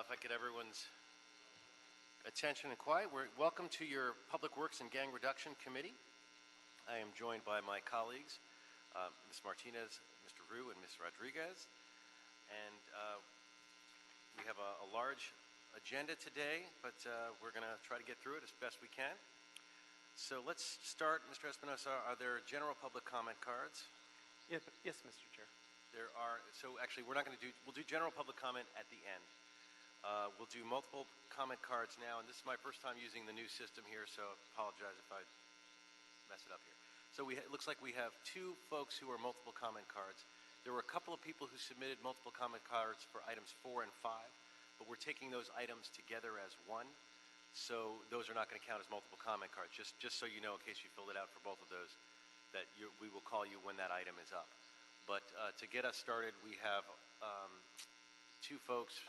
If I get everyone's attention and quiet, welcome to your Public Works and Gang Reduction Committee. I am joined by my colleagues, Ms. Martinez, Mr. Rue, and Ms. Rodriguez. And we have a large agenda today, but we're going to try to get through it as best we can. So let's start, Mr. Espinosa. Are there general public comment cards? Yes, Mr. Chair. There are. So actually, we'll do general public comment at the end. We'll do multiple comment cards now, and this is my first time using the new system here, so I apologize if I mess it up here. So it looks like we have two folks who are multiple comment cards. There were a couple of people who submitted multiple comment cards for items 4 and 5, but we're taking those items together as one, so those are not going to count as multiple comment cards, just so you know, in case you filled it out for both of those, that we will call you when that item is up. But to get us started, we have two folks.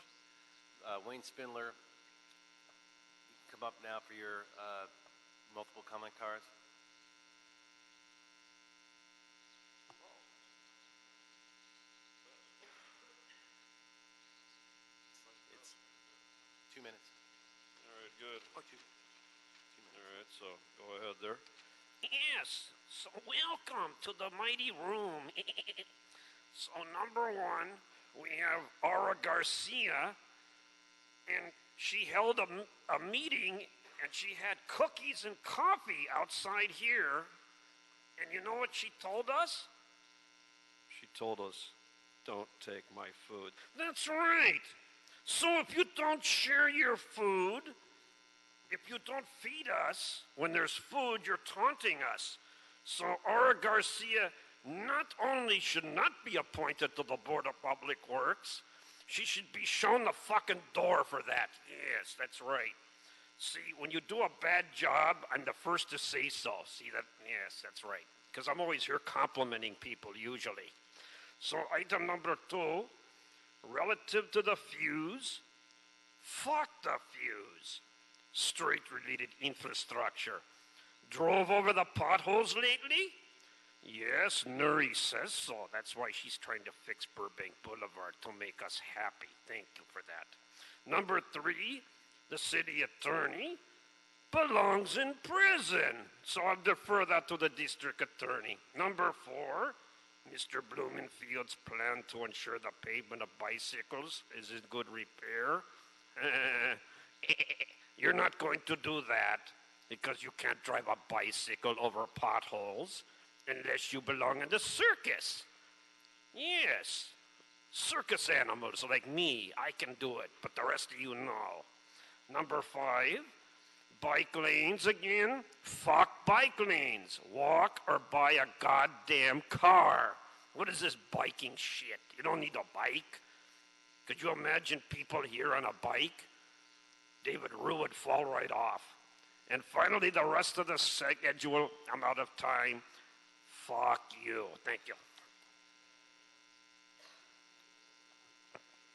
Wayne Spindler, you can come up now for your multiple comment cards. It's 2 minutes. All right, good. Oh, 2 minutes. All right, so go ahead there. Yes, so welcome to the mighty room. So number one, we have Aura Garcia, and she held a meeting, and she had cookies and coffee outside here. And you know what she told us? She told us, don't take my food. That's right. So if you don't share your food, if you don't feed us when there's food, you're taunting us. So Aura Garcia not only should not be appointed to the Board of Public Works, she should be shown the fucking door for that. Yes, that's right. See, when you do a bad job, I'm the first to say so. See that? Yes, that's right. Because I'm always here complimenting people, usually. So item number 2, relative to the fuse, fuck the fuse. Street-related infrastructure. Drove over the potholes lately? Yes, Nuri says so. That's why she's trying to fix Burbank Boulevard to make us happy. Thank you for that. Number 3, the city attorney belongs in prison. So I'll defer that to the district attorney. Number 4, Mr. Blumenfield's plan to ensure the pavement of bicycles is in good repair. You're not going to do that because you can't drive a bicycle over potholes unless you belong in the circus. Yes, circus animals like me, I can do it, but the rest of you know. Number 5, bike lanes again. Fuck bike lanes. Walk or buy a goddamn car. What is this biking shit? You don't need a bike. Could you imagine people here on a bike? David Rue would fall right off. And finally, the rest of the schedule, I'm out of time. Fuck you. Thank you.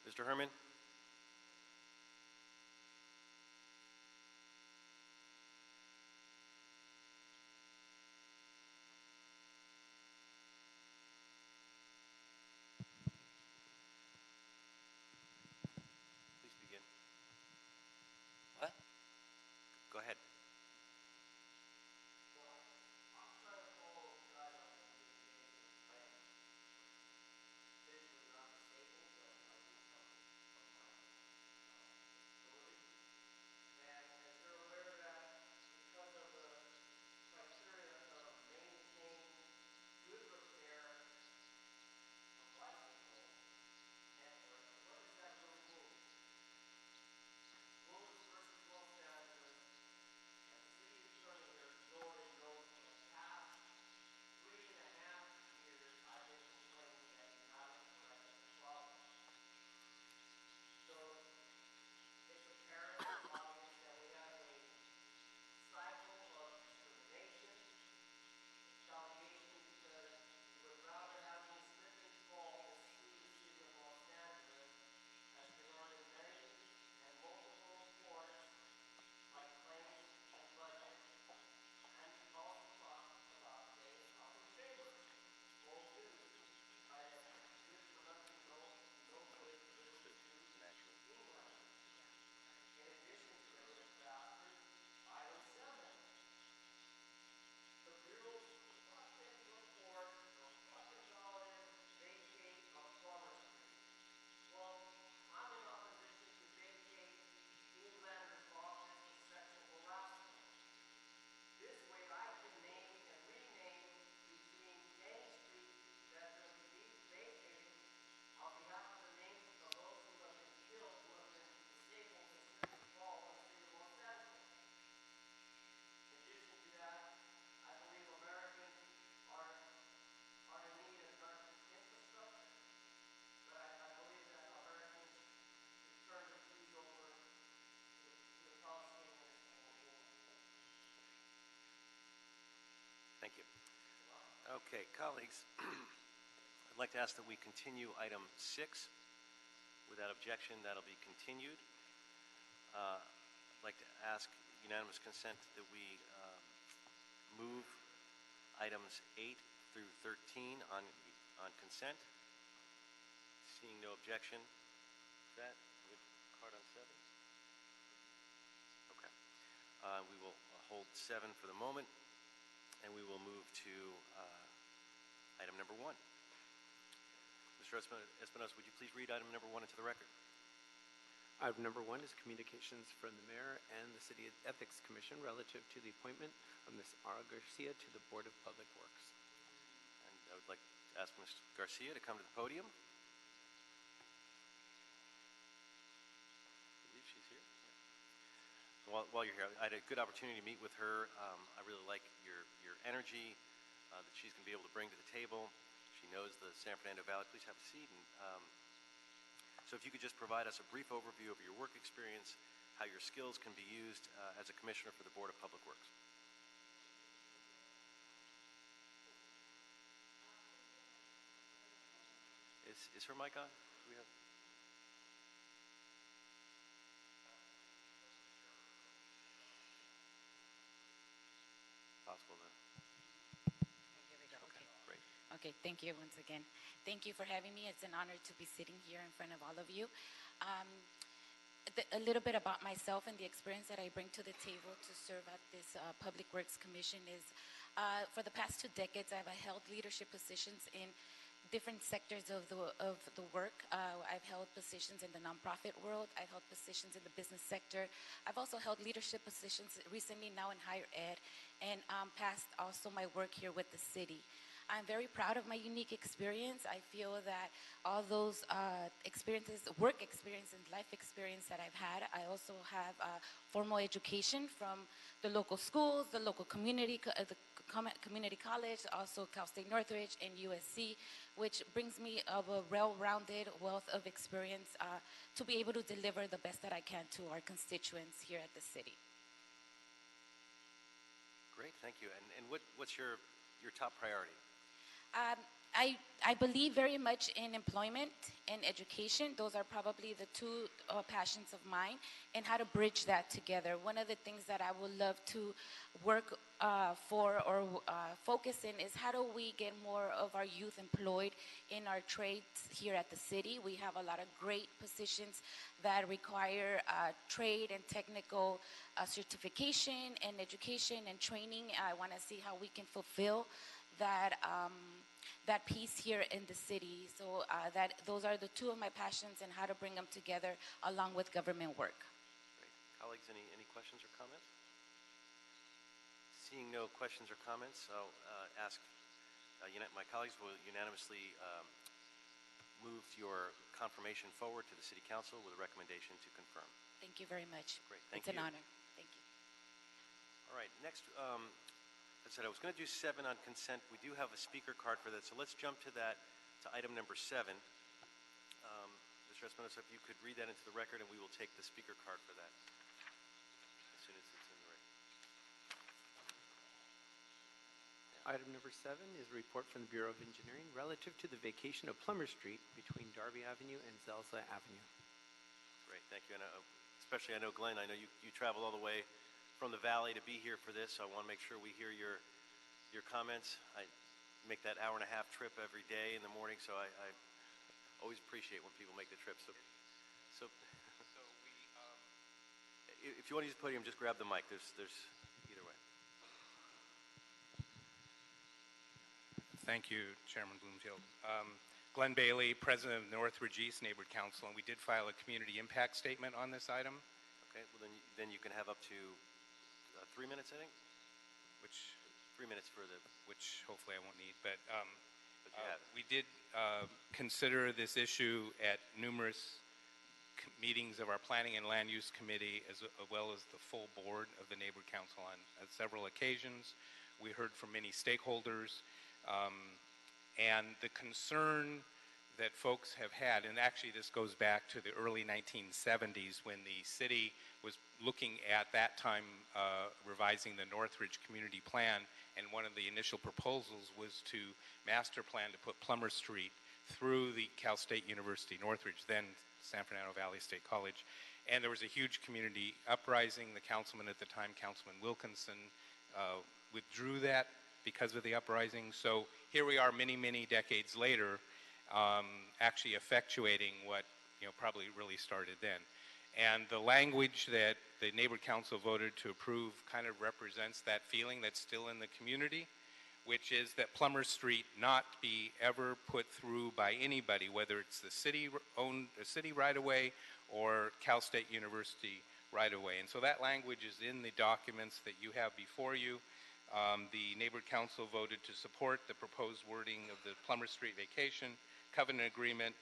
Mr. Herman? Please begin. What? Go ahead. Okay, colleagues, I'd like to ask that we continue item 6. Without objection, that'll be continued. I'd like to ask unanimous consent that we move items 8 through 13 on consent. Seeing no objection. That, we have a card on 7? Okay. We will hold 7 for the moment, and we will move to item number 1. Mr. Espinosa, would you please read item number 1 into the record? Item number 1 is communications from the mayor and the City Ethics Commission relative to the appointment of Ms. Ara Garcia to the Board of Public Works. And I would like to ask Ms. Garcia to come to the podium. I believe she's here. While you're here, I had a good opportunity to meet with her. I really like your energy that she's going to be able to bring to the table. She knows the San Fernando Valley. Please have a seat. And, so if you could just provide us a brief overview of your work experience, how your skills can be used as a commissioner for the Board of Public Works. Is her mic on? Do we have? Possible to. Here we go. Okay. Great. Okay, thank you once again. Thank you for having me. It's an honor to be sitting here in front of all of you. A little bit about myself and the experience that I bring to the table to serve at this Public Works Commission is, for the past 2 decades, I've held leadership positions in different sectors of the work. I've held positions in the nonprofit world. I've held positions in the business sector. I've also held leadership positions recently now in higher ed, and past also my work here with the city. I'm very proud of my unique experience. I feel that all those experiences, work experience and life experience that I've had, I also have formal education from the local schools, the local community, the community college, also Cal State Northridge and USC, which brings me a well-rounded wealth of experience to be able to deliver the best that I can to our constituents here at the city. Great, thank you. And what's your top priority? I believe very much in employment and education. Those are probably the 2 passions of mine, and how to bridge that together. One of the things that I would love to work for or focus in is how do we get more of our youth employed in our trades here at the city. We have a lot of great positions that require trade and technical certification and education and training. I want to see how we can fulfill that piece here in the city. So those are the 2 of my passions, and how to bring them together along with government work. Great. Colleagues, any questions or comments? Seeing no questions or comments, I'll ask my colleagues will unanimously move your confirmation forward to the City Council with a recommendation to confirm. Thank you very much. Great, thank you. It's you. an honor. Thank you. All right, next, as I said, I was going to do 7 on consent. We do have a speaker card for that, so let's jump to that, to item number 7. Mr. Espinosa, if you could read that into the record, and we will take the speaker card for that as soon as it's in the record. Item number 7 is a report from the Bureau of Engineering relative to the vacation of Plummer Street between Darby Avenue and Zelza Avenue. Great, thank you. And especially, I know, Glenn, I know you travel all the way from the valley to be here for this, so I want to make sure we hear your comments. I make that hour-and-a-half trip every day in the morning, so I always appreciate when people make the trip. So if you want to use the podium, just grab the mic. There's either way. Thank you, Chairman Bloomfield. Glenn Bailey, President of Northridge East Neighborhood Council, and we did file a community impact statement on this item. Okay, well then you can have up to 3 minutes, I think. Which 3 minutes for the. which hopefully I won't need, but But you have it. we did consider this issue at numerous meetings of our Planning and Land Use Committee, as well as the full board of the Neighborhood Council on several occasions. We heard from many stakeholders, and the concern that folks have had, and actually this goes back to the early 1970s when the city was looking at that time revising the Northridge Community Plan, and one of the initial proposals was to master plan to put Plummer Street through the Cal State University Northridge, then San Fernando Valley State College. And there was a huge community uprising. The councilman at the time, Councilman Wilkinson, withdrew that because of the uprising. So here we are many, many decades later, actually effectuating what probably really started then. And the language that the neighborhood council voted to approve kind of represents that feeling that's still in the community, which is that Plummer Street not be ever put through by anybody, whether it's the city-owned, the city right-of-way or Cal State University right-of-way. And so that language is in the documents that you have before you. The neighborhood council voted to support the proposed wording of the Plummer Street vacation covenant agreement.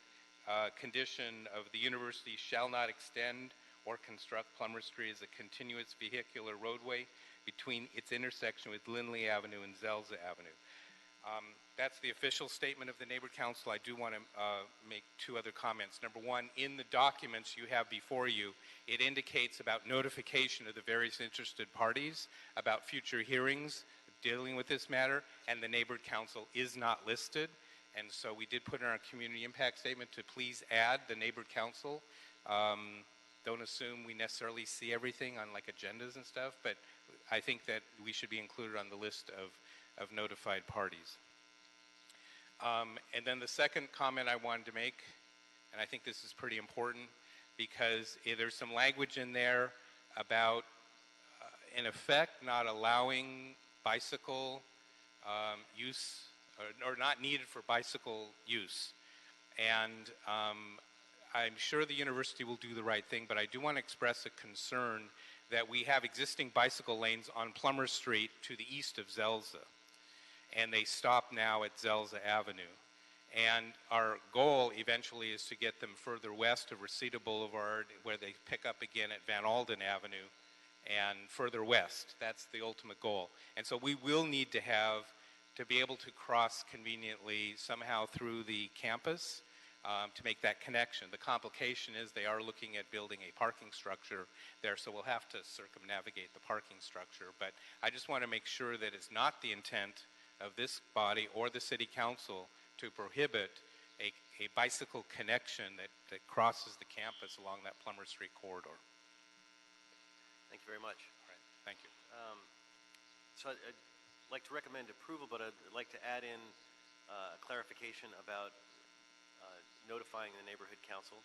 Condition of the university shall not extend or construct Plummer Street as a continuous vehicular roadway between its intersection with Lindley Avenue and Zelza Avenue. That's the official statement of the neighborhood council. I do want to make two other comments. Number one, in the documents you have before you, it indicates about notification of the various interested parties about future hearings dealing with this matter, and the neighborhood council is not listed. And so we did put in our community impact statement to please add the neighborhood council. Don't assume we necessarily see everything on like agendas and stuff, but I think that we should be included on the list of notified parties. And then the second comment I wanted to make, and I think this is pretty important, because there's some language in there about, in effect, not allowing bicycle use, or not needed for bicycle use. And I'm sure the university will do the right thing, but I do want to express a concern that we have existing bicycle lanes on Plummer Street to the east of Zelza, and they stop now at Zelza Avenue. And our goal eventually is to get them further west of Reseda Boulevard, where they pick up again at Van Alden Avenue, and further west. That's the ultimate goal. And so we will need to be able to cross conveniently somehow through the campus to make that connection. The complication is they are looking at building a parking structure there, so we'll have to circumnavigate the parking structure. But I just want to make sure that it's not the intent of this body or the city council to prohibit a bicycle connection that crosses the campus along that Plummer Street corridor. Thank you very much. All right, thank you. So I'd like to recommend approval, but I'd like to add in a clarification about notifying the neighborhood council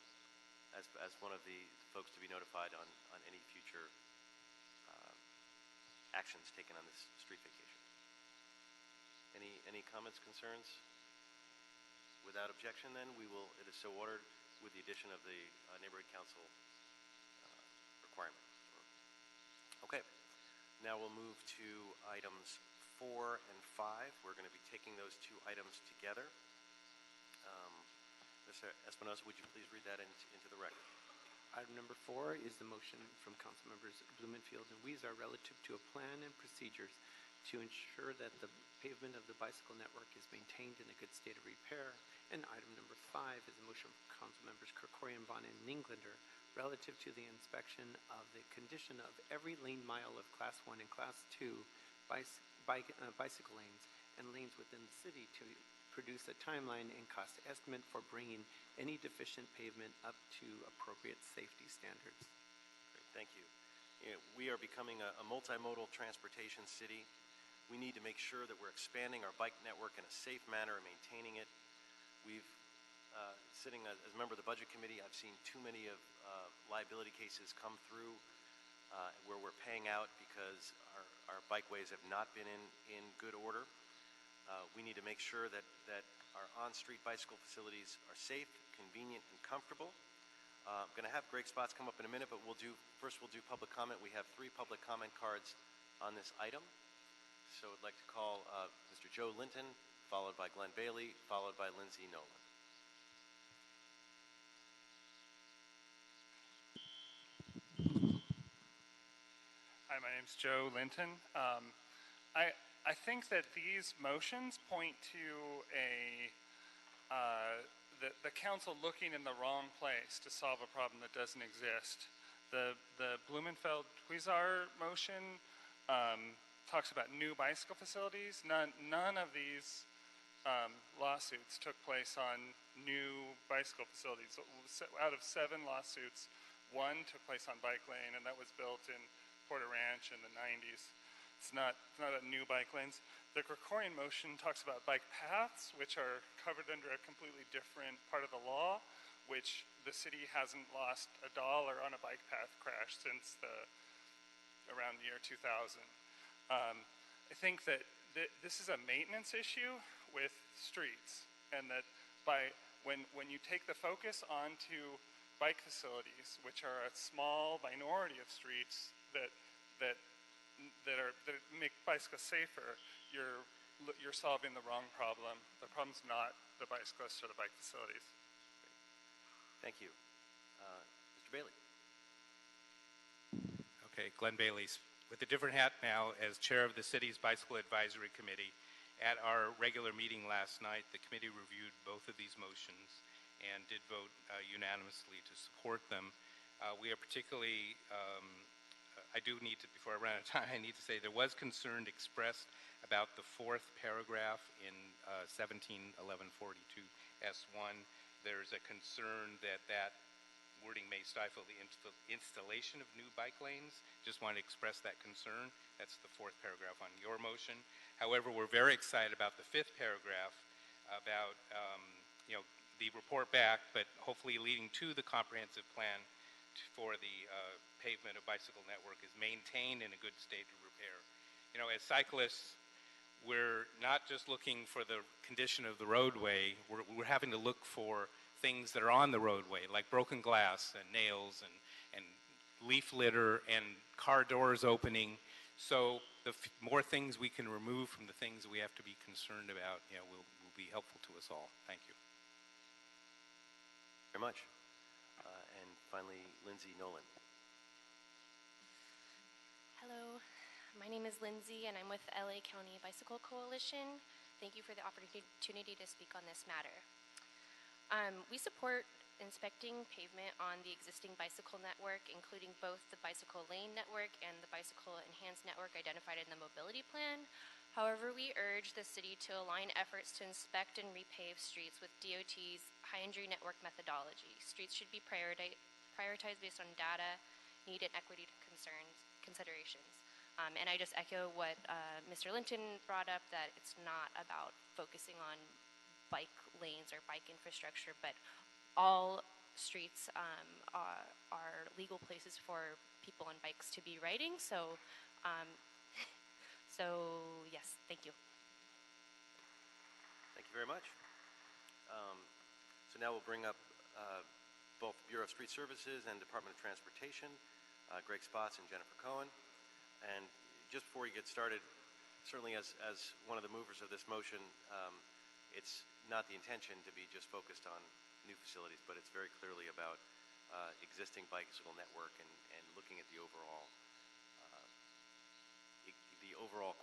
as one of the folks to be notified on any future actions taken on this street vacation. Any comments, concerns? Without objection, then, it is so ordered with the addition of the neighborhood council requirement. Okay, now we'll move to items 4 and 5. We're going to be taking those two items together. Mr. Espinosa, would you please read that into the record? Item number 4 is the motion from council members Blumenfield and Weezer relative to a plan and procedures to ensure that the pavement of the bicycle network is maintained in a good state of repair. And item number 5 is a motion from council members Krikorian, Vaughn, and Ninglander relative to the inspection of the condition of every lane mile of Class 1 and Class 2 bicycle lanes and lanes within the city to produce a timeline and cost estimate for bringing any deficient pavement up to appropriate safety standards. Great, thank you. We are becoming a multimodal transportation city. We need to make sure that we're expanding our bike network in a safe manner and maintaining it. We've, sitting as a member of the Budget Committee, I've seen too many of liability cases come through where we're paying out because our bikeways have not been in good order. We need to make sure that our on-street bicycle facilities are safe, convenient, and comfortable. I'm going to have Greg Spots come up in a minute, but first we'll do public comment. We have 3 public comment cards on this item. So I'd like to call Mr. Joe Linton, followed by Glenn Bailey, followed by Lindsay Nolan. Hi, my name's Joe Linton. I think that these motions point to council looking in the wrong place to solve a problem that doesn't exist. The Blumenfeld-Huizar motion talks about new bicycle facilities. None of these lawsuits took place on new bicycle facilities. Out of 7 lawsuits, 1 took place on bike lane, and that was built in Porter Ranch in the 90s. It's not a new bike lanes. The Krikorian motion talks about bike paths, which are covered under a completely different part of the law, which the city hasn't lost $1 on a bike path crash since around the year 2000. I think that this is a maintenance issue with streets, and that when you take the focus onto bike facilities, which are a small minority of streets that make bicycles safer, you're solving the wrong problem. The problem's not the bicyclists or the bike facilities. Thank you. Mr. Bailey. Okay, Glenn Bailey's with a different hat now as chair of the city's Bicycle Advisory Committee. At our regular meeting last night, the committee reviewed both of these motions and did vote unanimously to support them. We are particularly, I do need to, before I run out of time, I need to say there was concern expressed about the 4th paragraph in 171142 S1. There's a concern that wording may stifle the installation of new bike lanes. Just want to express that concern. That's the 4th paragraph on your motion. However, we're very excited about the 5th paragraph about the report back, but hopefully leading to the comprehensive plan for the pavement of bicycle network is maintained in a good state of repair. You know, as cyclists, we're not just looking for the condition of the roadway, we're having to look for things that are on the roadway, like broken glass and nails and leaf litter and car doors opening. So the more things we can remove from the things that we have to be concerned about, will be helpful to us all. Thank you. Very much. And finally, Lindsay Nolan. Hello, my name is Lindsay, and I'm with LA County Bicycle Coalition. Thank you for the opportunity to speak on this matter. We support inspecting pavement on the existing bicycle network, including both the bicycle lane network and the bicycle enhanced network identified in the mobility plan. However, we urge the city to align efforts to inspect and repave streets with DOT's high injury network methodology. Streets should be prioritized based on data, need, and equity considerations. And I just echo what Mr. Linton brought up, that it's not about focusing on bike lanes or bike infrastructure, but all streets are legal places for people on bikes to be riding. So, yes, thank you. Thank you very much. So now we'll bring up both Bureau of Street Services and Department of Transportation, Greg Spotts and Jennifer Cohen. And just before we get started, certainly as one of the movers of this motion, it's not the intention to be just focused on new facilities, but it's very clearly about existing bicycle network and looking at the overall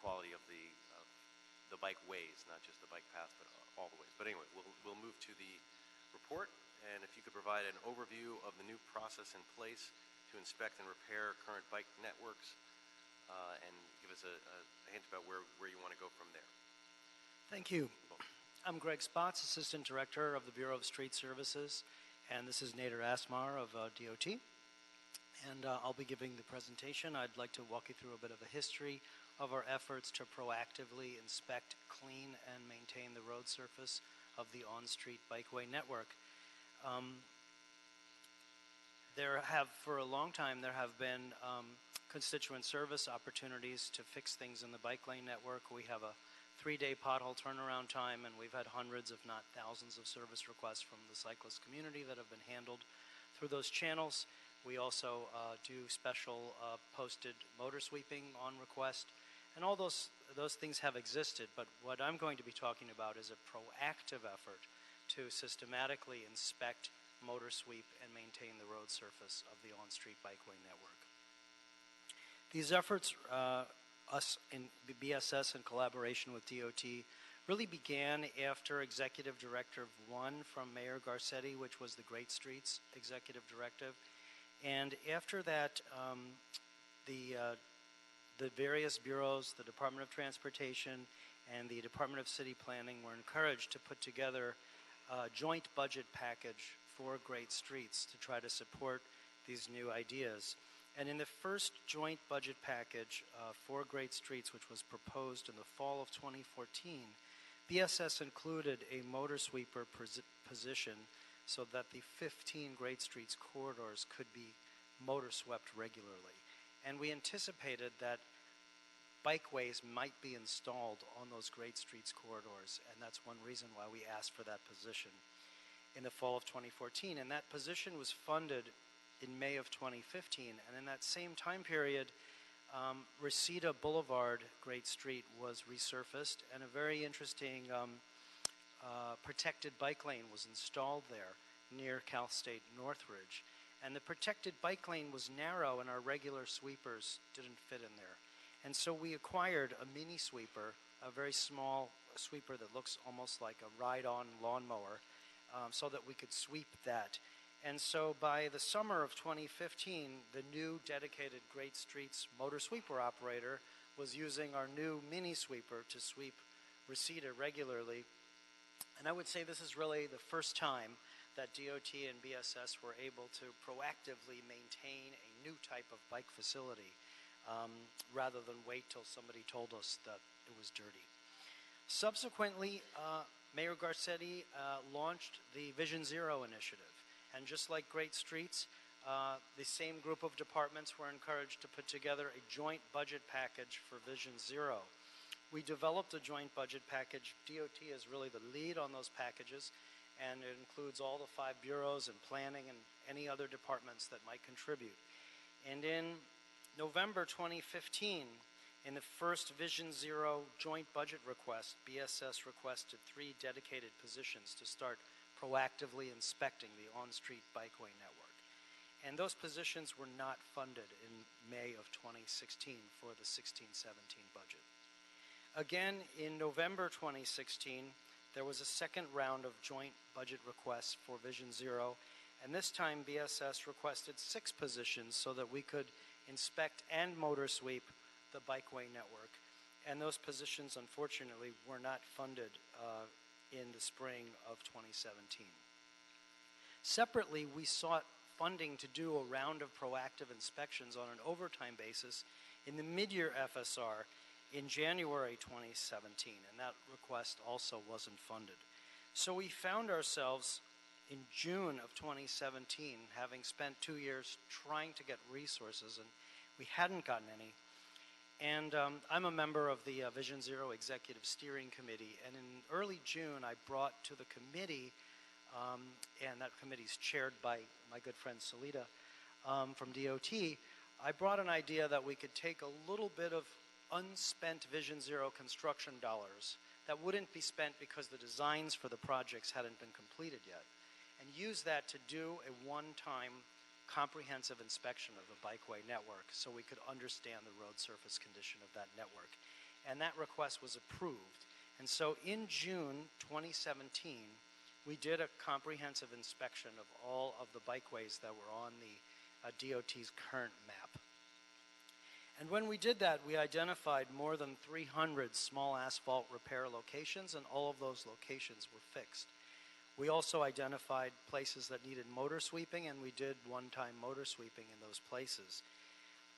quality of the bike ways, not just the bike paths, but all the ways. But anyway, we'll move to the report, and if you could provide an overview of the new process in place to inspect and repair current bike networks, and give us a hint about where you want to go from there. Thank you. I'm Greg Spotts, Assistant Director of the Bureau of Street Services, and this is Nader Asmar of DOT. And I'll be giving the presentation. I'd like to walk you through a bit of a history of our efforts to proactively inspect, clean, and maintain the road surface of the on-street bikeway network. For a long time, there have been constituent service opportunities to fix things in the bike lane network. We have a 3-day pothole turnaround time, and we've had hundreds, if not thousands, of service requests from the cyclist community that have been handled through those channels. We also do special posted motor sweeping on request, and all those things have existed. But what I'm going to be talking about is a proactive effort to systematically inspect, motor sweep, and maintain the road surface of the on-street bikeway network. These efforts, us in BSS in collaboration with DOT, really began after Executive Directive 1 from Mayor Garcetti, which was the Great Streets Executive Directive. And after that, the various bureaus, the Department of Transportation and the Department of City Planning, were encouraged to put together a joint budget package for Great Streets to try to support these new ideas. And in the first joint budget package for Great Streets, which was proposed in the fall of 2014, BSS included a motor sweeper position so that the 15 Great Streets corridors could be motor swept regularly. And we anticipated that bikeways might be installed on those Great Streets corridors, and that's one reason why we asked for that position in the fall of 2014. And that position was funded in May of 2015, and in that same time period, Reseda Boulevard, Great Street, was resurfaced, and a very interesting protected bike lane was installed there near Cal State Northridge. And the protected bike lane was narrow, and our regular sweepers didn't fit in there. And so we acquired a mini sweeper, a very small sweeper that looks almost like a ride-on lawnmower, so that we could sweep that. And so by the summer of 2015, the new dedicated Great Streets motor sweeper operator was using our new mini sweeper to sweep Reseda regularly. And I would say this is really the first time that DOT and BSS were able to proactively maintain a new type of bike facility rather than wait till somebody told us that it was dirty. Subsequently, Mayor Garcetti launched the Vision Zero initiative. And just like Great Streets, the same group of departments were encouraged to put together a joint budget package for Vision Zero. We developed a joint budget package. DOT is really the lead on those packages, and it includes all the 5 bureaus and planning and any other departments that might contribute. And in November 2015, in the first Vision Zero joint budget request, BSS requested 3 dedicated positions to start proactively inspecting the on-street bikeway network. And those positions were not funded in May of 2016 for the 16-17 budget. Again, in November 2016, there was a second round of joint budget requests for Vision Zero, and this time BSS requested 6 positions so that we could inspect and motor sweep the bikeway network. And those positions, unfortunately, were not funded in the spring of 2017. Separately, we sought funding to do a round of proactive inspections on an overtime basis in the mid-year FSR in January 2017, and that request also wasn't funded. So we found ourselves in June of 2017, having spent 2 years trying to get resources, and we hadn't gotten any. And I'm a member of the Vision Zero Executive Steering Committee, and in early June, I brought to the committee, and that committee is chaired by my good friend Salita from DOT, I brought an idea that we could take a little bit of unspent Vision Zero construction dollars that wouldn't be spent because the designs for the projects hadn't been completed yet, and use that to do a one-time comprehensive inspection of the bikeway network so we could understand the road surface condition of that network. And that request was approved. And so in June 2017, we did a comprehensive inspection of all of the bikeways that were on the DOT's current map. And when we did that, we identified more than 300 small asphalt repair locations, and all of those locations were fixed. We also identified places that needed motor sweeping, and we did one-time motor sweeping in those places.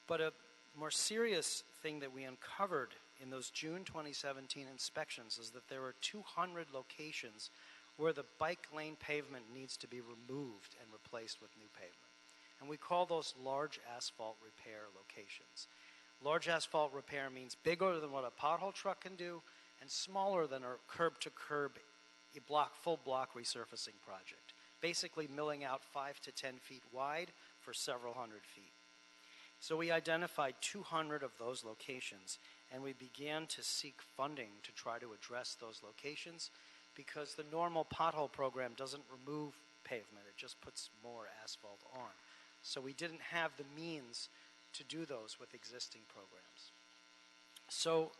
But a more serious thing that we uncovered in those June 2017 inspections is that there were 200 locations where the bike lane pavement needs to be removed and replaced with new pavement. And we call those large asphalt repair locations. Large asphalt repair means bigger than what a pothole truck can do and smaller than a curb-to-curb full block resurfacing project, basically milling out 5 to 10 feet wide for several hundred feet. So we identified 200 of those locations, and we began to seek funding to try to address those locations because the normal pothole program doesn't remove pavement, it just puts more asphalt on. So we didn't have the means to do those with existing programs. So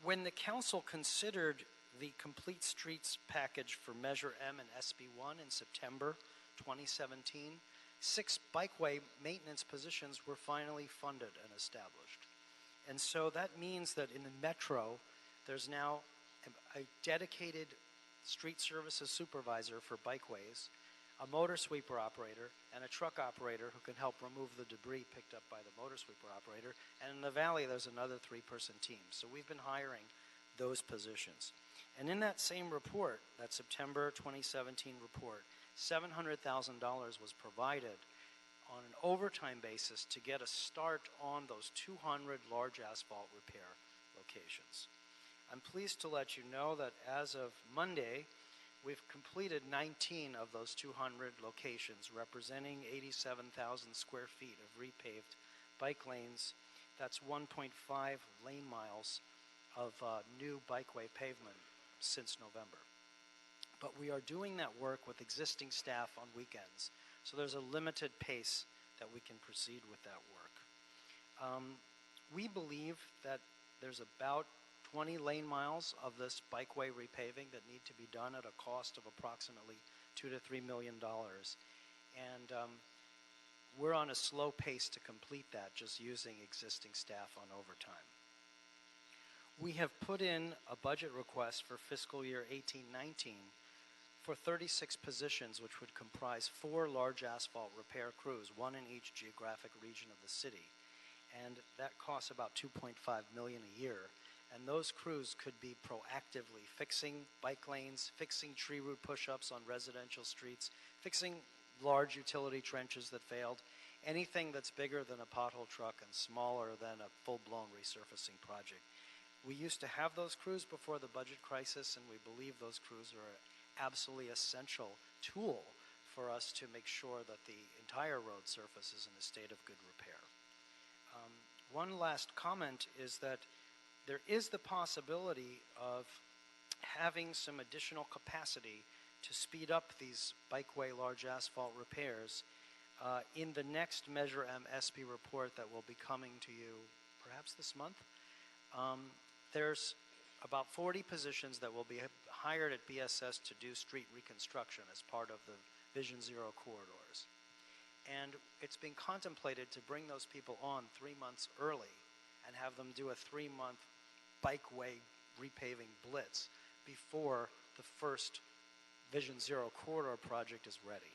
When the council considered the Complete Streets package for Measure M and SB1 in September 2017, 6 bikeway maintenance positions were finally funded and established. And so that means that in the metro, there's now a dedicated street services supervisor for bikeways, a motor sweeper operator, and a truck operator who can help remove the debris picked up by the motor sweeper operator. And in the valley, there's another 3-person team. So we've been hiring those positions. And in that same report, that September 2017 report, $700,000 was provided on an overtime basis to get a start on those 200 large asphalt repair locations. I'm pleased to let you know that as of Monday, we've completed 19 of those 200 locations, representing 87,000 square feet of repaved bike lanes. That's 1.5 lane miles of new bikeway pavement since November. But we are doing that work with existing staff on weekends, so there's a limited pace that we can proceed with that work. We believe that there's about 20 lane miles of this bikeway repaving that need to be done at a cost of approximately $2 to $3 million. And we're on a slow pace to complete that, just using existing staff on overtime. We have put in a budget request for fiscal year 18-19 for 36 positions, which would comprise 4 large asphalt repair crews, 1 in each geographic region of the city. And that costs about $2.5 million a year. And those crews could be proactively fixing bike lanes, fixing tree root push-ups on residential streets, fixing large utility trenches that failed, anything that's bigger than a pothole truck and smaller than a full-blown resurfacing project. We used to have those crews before the budget crisis, and we believe those crews are an absolutely essential tool for us to make sure that the entire road surface is in a state of good repair. One last comment is that there is the possibility of having some additional capacity to speed up these bikeway large asphalt repairs in the next Measure M SP report that will be coming to you perhaps this month. There's about 40 positions that will be hired at BSS to do street reconstruction as part of the Vision Zero corridors. And it's been contemplated to bring those people on 3 months early and have them do a 3-month bikeway repaving blitz before the first Vision Zero corridor project is ready.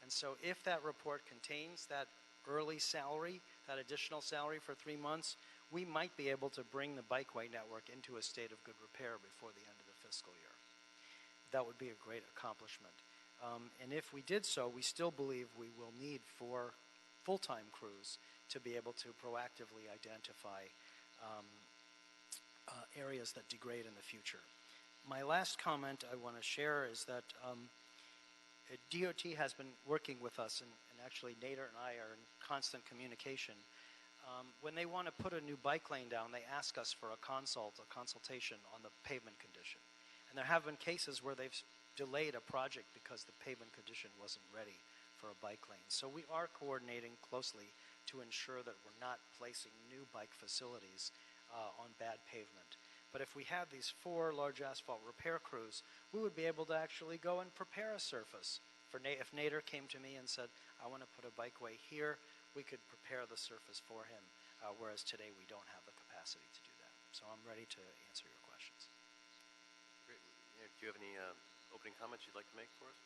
And so if that report contains that early salary, that additional salary for 3 months, we might be able to bring the bikeway network into a state of good repair before the end of the fiscal year. That would be a great accomplishment. And if we did so, we still believe we will need 4 full-time crews to be able to proactively identify areas that degrade in the future. My last comment I want to share is that DOT has been working with us, and actually Nader and I are in constant communication. When they want to put a new bike lane down, they ask us for a consultation on the pavement condition. And there have been cases where they've delayed a project because the pavement condition wasn't ready for a bike lane. So we are coordinating closely to ensure that we're not placing new bike facilities on bad pavement. But if we had these 4 large asphalt repair crews, we would be able to actually go and prepare a surface. If Nader came to me and said, I want to put a bikeway here, we could prepare the surface for him, whereas today we don't have the capacity to do that. So I'm ready to answer your questions. Great. Do you have any opening comments you'd like to make for us?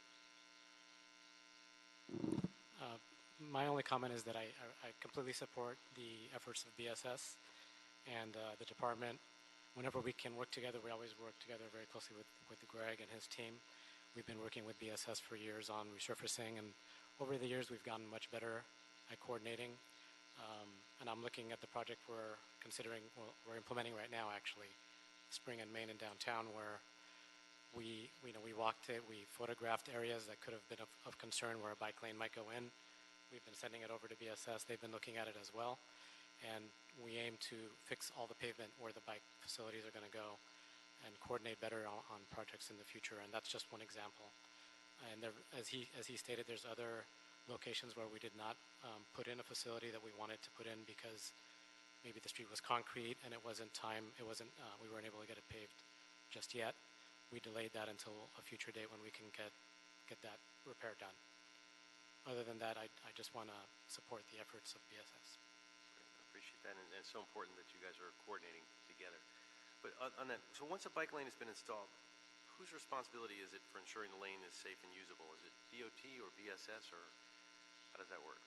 My only comment is that I completely support the efforts of BSS and the department. Whenever we can work together, we always work together very closely with Greg and his team. We've been working with BSS for years on resurfacing, and over the years we've gotten much better at coordinating. And I'm looking at the project we're implementing right now, actually, Spring and Main in downtown, where we walked it, we photographed areas that could have been of concern where a bike lane might go in. We've been sending it over to BSS. They've been looking at it as well. And we aim to fix all the pavement where the bike facilities are going to go and coordinate better on projects in the future. And that's just one example. And there, as he stated, there's other locations where we did not put in a facility that we wanted to put in because maybe the street was concrete and it wasn't we weren't able to get it paved just yet. We delayed that until a future date when we can get that repair done. Other than that, I just want to support the efforts of BSS. Great, I appreciate that, and it's so important that you guys are coordinating together. But on that, so once a bike lane has been installed, whose responsibility is it for ensuring the lane is safe and usable? Is it DOT or BSS, or how does that work?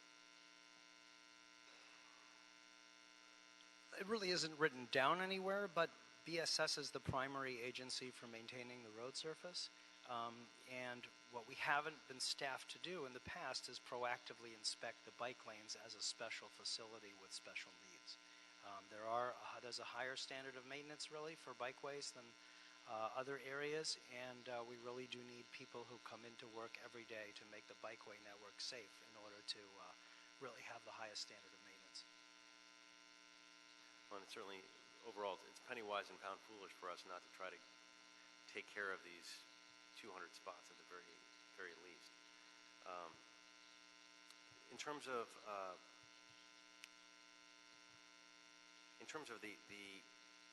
It really isn't written down anywhere, but BSS is the primary agency for maintaining the road surface. And what we haven't been staffed to do in the past is proactively inspect the bike lanes as a special facility with special needs. There's a higher standard of maintenance really for bikeways than other areas, and we really do need people who come into work every day to make the bikeway network safe in order to really have the highest standard of maintenance. Well, and certainly, overall, it's penny wise and pound foolish for us not to try to take care of these 200 spots at the very least. In terms of the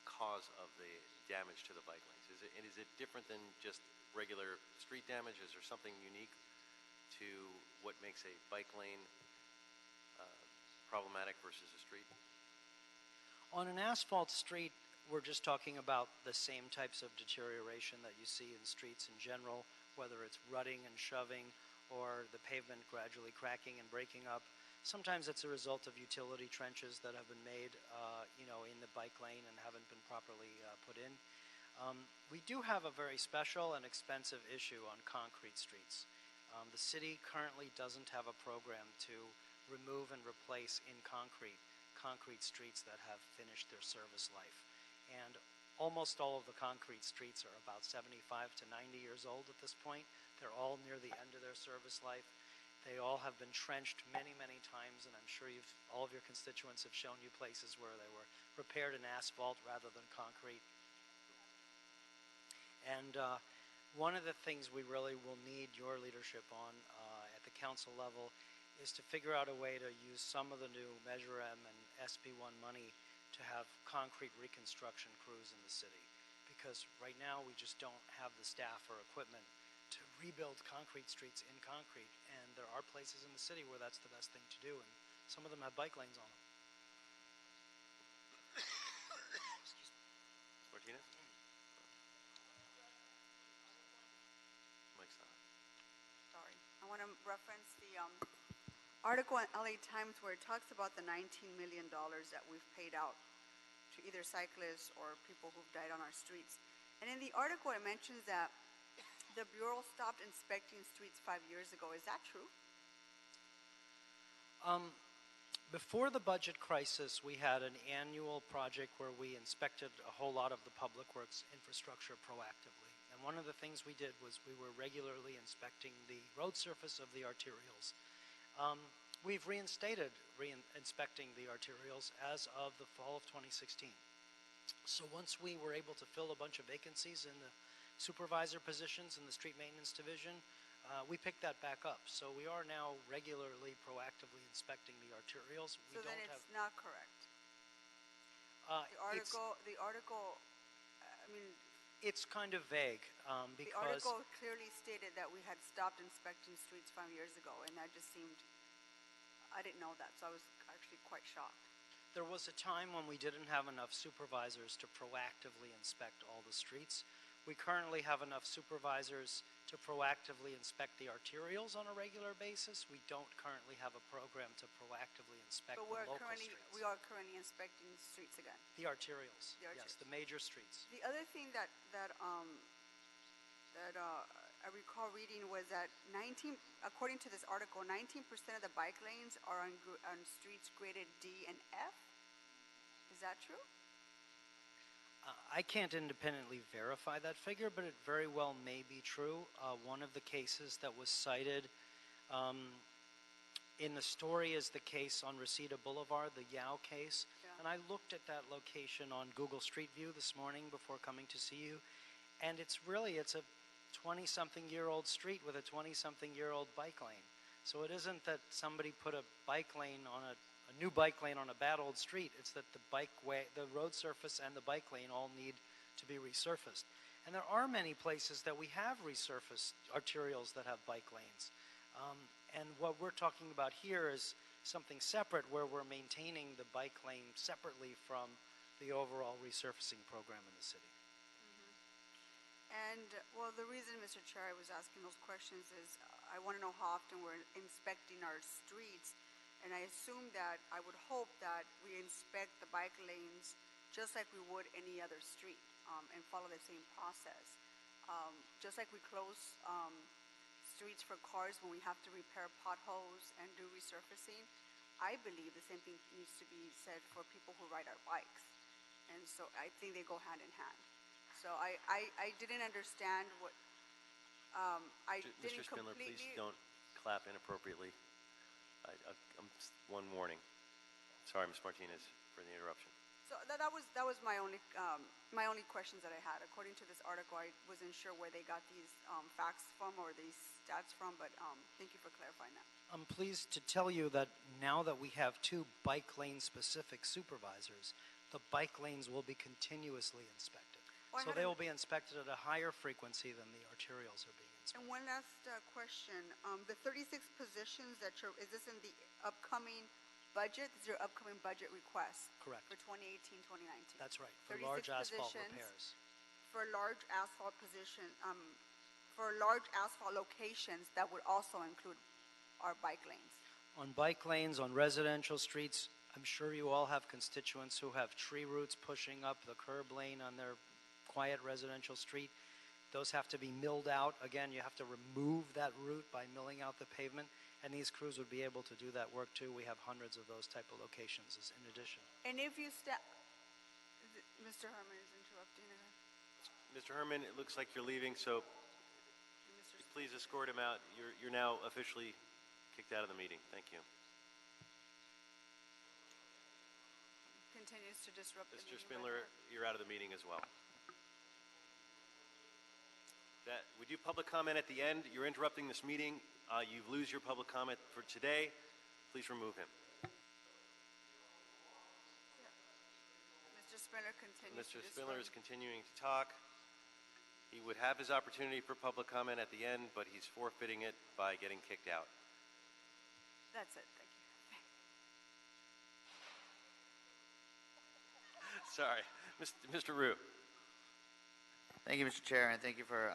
cause of the damage to the bike lanes, is it different than just regular street damage? Is there something unique to what makes a bike lane problematic versus a street? On an asphalt street, we're just talking about the same types of deterioration that you see in streets in general, whether it's rutting and shoving or the pavement gradually cracking and breaking up. Sometimes it's a result of utility trenches that have been made, in the bike lane and haven't been properly put in. We do have a very special and expensive issue on concrete streets. The city currently doesn't have a program to remove and replace in concrete streets that have finished their service life. And almost all of the concrete streets are about 75 to 90 years old at this point. They're all near the end of their service life. They all have been trenched many, many times, and I'm sure all of your constituents have shown you places where they were repaired in asphalt rather than concrete. And one of the things we really will need your leadership on at the council level is to figure out a way to use some of the new Measure M and SB1 money to have concrete reconstruction crews in the city. Because right now we just don't have the staff or equipment to rebuild concrete streets in concrete. And there are places in the city where that's the best thing to do. And some of them have bike lanes on them. Martinez? Mike's on. Sorry. I want to reference the article in LA Times where it talks about the $19 million that we've paid out to either cyclists or people who've died on our streets. And in the article, it mentions that the Bureau stopped inspecting streets 5 years ago. Is that true? Before the budget crisis, we had an annual project where we inspected a whole lot of the public works infrastructure proactively. And one of the things we did was we were regularly inspecting the road surface of the arterials. We've reinstated inspecting the arterials as of the fall of 2016. So once we were able to fill a bunch of vacancies in the supervisor positions in the street maintenance division, we picked that back up. So we are now regularly, proactively inspecting the arterials. So then it's not correct. The article, I mean, it's kind of vague because the article clearly stated that we had stopped inspecting streets 5 years ago, and that just seemed, I didn't know that, so I was actually quite shocked. There was a time when we didn't have enough supervisors to proactively inspect all the streets. We currently have enough supervisors to proactively inspect the arterials on a regular basis. We don't currently have a program to proactively inspect the local streets. We are currently inspecting streets again. The arterials, yes, the major streets. The other thing that I recall reading was that according to this article, 19% of the bike lanes are on streets graded D and F. Is that true? I can't independently verify that figure, but it very well may be true. One of the cases that was cited in the story is the case on Reseda Boulevard, the Yao case. Yeah. And I looked at that location on Google Street View this morning before coming to see you. And it's a 20-something-year-old street with a 20-something-year-old bike lane. So it isn't that somebody put a bike lane on a new bike lane on a bad old street. It's that the road surface and the bike lane all need to be resurfaced. And there are many places that we have resurfaced arterials that have bike lanes. And what we're talking about here is something separate, where we're maintaining the bike lane separately from the overall resurfacing program in the city. And, well, the reason, Mr. Chair, I was asking those questions is I want to know how often we're inspecting our streets. And I assume that, I would hope that we inspect the bike lanes just like we would any other street, and follow the same process. Just like we close streets for cars when we have to repair potholes and do resurfacing, I believe the same thing needs to be said for people who ride our bikes. And so I think they go hand in hand. So I didn't understand what, I Mr. didn't Spindler, completely. please don't clap inappropriately. One warning. Sorry, Ms. Martinez, for the interruption. So that was my only questions that I had. According to this article, I wasn't sure where they got these facts from or these stats from, but thank you for clarifying that. I'm pleased to tell you that now that we have 2 bike lane specific supervisors, the bike lanes will be continuously inspected. Well, So they will be inspected at a higher frequency than the arterials are being inspected. And one last question. The 36 positions is this in the upcoming budget? This is your upcoming budget request? Correct. For 2018, 2019? That's right, for 36 large asphalt positions repairs. For large asphalt for large asphalt locations that would also include our bike lanes. On bike lanes, on residential streets, I'm sure you all have constituents who have tree roots pushing up the curb lane on their quiet residential street. Those have to be milled out. Again, you have to remove that root by milling out the pavement, and these crews would be able to do that work too. We have hundreds of those type of locations in addition. And if you Mr. Herman is interrupting again. Mr. Herman, it looks like you're leaving, so please escort him out. You're now officially kicked out of the meeting. Thank you. Continues to disrupt the Mr. meeting. Spindler, you're out of the meeting as well. We do public comment at the end. You're interrupting this meeting. You lose your public comment for today. Please remove him. Mr. Spindler continues Mr. to Spindler is disrupt. continuing to talk. He would have his opportunity for public comment at the end, but he's forfeiting it by getting kicked out. That's it, thank you. Sorry. Mr. Rue. Thank you, Mr. Chair, and thank you for,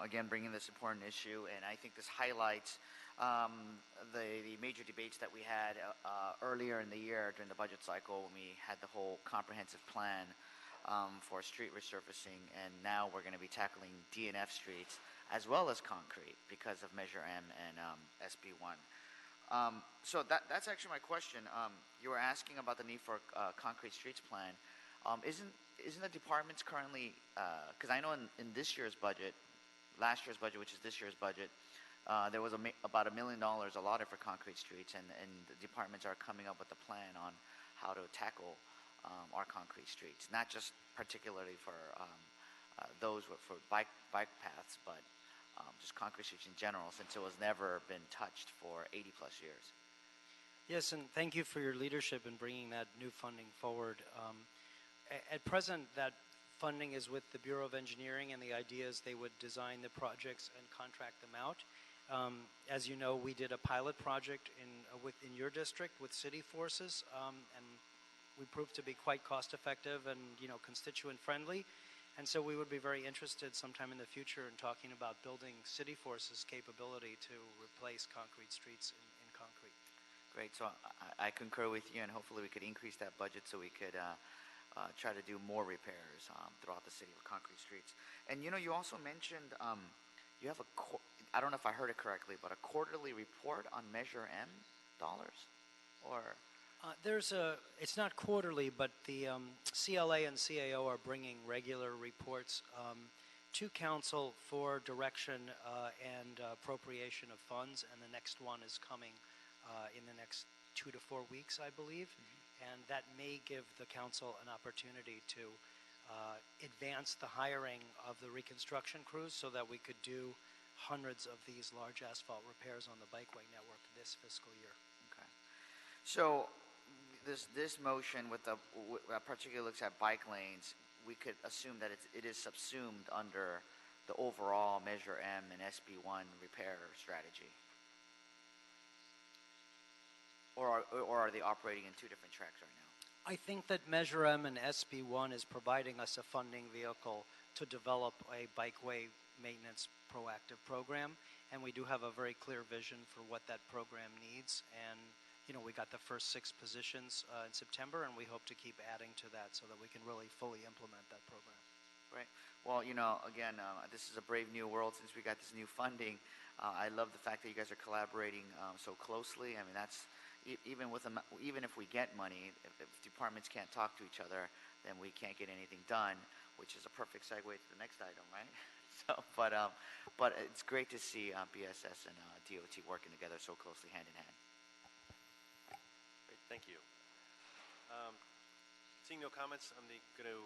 again, bringing this important issue. And I think this highlights the major debates that we had earlier in the year during the budget cycle when we had the whole comprehensive plan for street resurfacing. And now we're going to be tackling DNF streets as well as concrete because of Measure M and SB1. So that's actually my question. You were asking about the need for a concrete streets plan. Isn't the department's currently, because I know in this year's budget, last year's budget, which is this year's budget, there was about $1 million allotted for concrete streets, and the departments are coming up with a plan on how to tackle our concrete streets, not just particularly for those for bike paths, but just concrete streets in general, since it was never been touched for 80 plus years. Yes, and thank you for your leadership in bringing that new funding forward. At present, that funding is with the Bureau of Engineering, and the idea is they would design the projects and contract them out. As you know, we did a pilot project in your district with city forces, and we proved to be quite cost-effective and constituent-friendly. And so we would be very interested sometime in the future in talking about building city forces' capability to replace concrete streets in concrete. Great. So I concur with you, and hopefully we could increase that budget so we could try to do more repairs throughout the city with concrete streets. And you also mentioned you have I don't know if I heard it correctly, but a quarterly report on Measure M dollars, or it's not quarterly, but the CLA and CAO are bringing regular reports to council for direction and appropriation of funds, and the next one is coming in the next 2 to 4 weeks, I believe. And that may give the council an opportunity to advance the hiring of the reconstruction crews so that we could do hundreds of these large asphalt repairs on the bikeway network this fiscal year. Okay. So this motion with particularly looks at bike lanes, we could assume that it is subsumed under the overall Measure M and SB1 repair strategy. Or are they operating in two different tracks right now? I think that Measure M and SB1 is providing us a funding vehicle to develop a bikeway maintenance proactive program, and we do have a very clear vision for what that program needs. And we got the first 6 positions in September, and we hope to keep adding to that so that we can really fully implement that program. Right. Well, again, this is a brave new world since we got this new funding. I love the fact that you guys are collaborating so closely. I mean, that's even if we get money, if departments can't talk to each other, then we can't get anything done, which is a perfect segue to the next item, right? But it's great to see BSS and DOT working together so closely, hand in hand. Great, thank you. Seeing no comments, I'm going to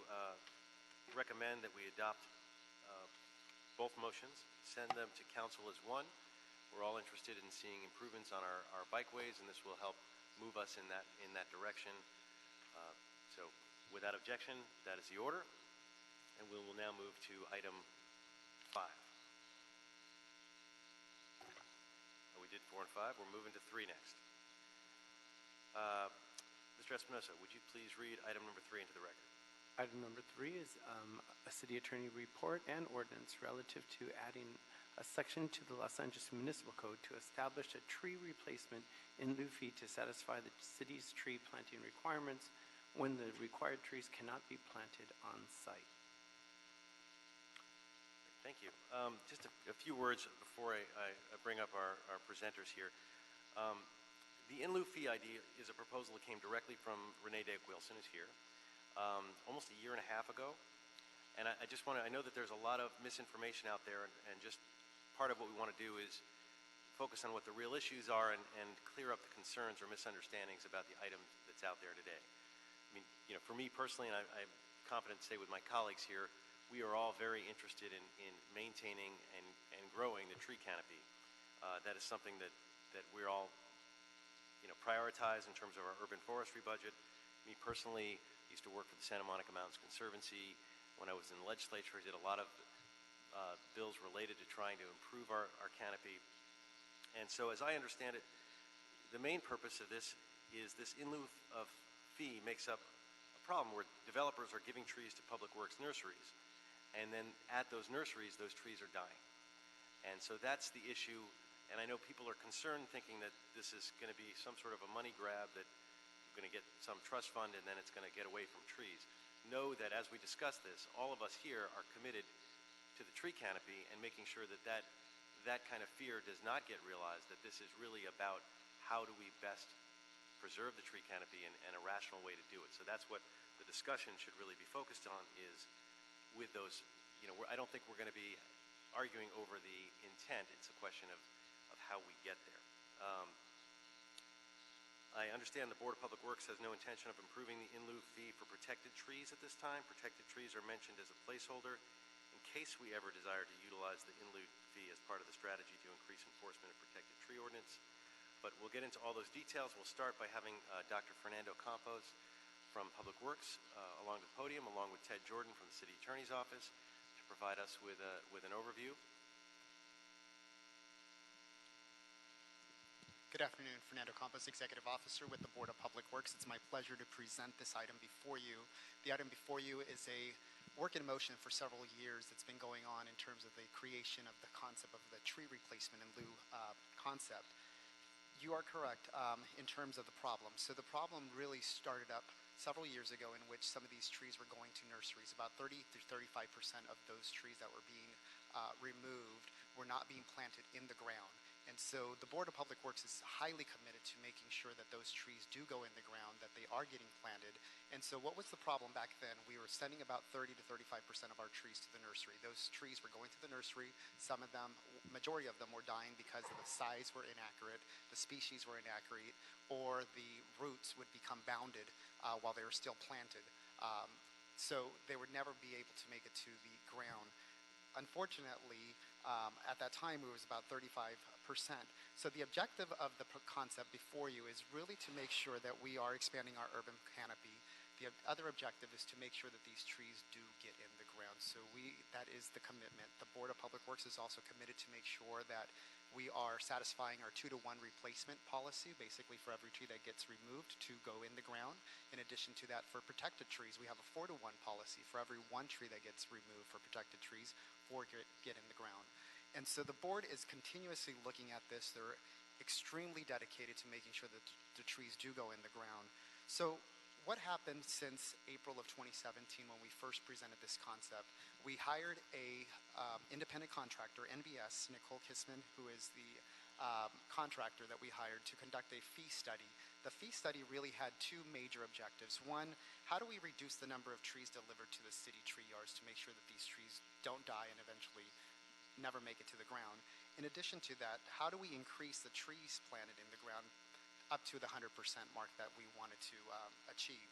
recommend that we adopt both motions, send them to council as one. We're all interested in seeing improvements on our bikeways, and this will help move us in that direction. So without objection, that is the order, and we will now move to item 5. We did 4 and 5. We're moving to 3 next. Mr. Espinosa, would you please read item number 3 into the record? Item number 3 is a city attorney report and ordinance relative to adding a section to the Los Angeles Municipal Code to establish a tree replacement in lieu fee to satisfy the city's tree planting requirements when the required trees cannot be planted on site. Thank you. Just a few words before I bring up our presenters here. The in lieu fee idea is a proposal that came directly from Renee Dake-Wilson, who's here, almost a year and a half ago. And I just want to, I know that there's a lot of misinformation out there, and just part of what we want to do is focus on what the real issues are and clear up the concerns or misunderstandings about the item that's out there today. I mean, for me personally, and I'm confident to say with my colleagues here, we are all very interested in maintaining and growing the tree canopy. That is something that we're all, prioritize in terms of our urban forestry budget. Me personally, used to work for the Santa Monica Mountains Conservancy. When I was in the legislature, I did a lot of bills related to trying to improve our canopy. And so as I understand it, the main purpose of this is this in lieu of fee makes up a problem where developers are giving trees to public works nurseries. And then at those nurseries, those trees are dying. And so that's the issue. And I know people are concerned thinking that this is going to be some sort of a money grab, that you're going to get some trust fund and then it's going to get away from trees. Know that as we discuss this, all of us here are committed to the tree canopy and making sure that that kind of fear does not get realized, that this is really about how do we best preserve the tree canopy and a rational way to do it. So that's what the discussion should really be focused on, is with those, I don't think we're going to be arguing over the intent. It's a question of how we get there. I understand the Board of Public Works has no intention of improving the in lieu fee for protected trees at this time. Protected trees are mentioned as a placeholder in case we ever desire to utilize the in lieu fee as part of the strategy to increase enforcement of protected tree ordinance. But we'll get into all those details. We'll start by having Dr. Fernando Campos from Public Works along the podium, along with Ted Jordan from the City Attorney's Office, to provide us with an overview. Good afternoon, Fernando Campos, Executive Officer with the Board of Public Works. It's my pleasure to present this item before you. The item before you is a work in motion for several years that's been going on in terms of the creation of the concept of the tree replacement in lieu concept. You are correct in terms of the problem. So the problem really started up several years ago in which some of these trees were going to nurseries. About 30 to 35% of those trees that were being removed were not being planted in the ground. And so the Board of Public Works is highly committed to making sure that those trees do go in the ground, that they are getting planted. And so what was the problem back then? We were sending about 30 to 35% of our trees to the nursery. Those trees were going to the nursery. Some of them, majority of them, were dying because the size were inaccurate, the species were inaccurate, or the roots would become bounded while they were still planted. So they would never be able to make it to the ground. Unfortunately, At that time, it was about 35%. So the objective of the concept before you is really to make sure that we are expanding our urban canopy. The other objective is to make sure that these trees do get in the ground. So that is the commitment. The Board of Public Works is also committed to make sure that we are satisfying our 2-to-1 replacement policy, basically for every tree that gets removed to go in the ground. In addition to that, for protected trees, we have a 4-to-1 policy. For every 1 tree that gets removed for protected trees, 4 get in the ground. And so the board is continuously looking at this. They're extremely dedicated to making sure that the trees do go in the ground. So what happened since April of 2017 when we first presented this concept? We hired a independent contractor, NBS, Nicole Kissman, who is the contractor that we hired to conduct a fee study. The fee study really had 2 major objectives. One, how do we reduce the number of trees delivered to the city tree yards to make sure that these trees don't die and eventually never make it to the ground? In addition to that, how do we increase the trees planted in the ground up to the 100% mark that we wanted to achieve?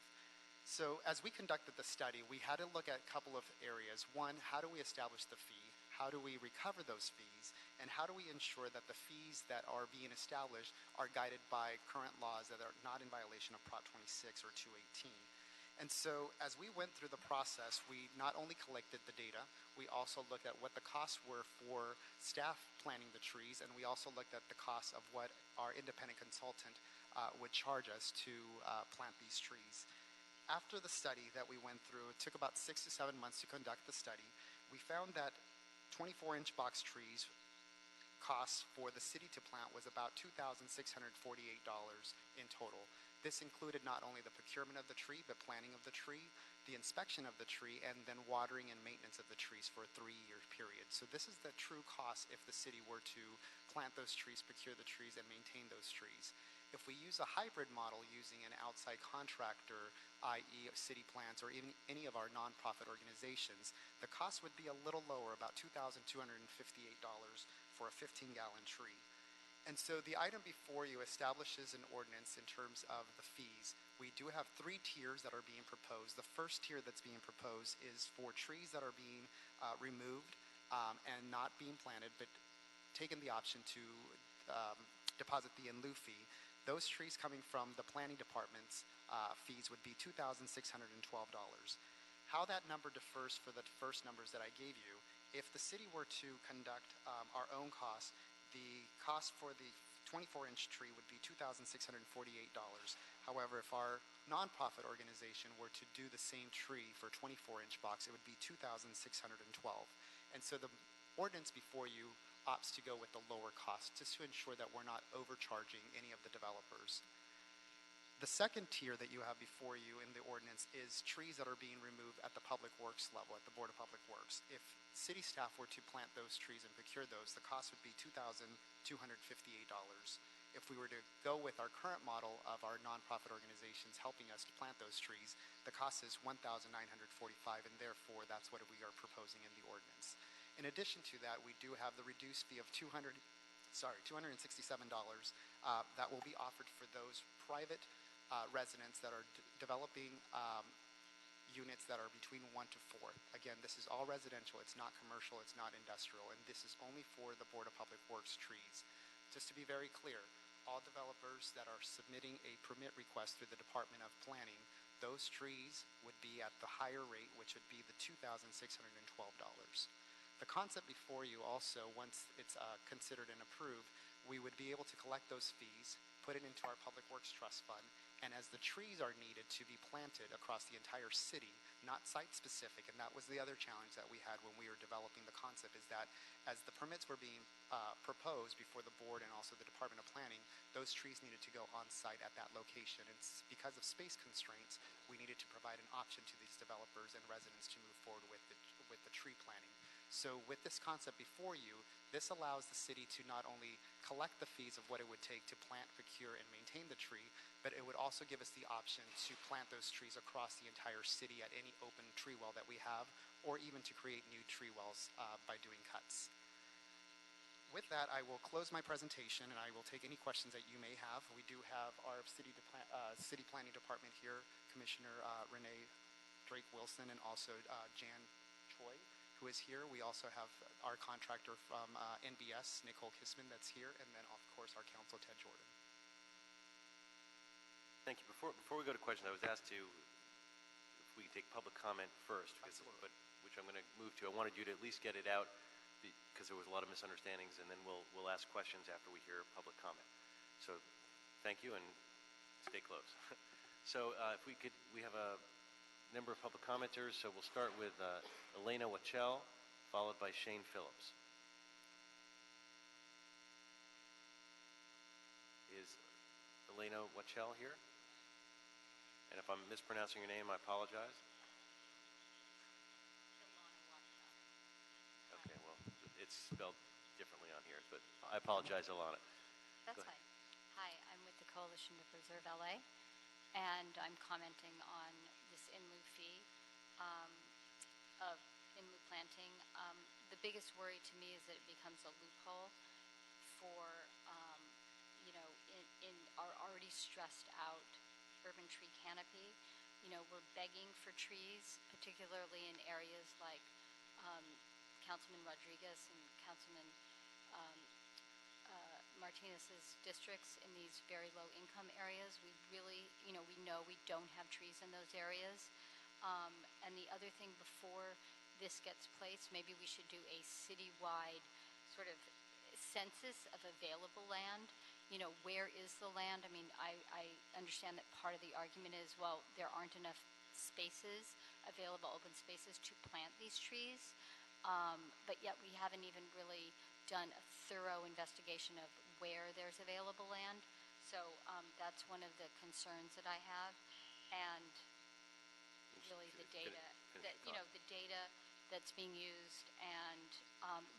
So as we conducted the study, we had to look at a couple of areas. One, how do we establish the fee? How do we recover those fees? And how do we ensure that the fees that are being established are guided by current laws that are not in violation of Prop 26 or 218? And so as we went through the process, we not only collected the data, we also looked at what the costs were for staff planting the trees, and we also looked at the cost of what our independent consultant would charge us to plant these trees. After the study that we went through, it took about 6 to 7 months to conduct the study. We found that 24-inch box trees cost for the city to plant was about $2,648 in total. This included not only the procurement of the tree, but planting of the tree, the inspection of the tree, and then watering and maintenance of the trees for a 3-year period. So this is the true cost if the city were to plant those trees, procure the trees, and maintain those trees. If we use a hybrid model using an outside contractor, i.e. City Plants or even any of our nonprofit organizations, the cost would be a little lower, about $2,258 for a 15-gallon tree. And so the item before you establishes an ordinance in terms of the fees. We do have 3 tiers that are being proposed. The first tier that's being proposed is for trees that are being removed and not being planted, but taken the option to deposit the in lieu fee. Those trees coming from the planning department's fees would be $2,612. How that number differs for the first numbers that I gave you, if the city were to conduct our own costs, the cost for the 24-inch tree would be $2,648. However, if our nonprofit organization were to do the same tree for a 24-inch box, it would be $2,612. And so the ordinance before you opts to go with the lower cost, just to ensure that we're not overcharging any of the developers. The second tier that you have before you in the ordinance is trees that are being removed at the Public Works level, at the Board of Public Works. If city staff were to plant those trees and procure those, the cost would be $2,258. If we were to go with our current model of our nonprofit organizations helping us to plant those trees, the cost is $1,945, and therefore that's what we are proposing in the ordinance. In addition to that, we do have the reduced fee of $267 that will be offered for those private residents that are developing units that are between 1 to 4. Again, this is all residential. It's not commercial. It's not industrial. And this is only for the Board of Public Works trees. Just to be very clear, all developers that are submitting a permit request through the Department of Planning, those trees would be at the higher rate, which would be the $2,612. The concept before you also, once it's considered and approved, we would be able to collect those fees, put it into our Public Works Trust Fund, and as the trees are needed to be planted across the entire city, not site-specific, and that was the other challenge that we had when we were developing the concept, is that as the permits were being proposed before the board and also the Department of Planning, those trees needed to go on-site at that location. And because of space constraints, we needed to provide an option to these developers and residents to move forward with the tree planting. So with this concept before you, this allows the city to not only collect the fees of what it would take to plant, procure, and maintain the tree, but it would also give us the option to plant those trees across the entire city at any open tree well that we have, or even to create new tree wells by doing cuts. With that, I will close my presentation and I will take any questions that you may have. We do have our city planning department here, Commissioner Renee Drake Wilson, and also Jan Choi, who is here. We also have our contractor from NBS, Nicole Kissman, that's here, and then, of course, our counsel, Ted Jordan. Thank you. Before we go to questions, I was asked to, if we could take public comment first, which I'm going to move to. I wanted you to at least get it out because there was a lot of misunderstandings, and then we'll ask questions after we hear public comment. So thank you, and stay close. So if we could, we have a number of public commenters, so we'll start with Elena Wachell, followed by Shane Phillips. Is Elena Wachell here? And if I'm mispronouncing your name, I apologize. Okay, well, it's spelled differently on here, but I apologize, Ilana. That's fine. Hi, I'm with the Coalition to Preserve LA, and I'm commenting on this in lieu fee of in lieu planting. The biggest worry to me is that it becomes a loophole for, in our already stressed out urban tree canopy. We're begging for trees, particularly in areas like Councilman Rodriguez and Councilman Martinez's districts in these very low income areas. We really, we know we don't have trees in those areas. And the other thing, before this gets placed, maybe we should do a citywide sort of census of available land. Where is the land? I mean, I understand that part of the argument is, well, there aren't enough spaces, available open spaces to plant these trees. But yet we haven't even really done a thorough investigation of where there's available land. So that's one of the concerns that I have. And really the data, the data that's being used, and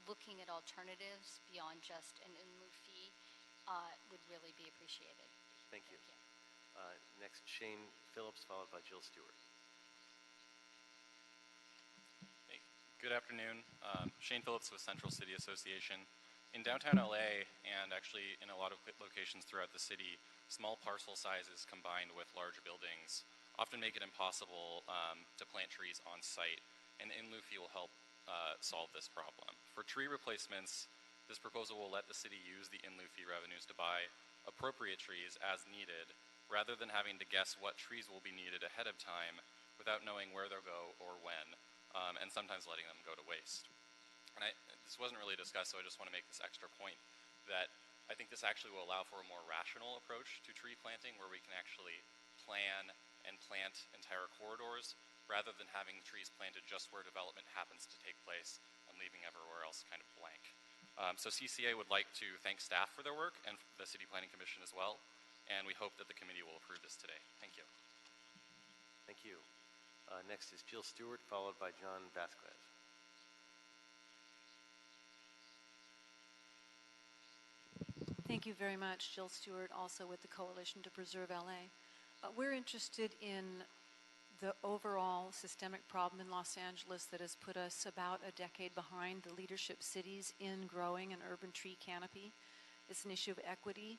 looking at alternatives beyond just an in lieu fee would really be appreciated. Thank you. Next, Shane Phillips, followed by Jill Stewart. Hey, good afternoon. Shane Phillips with Central City Association. In downtown LA, and actually in a lot of locations throughout the city, small parcel sizes combined with large buildings often make it impossible to plant trees on site, and the in lieu fee will help solve this problem. For tree replacements, this proposal will let the city use the in lieu fee revenues to buy appropriate trees as needed, rather than having to guess what trees will be needed ahead of time without knowing where they'll go or when, and sometimes letting them go to waste. And this wasn't really discussed, so I just want to make this extra point that I think this actually will allow for a more rational approach to tree planting, where we can actually plan and plant entire corridors rather than having trees planted just where development happens to take place and leaving everywhere else kind of blank. So CCA would like to thank staff for their work and the City Planning Commission as well, and we hope that the committee will approve this today. Thank you. Thank you. Next is Jill Stewart, followed by John Vasquez. Thank you very much. Jill Stewart, also with the Coalition to Preserve LA. We're interested in the overall systemic problem in Los Angeles that has put us about a decade behind the leadership cities in growing an urban tree canopy. It's an issue of equity.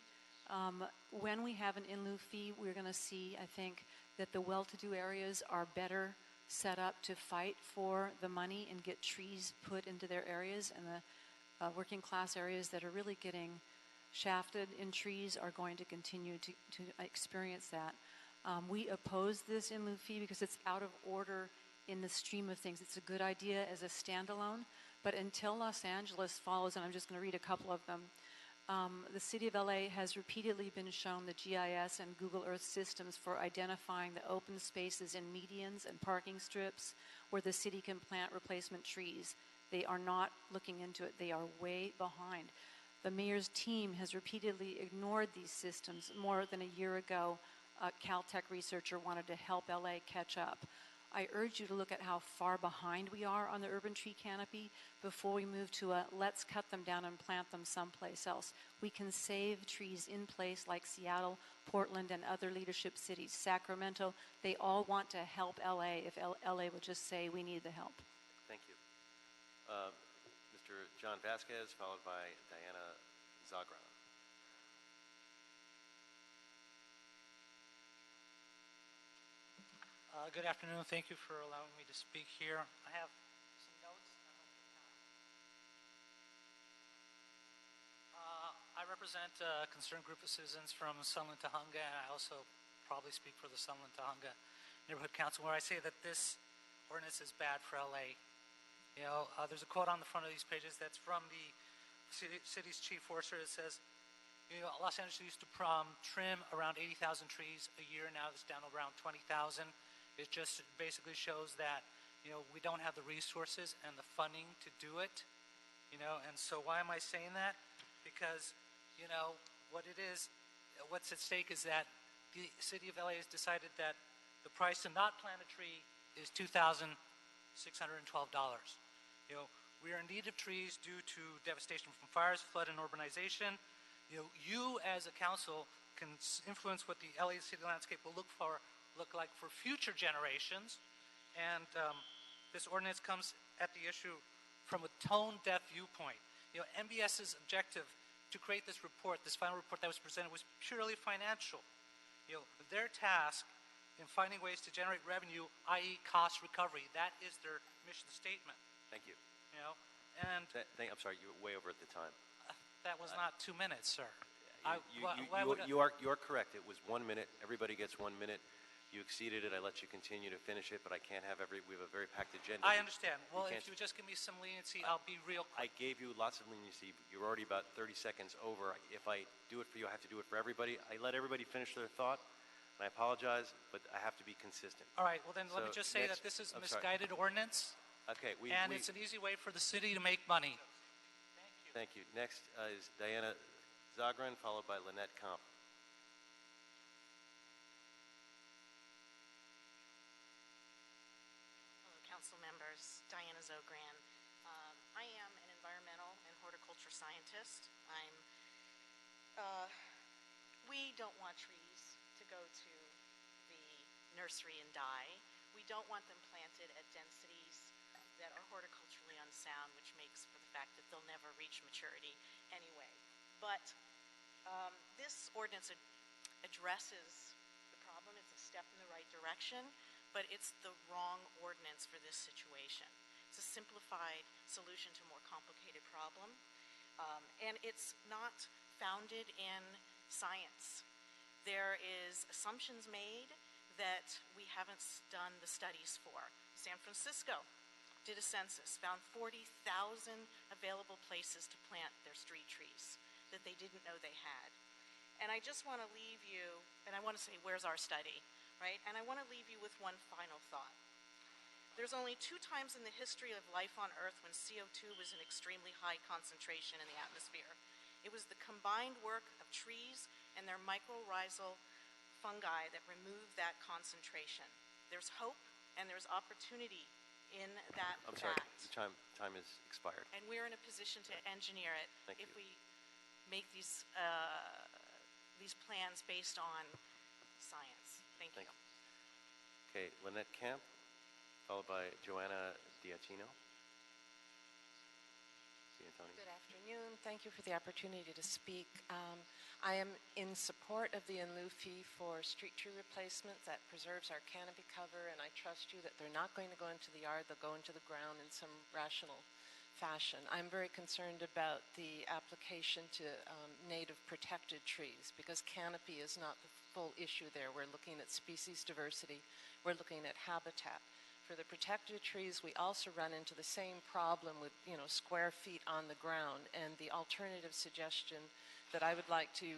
When we have an in lieu fee, we're going to see, I think, that the well-to-do areas are better set up to fight for the money and get trees put into their areas, and the working class areas that are really getting shafted in trees are going to continue to experience that. We oppose this in lieu fee because it's out of order in the stream of things. It's a good idea as a standalone, but until Los Angeles follows, and I'm just going to read a couple of them, the City of LA has repeatedly been shown the GIS and Google Earth systems for identifying the open spaces in medians and parking strips where the city can plant replacement trees. They are not looking into it. They are way behind. The mayor's team has repeatedly ignored these systems. More than a year ago, a Caltech researcher wanted to help LA catch up. I urge you to look at how far behind we are on the urban tree canopy before we move to a let's cut them down and plant them someplace else. We can save trees in place like Seattle, Portland, and other leadership cities. Sacramento, they all want to help LA if LA would just say we need the help. Thank you. Mr. John Vasquez, followed by Diana Zagren. Good afternoon. Thank you for allowing me to speak here. I have some notes. I represent a concerned group of citizens from Sunland Tahunga, and I also probably speak for the Sunland Tahunga Neighborhood Council, where I say that this ordinance is bad for LA. You know, there's a quote on the front of these pages that's from the city's chief forester. It says, you know, Los Angeles used to trim around 80,000 trees a year. Now it's down around 20,000. It just basically shows that, you know, we don't have the resources and the funding to do it. You know, and so why am I saying that? Because, you know, what it is, what's at stake is that the city of LA has decided that the price to not plant a tree is $2,612. You know, we are in need of trees due to devastation from fires, flood, and urbanization. You know, you as a council can influence what the LA city landscape will look like for future generations. And this ordinance comes at the issue from a tone-deaf viewpoint. You know, MBS's objective to create this report, this final report that was presented, was purely financial. You know, their task in finding ways to generate revenue, i.e. cost recovery, that is their mission statement. Thank you. You know, and I'm sorry, you were way over at the time. that was not 2 minutes, sir. You are correct. It was 1 minute. Everybody gets 1 minute. You exceeded it. I let you continue to finish it, but I can't have we have a very packed agenda. I understand. Well, if you just give me some leniency, I'll be real quick. I gave you lots of leniency. You're already about 30 seconds over. If I do it for you, I have to do it for everybody. I let everybody finish their thought, and I apologize, but I have to be consistent. All right. Well, then let me So just say next- that this is a I'm sorry. misguided ordinance, Okay. and it's an easy way for the city to make money. Thank you. Next is Diana Zagren, followed by Lynette Comp. Hello, council members. Diana Zogran. I am an environmental and horticulture scientist. We don't want trees to go to the nursery and die. We don't want them planted at densities that are horticulturally unsound, which makes for the fact that they'll never reach maturity anyway. But this ordinance addresses the problem. It's a step in the right direction, but it's the wrong ordinance for this situation. It's a simplified solution to a more complicated problem, and it's not founded in science. There is assumptions made that we haven't done the studies for. San Francisco did a census, found 40,000 available places to plant their street trees that they didn't know they had. And I just want to leave you, and I want to say, where's our study, right? And I want to leave you with one final thought. There's only 2 times in the history of life on Earth when CO2 was in extremely high concentration in the atmosphere. It was the combined work of trees and their mycorrhizal fungi that removed that concentration. There's hope and there's opportunity in that I'm sorry, fact. the time is expired. And we're in a position to engineer it if we make these plans based on science. Thank you. Okay, Lynette Camp, followed by Joanna Diatino. Good afternoon. Thank you for the opportunity to speak. I am in support of the in lieu fee for street tree replacements that preserves our canopy cover, and I trust you that they're not going to go into the yard, they'll go into the ground in some rational fashion. I'm very concerned about the application to native protected trees because canopy is not the full issue there. We're looking at species diversity, we're looking at habitat. For the protected trees, we also run into the same problem with, square feet on the ground. And the alternative suggestion that I would like to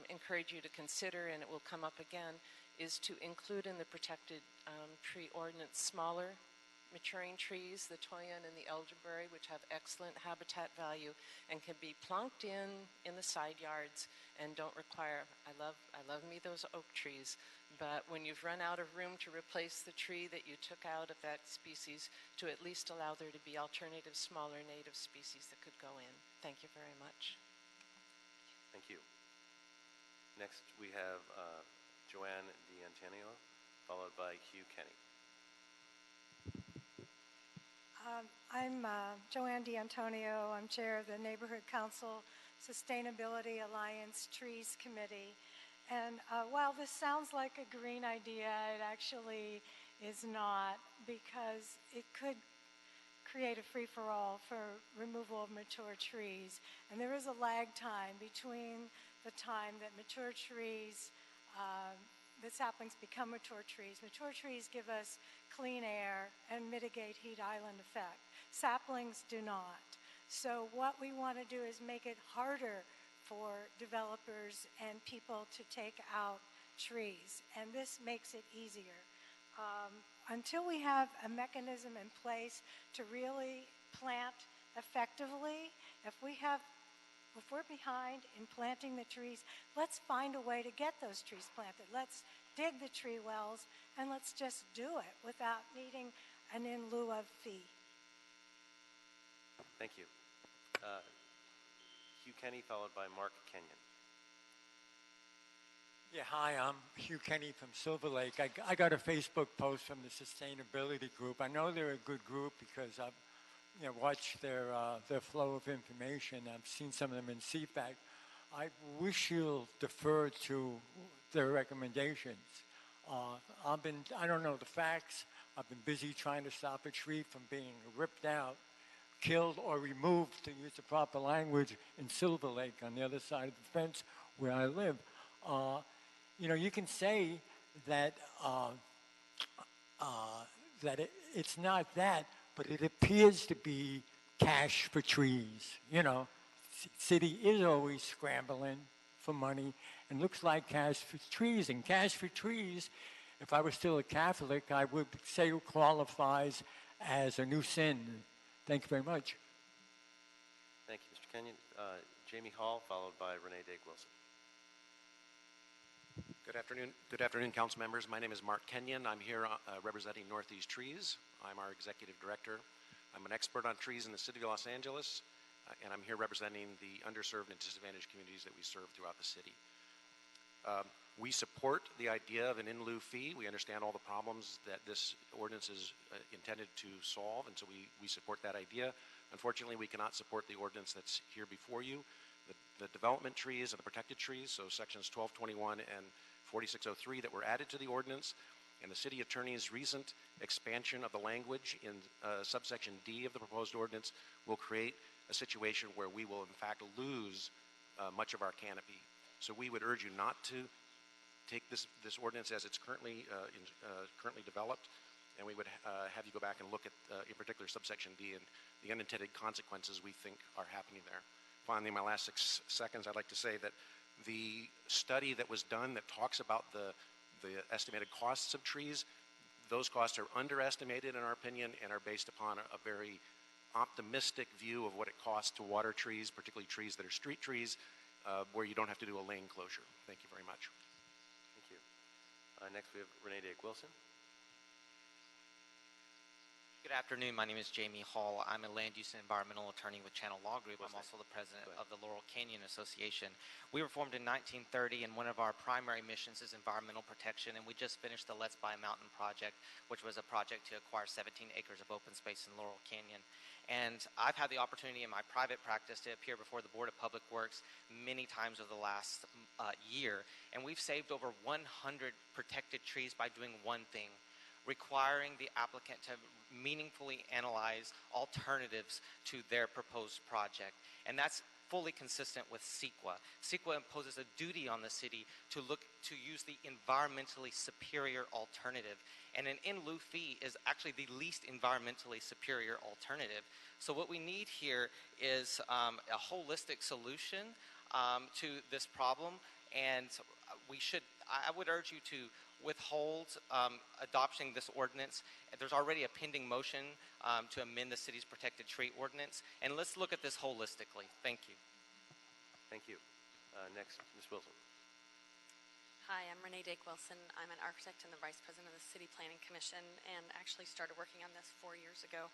encourage you to consider, and it will come up again, is to include in the protected tree ordinance smaller maturing trees, the toyon and the elderberry, which have excellent habitat value and can be plunked in the side yards and don't require, I love me those oak trees, but when you've run out of room to replace the tree that you took out of that species, to at least allow there to be alternative smaller native species that could go in. Thank you very much. Thank you. Next, we have Joanne D'Antonio, followed by Hugh Kenny. I'm Joanne D'Antonio. I'm chair of the Neighborhood Council Sustainability Alliance Trees Committee. And while this sounds like a green idea, it actually is not, because it could create a free-for-all for removal of mature trees. And there is a lag time between the time that mature trees, that saplings become mature trees. Mature trees give us clean air and mitigate heat island effect. Saplings do not. So what we want to do is make it harder for developers and people to take out trees, and this makes it easier. Until we have a mechanism in place to really plant effectively, if we're behind in planting the trees, let's find a way to get those trees planted. Let's dig the tree wells, and let's just do it without needing an in lieu of fee. Thank you. Hugh Kenny, followed by Mark Kenyon. Yeah, hi, I'm Hugh Kenny from Silver Lake. I got a Facebook post from the Sustainability Group. I know they're a good group because I've watched their flow of information. I've seen some of them in CFAC. I wish you'll defer to their recommendations. I don't know the facts. I've been busy trying to stop a tree from being ripped out, killed, or removed, to use the proper language, in Silver Lake on the other side of the fence where I live. You can say that it's not that, but it appears to be cash for trees. City is always scrambling for money, and looks like cash for trees. And cash for trees, if I were still a Catholic, I would say qualifies as a new sin. Thank you very much. Thank you, Mr. Kenyon. Jamie Hall, followed by Renee Dake-Wilson. Good afternoon, council members. My name is Mark Kenyon. I'm here representing Northeast Trees. I'm our executive director. I'm an expert on trees in the city of Los Angeles, and I'm here representing the underserved and disadvantaged communities that we serve throughout the city. We support the idea of an in lieu fee. We understand all the problems that this ordinance is intended to solve, and so we support that idea. Unfortunately, we cannot support the ordinance that's here before you. The development trees and the protected trees, so sections 1221 and 4603 that were added to the ordinance, and the city attorney's recent expansion of the language in subsection D of the proposed ordinance will create a situation where we will in fact lose much of our canopy. So we would urge you not to take this ordinance as it's currently developed, and we would have you go back and look at, in particular, subsection D and the unintended consequences we think are happening there. Finally, in my last 6 seconds, I'd like to say that the study that was done that talks about the estimated costs of trees, those costs are underestimated in our opinion and are based upon a very optimistic view of what it costs to water trees, particularly trees that are street trees, where you don't have to do a lane closure. Thank you very much. Thank you. Next, we have Renee Dake-Wilson. Good afternoon. My name is Jamie Hall. I'm a land use and environmental attorney with Channel Law Group. I'm also the president of the Laurel Canyon Association. We were formed in 1930, and one of our primary missions is environmental protection, and we just finished the Let's Buy a Mountain project, which was a project to acquire 17 acres of open space in Laurel Canyon. And I've had the opportunity in my private practice to appear before the Board of Public Works many times over the last year, and we've saved over 100 protected trees by doing one thing: requiring the applicant to meaningfully analyze alternatives to their proposed project. And that's fully consistent with CEQA. CEQA imposes a duty on the city to use the environmentally superior alternative. And an in lieu fee is actually the least environmentally superior alternative. So what we need here is a holistic solution to this problem. And I would urge you to withhold adopting this ordinance. There's already a pending motion to amend the city's protected tree ordinance, and let's look at this holistically. Thank you. Thank you. Next, Ms. Wilson. Hi, I'm Renee Dake-Wilson. I'm an architect and the vice president of the City Planning Commission, and actually started working on this 4 years ago.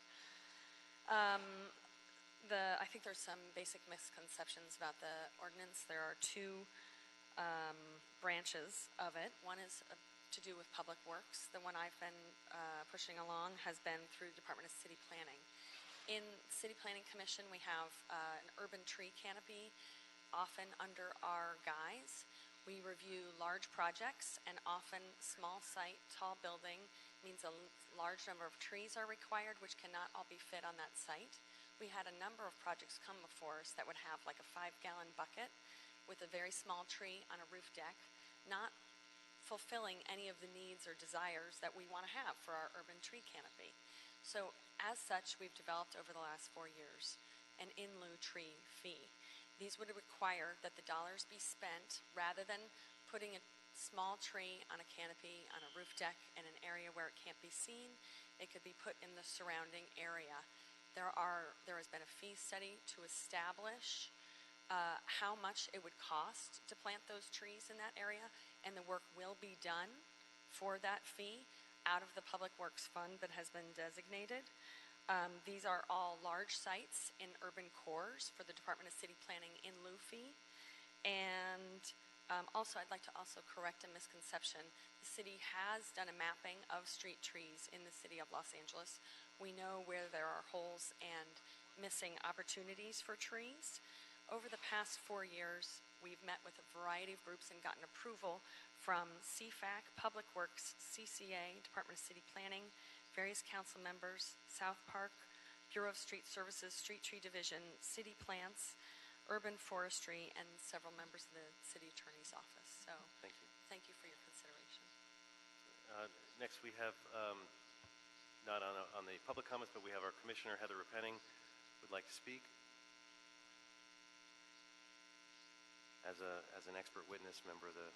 I think there's some basic misconceptions about the ordinance. There are two branches of it. One is to do with public works. The one I've been pushing along has been through the Department of City Planning. In City Planning Commission, we have an urban tree canopy, often under our guise. We review large projects and often small site, tall building means a large number of trees are required, which cannot all be fit on that site. We had a number of projects come before us that would have like a 5-gallon bucket with a very small tree on a roof deck, not fulfilling any of the needs or desires that we want to have for our urban tree canopy. So as such, we've developed over the last 4 years an in lieu tree fee. These would require that the dollars be spent rather than putting a small tree on a canopy on a roof deck in an area where it can't be seen. It could be put in the surrounding area. There has been a fee study to establish how much it would cost to plant those trees in that area, and the work will be done for that fee out of the Public Works Fund that has been designated. These are all large sites in urban cores for the Department of City Planning in lieu fee. And also, I'd like to also correct a misconception. The city has done a mapping of street trees in the city of Los Angeles. We know where there are holes and missing opportunities for trees. Over the past 4 years, we've met with a variety of groups and gotten approval from CFAC, Public Works, CCA, Department of City Planning, various council members, South Park, Bureau of Street Services, Street Tree Division, City Plants, Urban Forestry, and several members of the City Attorney's Office. So thank you for your consideration. Next we have, not on the public comments, but we have our Commissioner, Heather Repenning, would like to speak as an expert witness, member of the...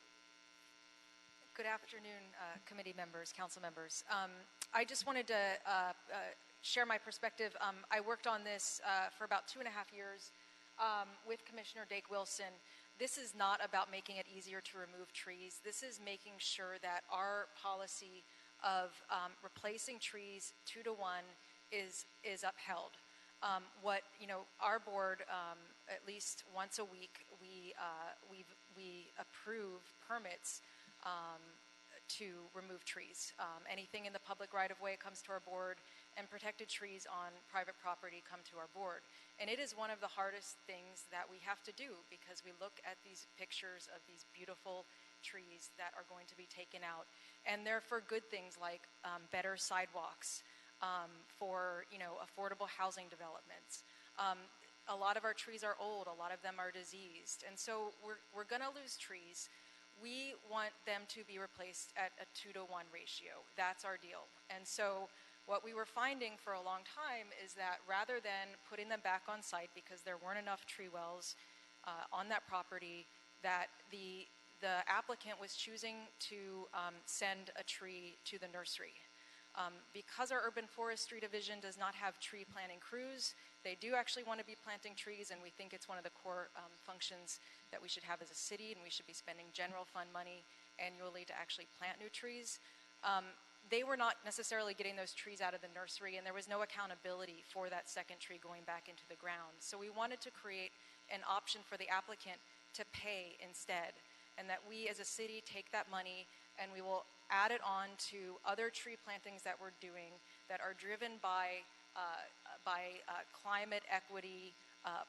Good afternoon, committee members, council members. I just wanted to share my perspective. I worked on this for about 2.5 years with Commissioner Dake Wilson. This is not about making it easier to remove trees. This is making sure that our policy of replacing trees 2 to 1 is upheld. Our board, at least once a week, we approve permits to remove trees. Anything in the public right-of-way comes to our board, and protected trees on private property come to our board. And it is one of the hardest things that we have to do, because we look at these pictures of these beautiful trees that are going to be taken out, and they're for good things like better sidewalks, for affordable housing developments. A lot of our trees are old, a lot of them are diseased, and so we're going to lose trees. We want them to be replaced at a 2 to 1 ratio. That's our deal. And so what we were finding for a long time is that rather than putting them back on site because there weren't enough tree wells on that property, that the applicant was choosing to send a tree to the nursery. Because our Urban Forestry Division does not have tree planting crews, they do actually want to be planting trees, and we think it's one of the core functions that we should have as a city, and we should be spending general fund money annually to actually plant new trees. They were not necessarily getting those trees out of the nursery, and there was no accountability for that second tree going back into the ground. So we wanted to create an option for the applicant to pay instead, and that we as a city take that money and we will add it on to other tree plantings that we're doing that are driven by climate equity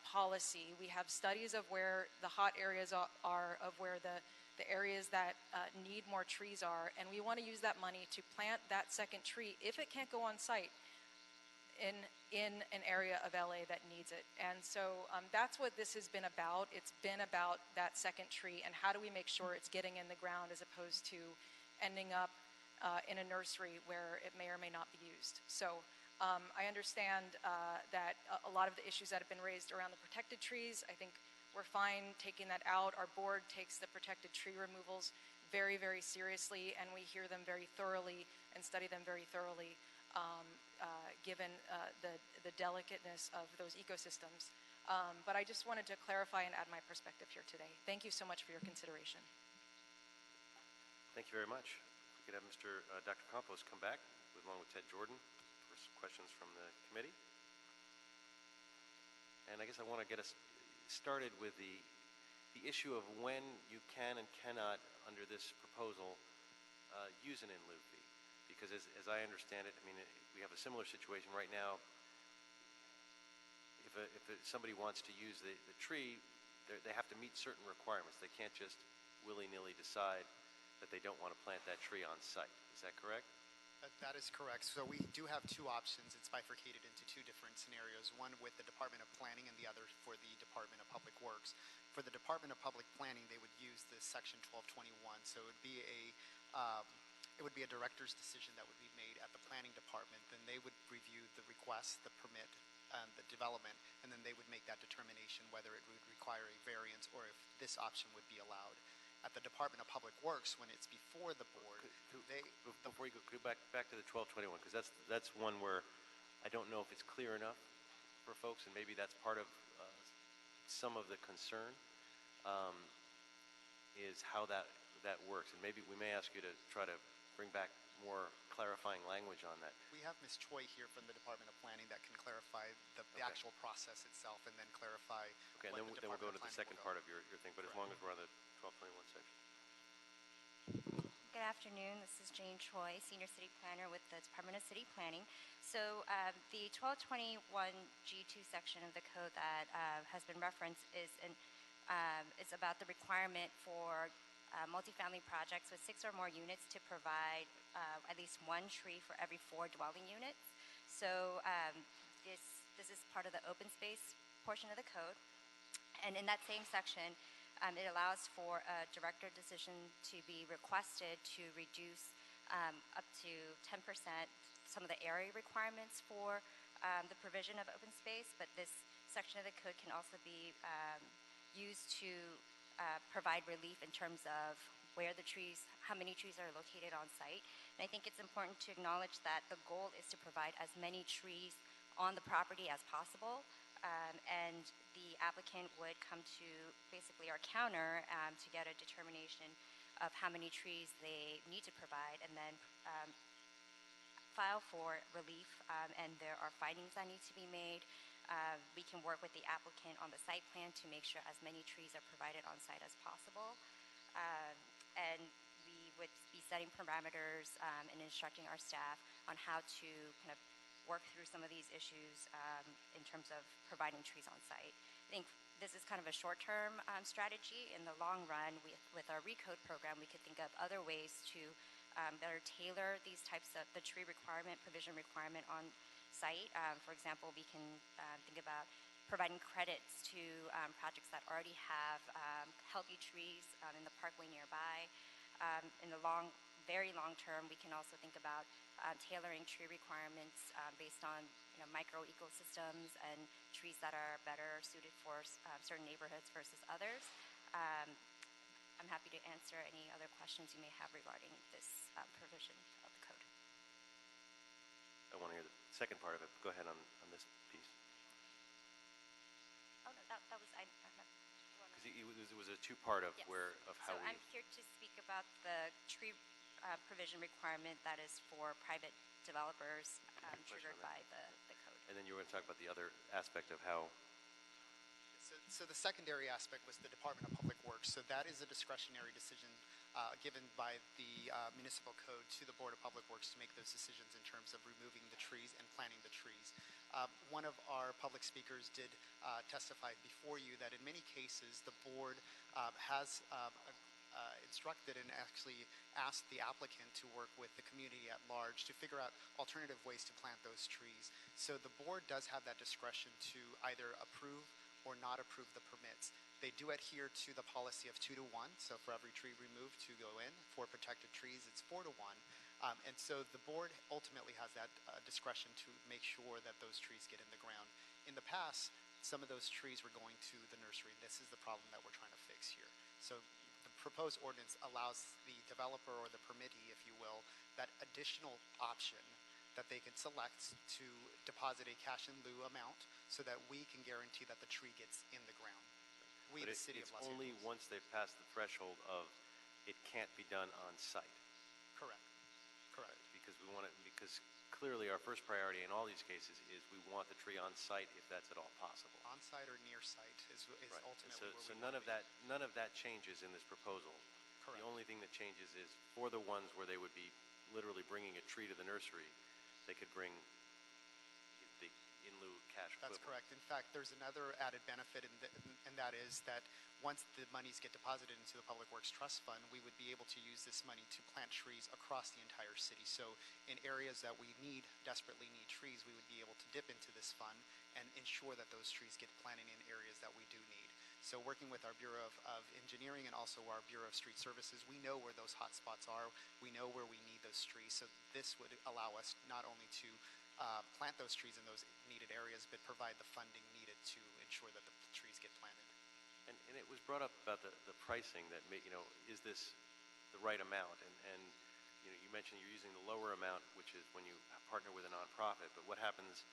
policy. We have studies of where the hot areas are, of where the areas that need more trees are, and we want to use that money to plant that second tree, if it can't go on site, in an area of LA that needs it. And so that's what this has been about. It's been about that second tree and how do we make sure it's getting in the ground as opposed to ending up in a nursery where it may or may not be used. So I understand that a lot of the issues that have been raised around the protected trees, I think we're fine taking that out. Our board takes the protected tree removals very, very seriously, and we hear them very thoroughly and study them very thoroughly, given the delicateness of those ecosystems. But I just wanted to clarify and add my perspective here today. Thank you so much for your consideration. Thank you very much. We could have Dr. Campos come back along with Ted Jordan for some questions from the committee. And I guess I want to get us started with the issue of when you can and cannot, under this proposal, use an in lieu fee. Because as I understand it, I mean, we have a similar situation right now. If somebody wants to use the tree, they have to meet certain requirements. They can't just willy-nilly decide that they don't want to plant that tree on site. Is that correct? That is correct. So we do have two options. It's bifurcated into two different scenarios, one with the Department of Planning and the other for the Department of Public Works. For the Department of Public Planning, they would use the Section 1221. So it would be a director's decision that would be made at the Planning Department. Then they would review the request, the permit, and the development, and then they would make that determination whether it would require a variance or if this option would be allowed. At the Department of Public Works, when it's before the board, Before you go back to the 1221, because that's one where I don't know if it's clear enough for folks, and maybe that's part of some of the concern, is how that works. And maybe we may ask you to try to bring back more clarifying language on that. we have Ms. Choi here from the Department of Planning that can clarify the actual process itself and then clarify Okay, and then we'll go to the second part of your thing, but as long as we're on the 1221 section. Good afternoon. This is Jane Choi, Senior City Planner with the Department of City Planning. So the 1221 G2 section of the code that has been referenced is about the requirement for multifamily projects with 6 or more units to provide at least one tree for every 4 dwelling units. So this is part of the open space portion of the code. And in that same section, it allows for a director decision to be requested to reduce up to 10% some of the area requirements for the provision of open space, but this section of the code can also be used to provide relief in terms of where the trees, how many trees are located on site. And I think it's important to acknowledge that the goal is to provide as many trees on the property as possible. And the applicant would come to basically our counter to get a determination of how many trees they need to provide, and then file for relief, and there are findings that need to be made. We can work with the applicant on the site plan to make sure as many trees are provided on site as possible. And we would be setting parameters and instructing our staff on how to kind of work through some of these issues in terms of providing trees on site. I think this is kind of a short-term strategy. In the long run, with our RECODE program, we could think of other ways to better tailor these types of the tree requirement, provision requirement on site. For example, we can think about providing credits to projects that already have healthy trees in the parkway nearby. In the very long term, we can also think about tailoring tree requirements based on micro ecosystems and trees that are better suited for certain neighborhoods versus others. I'm happy to answer any other questions you may have regarding this provision of the code. I want to hear the second part of it. Go ahead on this piece. Oh, no, that was, Because it was a two-part of yes. how so I'm here to speak about the tree provision requirement that is for private developers triggered by the code. And then you were going to talk about the other aspect of how. So the secondary aspect was the Department of Public Works. So that is a discretionary decision given by the municipal code to the Board of Public Works to make those decisions in terms of removing the trees and planting the trees. One of our public speakers did testify before you that in many cases the board has instructed and actually asked the applicant to work with the community at large to figure out alternative ways to plant those trees. So the board does have that discretion to either approve or not approve the permits. They do adhere to the policy of 2 to 1. So for every tree removed to go in, for protected trees, it's 4 to 1. And so the board ultimately has that discretion to make sure that those trees get in the ground. In the past, some of those trees were going to the nursery. This is the problem that we're trying to fix here. So the proposed ordinance allows the developer or the permittee, if you will, that additional option that they can select to deposit a cash in lieu amount so that we can guarantee that the tree gets in the ground. We, the city of Los Angeles. It's only once they've passed the threshold of it can't be done on site. Correct. Correct. Because clearly our first priority in all these cases is we want the tree on site if that's at all possible. On site or near site is right. ultimately so none of that changes in this proposal. Correct. The only thing that changes is for the ones where they would be literally bringing a tree to the nursery, they could bring the in lieu cash That's equivalent. correct. In fact, there's another added benefit, and that is that once the monies get deposited into the Public Works Trust Fund, we would be able to use this money to plant trees across the entire city. So in areas that we desperately need trees, we would be able to dip into this fund and ensure that those trees get planted in areas that we do need. So working with our Bureau of Engineering and also our Bureau of Street Services, we know where those hot spots are. We know where we need those trees. So this would allow us not only to plant those trees in those needed areas, but provide the funding needed to ensure that the trees get planted. And it was brought up about the pricing that, is this the right amount? And you mentioned you're using the lower amount, which is when you partner with a nonprofit. But what happens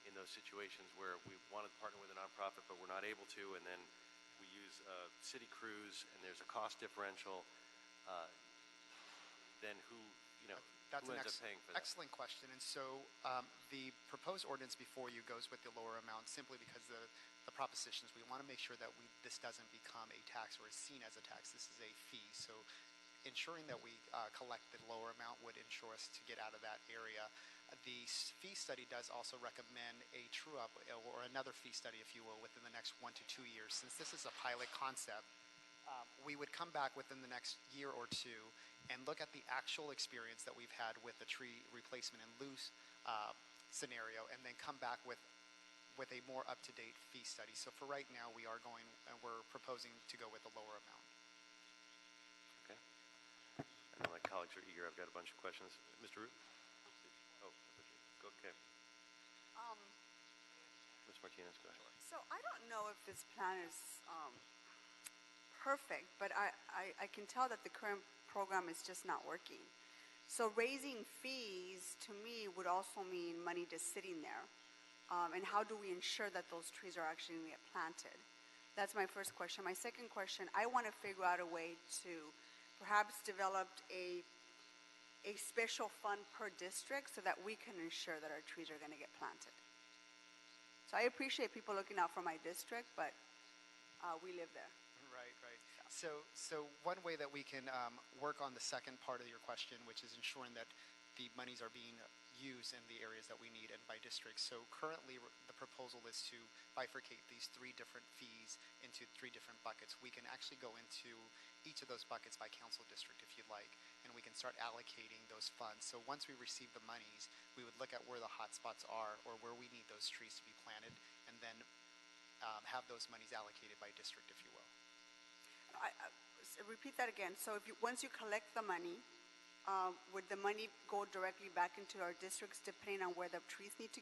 in those situations where we want to partner with a nonprofit, but we're not able to, and then we use city crews, and there's a cost differential, then who That's ends an up paying for that? excellent question. And so the proposed ordinance before you goes with the lower amount simply because the propositions, we want to make sure that this doesn't become a tax or is seen as a tax. This is a fee. So ensuring that we collect the lower amount would ensure us to get out of that area. The fee study does also recommend a true-up or another fee study, if you will, within the next 1 to 2 years. Since this is a pilot concept, we would come back within the next year or two and look at the actual experience that we've had with the tree replacement and loose scenario, and then come back with a more up-to-date fee study. So for right now, we're proposing to go with a lower amount. Okay. I know my colleagues are eager. I've got a bunch of questions. Mr. Root? Oh, okay. Ms. Martinez, go ahead. So I don't know if this plan is perfect, but I can tell that the current program is just not working. So raising fees, to me, would also mean money just sitting there. And how do we ensure that those trees are actually going to get planted? That's my first question. My second question, I want to figure out a way to perhaps develop a special fund per district so that we can ensure that our trees are going to get planted. So I appreciate people looking out for my district, but we live there. Right. So one way that we can work on the second part of your question, which is ensuring that the monies are being used in the areas that we need and by districts. So currently the proposal is to bifurcate these 3 different fees into 3 different buckets. We can actually go into each of those buckets by council district if you'd like, and we can start allocating those funds. So once we receive the monies, we would look at where the hot spots are or where we need those trees to be planted, and then have those monies allocated by district, if you will. Repeat that again. So once you collect the money, would the money go directly back into our districts depending on where the trees need to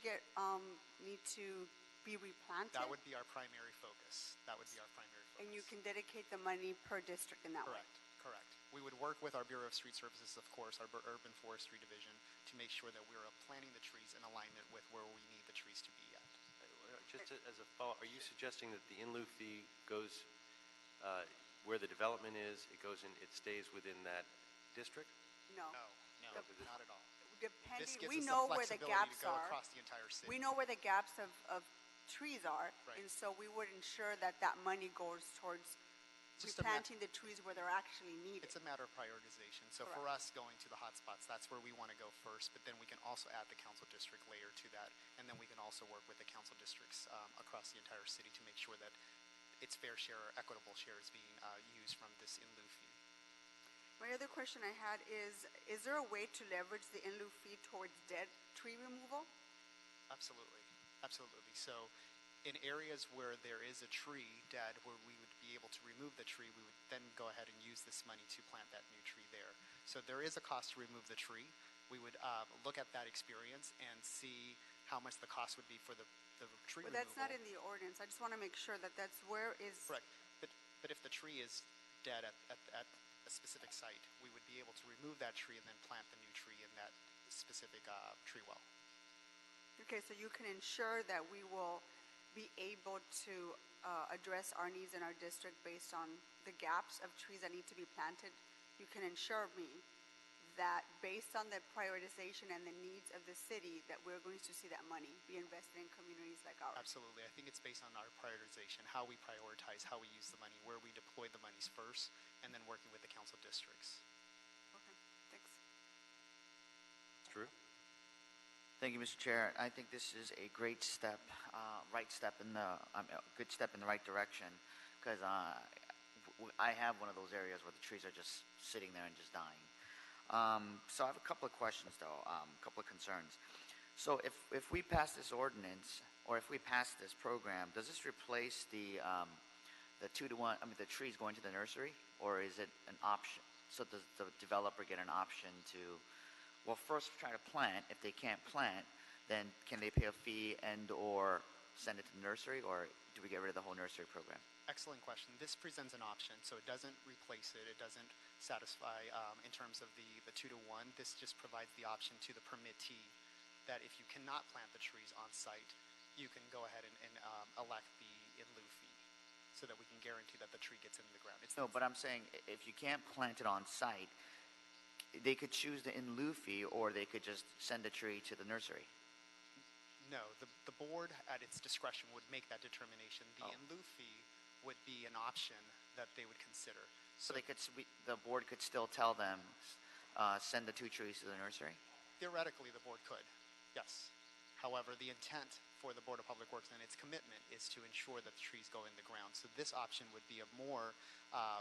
be replanted? That would be our primary focus. And you can dedicate the money per district in that way? Correct. We would work with our Bureau of Street Services, of course, our Urban Forestry Division, to make sure that we're planting the trees in alignment with where we need the trees to be at. Just as a follow-up, are you suggesting that the in lieu fee goes where the development is, it stays within that district? No. No, not at all. We know where the gaps to go are. across the entire city. We know where the gaps of trees are, Right. and so we would ensure that money goes towards replanting the trees where they're actually needed. It's a matter of prioritization. So for us, going to the hot spots, that's where we want to go first, but then we can also add the council district layer to that, and then we can also work with the council districts across the entire city to make sure that its fair share or equitable share is being used from this in lieu fee. My other question I had is there a way to leverage the in lieu fee towards dead tree removal? Absolutely. So in areas where there is a tree dead, where we would be able to remove the tree, we would then go ahead and use this money to plant that new tree there. So there is a cost to remove the tree. We would look at that experience and see how much the cost would be for the tree removal. But that's not in the ordinance. I just want to make sure that that's where is... Correct. But if the tree is dead at a specific site, we would be able to remove that tree and then plant the new tree in that specific tree well. Okay, so you can ensure that we will be able to address our needs in our district based on the gaps of trees that need to be planted. You can ensure me that based on the prioritization and the needs of the city, that we're going to see that money be invested in communities like ours. Absolutely. I think it's based on our prioritization, how we prioritize, how we use the money, where we deploy the monies first, and then working with the council districts. Okay, thanks. Drew? Thank you, Mr. Chair. I think this is a great step, right step in the, good step in the right direction, because I have one of those areas where the trees are just sitting there and just dying. So I have a couple of questions, though, a couple of concerns. So if we pass this ordinance, or if we pass this program, does this replace the 2-to-1, the trees going to the nursery, or is it an option? So does the developer get an option to, well, first try to plant? If they can't plant, then can they pay a fee and or send it to the nursery, or do we get rid of the whole nursery program? Excellent question. This presents an option, so it doesn't replace it. It doesn't satisfy in terms of the 2-to-1. This just provides the option to the permittee that if you cannot plant the trees on site, you can go ahead and elect the in lieu fee so that we can guarantee that the tree gets into the ground. No, but I'm saying if you can't plant it on site, they could choose the in lieu fee, or they could just send a tree to the nursery. No, the board at its discretion would make that determination. The in lieu fee would be an option that they would consider. So they could, the board could still tell them, send the 2 trees to the nursery? Theoretically, the board could, yes. However, the intent for the Board of Public Works and its commitment is to ensure that the trees go in the ground. So this option would be a more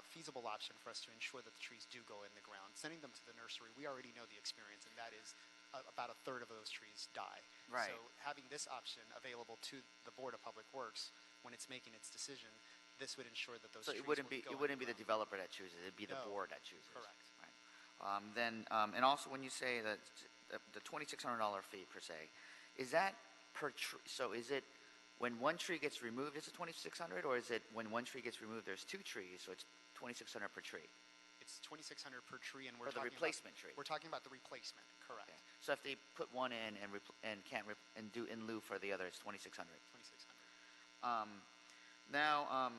feasible option for us to ensure that the trees do go in the ground. Sending them to the nursery, we already know the experience, and that is about a third of those trees die. Right. So having this option available to the Board of Public Works when it's making its decision, this would ensure that those trees it wouldn't be the developer that chooses, it'd be the board that chooses. Correct. Right. And also when you say that the $2,600 fee per se, is that per tree? So is it when one tree gets removed, it's a $2,600, or is it when one tree gets removed, there's 2 trees, so it's $2,600 per tree? It's $2,600 per tree, and we're For the talking replacement about, tree. We're talking about the replacement, correct? Okay. So if they put one in and can't and do in lieu for the other, it's $2,600. Now,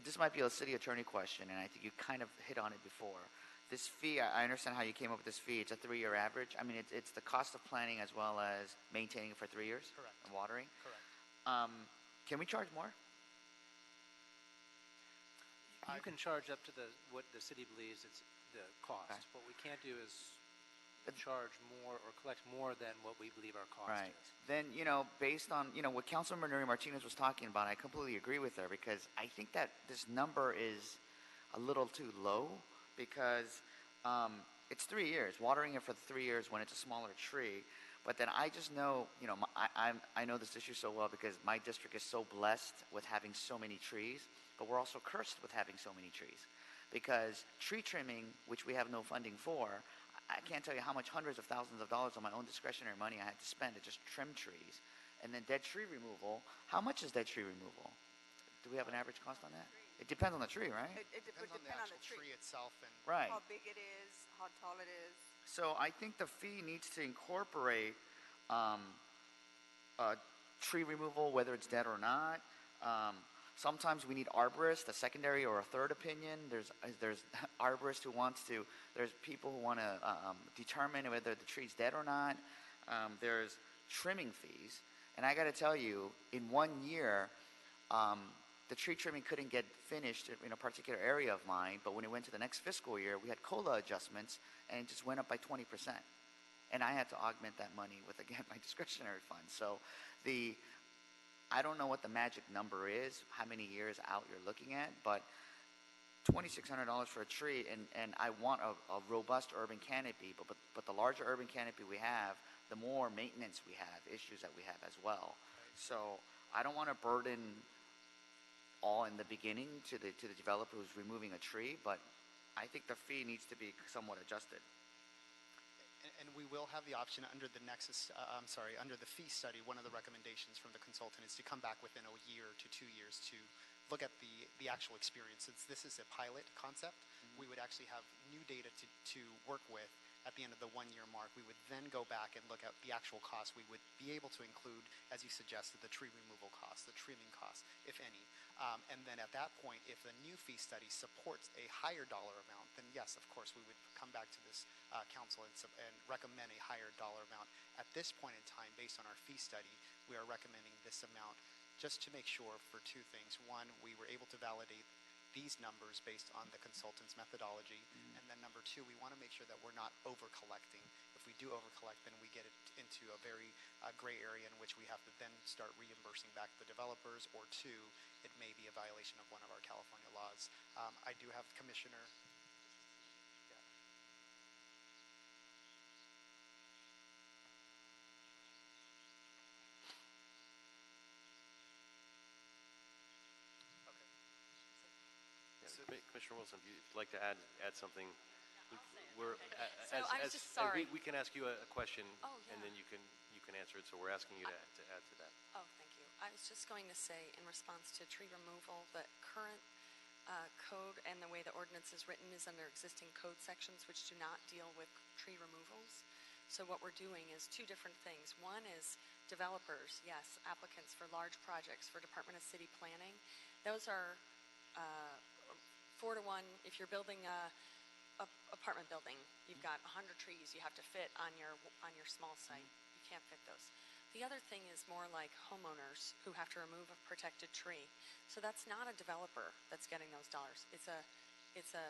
this might be a city attorney question, and I think you kind of hit on it before. This fee, I understand how you came up with this fee. It's a 3-year average. I mean, it's the cost of planting as well as maintaining it for 3 years? Correct. And watering? Correct. Can we charge more? You can charge up to what the city believes it's the cost. Okay. What we can't do is charge more or collect more than what we believe our cost Right. is. Then, based on, what Councilmember Nuri Martinez was talking about, I completely agree with her, because I think that this number is a little too low, because it's 3 years, watering it for 3 years when it's a smaller tree. But then I just know, I know this issue so well because my district is so blessed with having so many trees, but we're also cursed with having so many trees. Because tree trimming, which we have no funding for, I can't tell you how much hundreds of thousands of dollars on my own discretionary money I had to spend to just trim trees. And then dead tree removal, how much is dead tree removal? Do we have an average cost on that? It depends on the tree, right? It would depend on the tree itself and Right. how big it is, how tall it is. So I think the fee needs to incorporate tree removal, whether it's dead or not. Sometimes we need arborists, a secondary or a third opinion. There's arborists who wants to. There's people who want to determine whether the tree's dead or not. There's trimming fees, and I got to tell you, in 1 year, the tree trimming couldn't get finished in a particular area of mine. But when it went to the next fiscal year, we had COLA adjustments, and it just went up by 20%. And I had to augment that money with, again, my discretionary fund. So I don't know what the magic number is, how many years out you're looking at, but $2,600 for a tree, and I want a robust urban canopy, but the larger urban canopy we have, the more maintenance we have, issues that we have as well. So I don't want to burden all in the beginning to the developer who's removing a tree, but I think the fee needs to be somewhat adjusted. And we will have the option under the under the fee study. One of the recommendations from the consultant is to come back within a year to 2 years to look at the actual experience. Since this is a pilot concept, we would actually have new data to work with at the end of the 1 year mark. We would then go back and look at the actual cost. We would be able to include, as you suggested, the tree removal cost, the trimming cost, if any. And then at that point, if the new fee study supports a higher dollar amount, then yes, of course, we would come back to this council and recommend a higher dollar amount. At this point in time, based on our fee study, we are recommending this amount just to make sure for 2 things. One, we were able to validate these numbers based on the consultant's methodology. And then number 2, we want to make sure that we're not over collecting. If if we do overcollect, then we get it into a very gray area in which we have to then start reimbursing back the developers, or two, it may be a violation of one of our California laws. I do have Commissioner. Commissioner Wilson, if you'd like to add something, So I was just sorry. we can ask you a question, Oh, yeah. and then you can answer it. So we're asking you to add to that. Oh, thank you. I was just going to say, in response to tree removal, the current code and the way the ordinance is written is under existing code sections which do not deal with tree removals. So what we're doing is two different things. One is developers, yes, applicants for large projects for Department of City Planning. Those are 4 to 1. If you're building a apartment building, you've got 100 trees you have to fit on your small site. You can't fit those. The other thing is more like homeowners who have to remove a protected tree. So that's not a developer that's getting those dollars. It's a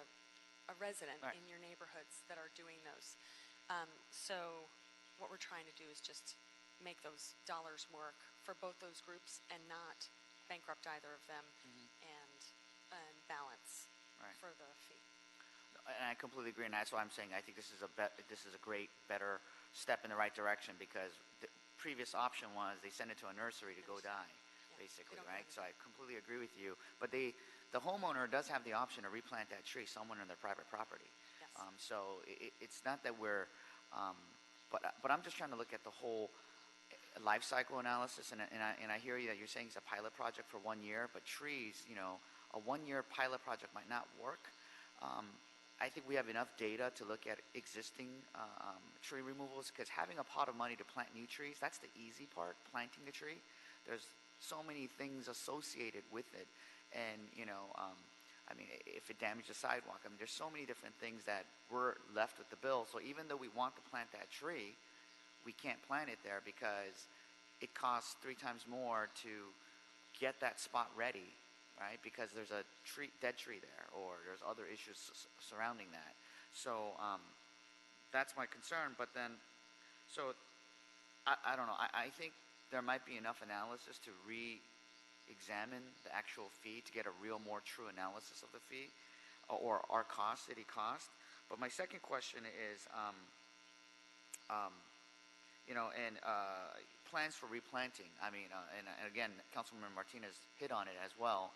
resident in your neighborhoods that are doing those. So what we're trying to do is just make those dollars work for both those groups and not bankrupt either of them, and balance for the fee. And I completely agree, and that's why I'm saying I think this is a great, better step in the right direction, because the previous option was they send it to a nursery to go die, basically, right? So I completely agree with you. But the homeowner does have the option to replant that tree somewhere in their private property. Yes. So it's not that we're, but I'm just trying to look at the whole life cycle analysis, and I hear you that you're saying it's a pilot project for 1 year, but trees, a 1-year pilot project might not work. I think we have enough data to look at existing tree removals, because having a pot of money to plant new trees, that's the easy part, planting the tree. There's so many things associated with it. And, if it damages the sidewalk, there's so many different things that we're left with the bill. So even though we want to plant that tree, we can't plant it there because it costs 3 times more to get that spot ready, right? Because there's a dead tree there, or there's other issues surrounding that. So that's my concern. But then, so I don't know. I think there might be enough analysis to re-examine the actual fee to get a real, more true analysis of the fee, or our cost, city cost. But my second question is, plans for replanting. And again, Councilman Martinez hit on it as well.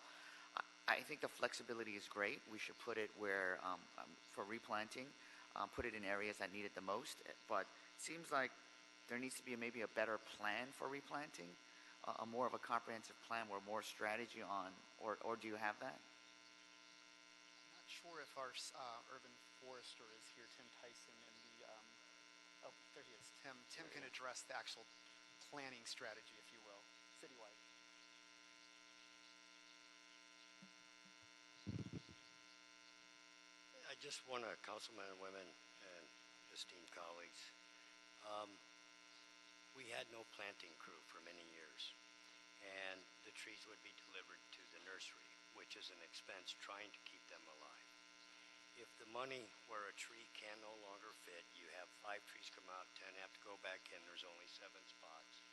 I think the flexibility is great. We should put it where, for replanting, put it in areas that need it the most. But it seems like there needs to be maybe a better plan for replanting, a more of a comprehensive plan where more strategy on, or do you have that? I'm not sure if our urban forester is here, Tim Tyson, and oh, there he is. Tim can address the actual planning strategy, if you will, citywide. I just want to, councilmen and women and esteemed colleagues, we had no planting crew for many years, and the trees would be delivered to the nursery, which is an expense trying to keep them alive. If the money where a tree can no longer fit, you have 5 trees come out, 10 have to go back in, there's only 7 spots.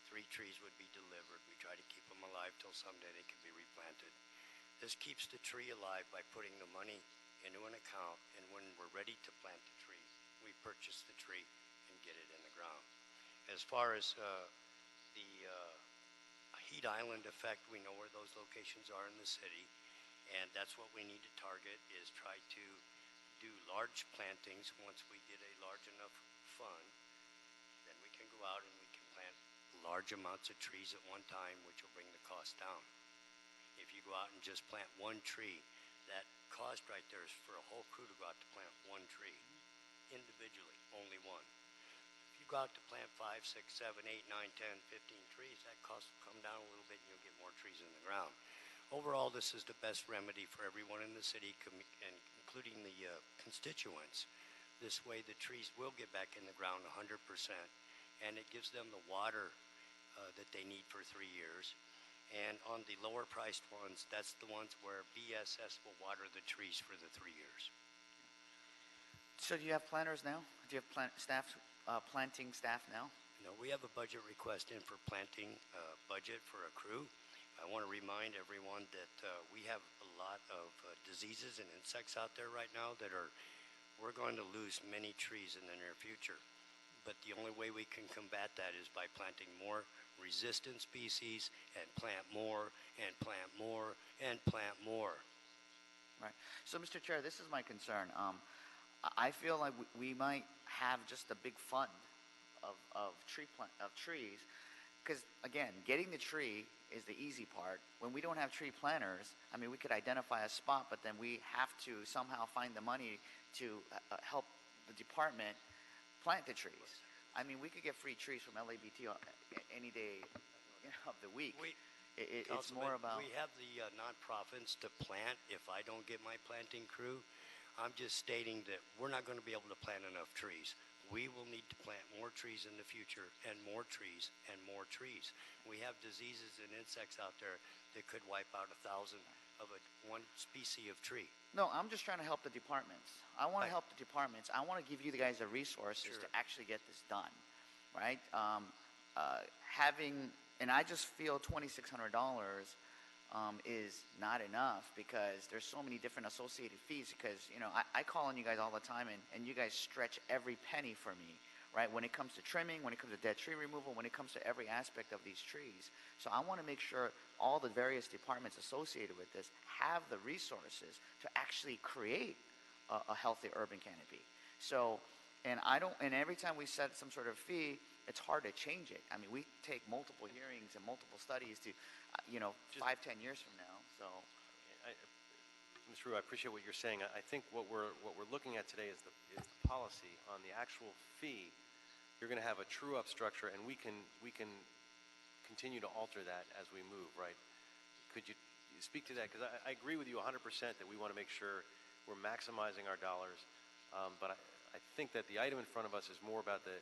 3 trees would be delivered. We try to keep them alive till someday they can be replanted. This keeps the tree alive by putting the money into an account, and when we're ready to plant the tree, we purchase the tree and get it in the ground. As far as the heat island effect, we know where those locations are in the city, and that's what we need to target, is try to do large plantings. Once we get a large enough fund, then we can go out and we can plant large amounts of trees at one time, which will bring the cost down. If you go out and just plant 1 tree, that cost right there is for a whole crew to go out to plant 1 tree individually, only 1. If you go out to plant 5, 6, 7, 8, 9, 10, 15 trees, that cost will come down a little bit and you'll get more trees in the ground. Overall, this is the best remedy for everyone in the city, and including the constituents. This way the trees will get back in the ground 100%, and it gives them the water that they need for 3 years. And on the lower priced ones, that's the ones where BSS will water the trees for the 3 years. So do you have planners now? Do you have staff planting staff now? No, we have a budget request in for planting budget for a crew. I want to remind everyone that we have a lot of diseases and insects out there right now we're going to lose many trees in the near future. But the only way we can combat that is by planting more resistant species and plant more and plant more and plant more. Right. So, Mr. Chair, this is my concern. I feel like we might have just a big fund of trees, because again, getting the tree is the easy part. When we don't have tree planters, I mean, we could identify a spot, but then we have to somehow find the money to help the department plant the trees. I mean, we could get free trees from LABT any day of the week. It's more about... We have the nonprofits to plant if I don't get my planting crew. I'm just stating that we're not going to be able to plant enough trees. We will need to plant more trees in the future, and more trees, and more trees. We have diseases and insects out there that could wipe out 1,000 of one species of tree. No, I'm just trying to help the departments. I want to help the departments. I want to give you guys the resources to actually get this done, right? And I just feel $2,600 is not enough, because there's so many different associated fees. Because, you know, I call on you guys all the time, and you guys stretch every penny for me, right? When it comes to trimming, when it comes to dead tree removal, when it comes to every aspect of these trees. So I want to make sure all the various departments associated with this have the resources to actually create a healthy urban canopy. So, and every time we set some sort of fee, it's hard to change it. I mean, we take multiple hearings and multiple studies to, 5-10 years from now. So, Ms. Rue, I appreciate what you're saying. I think what we're looking at today is the policy on the actual fee. You're going to have a true up structure, and we can continue to alter that as we move, right? Could you speak to that? Because I agree with you 100% that we want to make sure we're maximizing our dollars. But I think that the item in front of us is more about the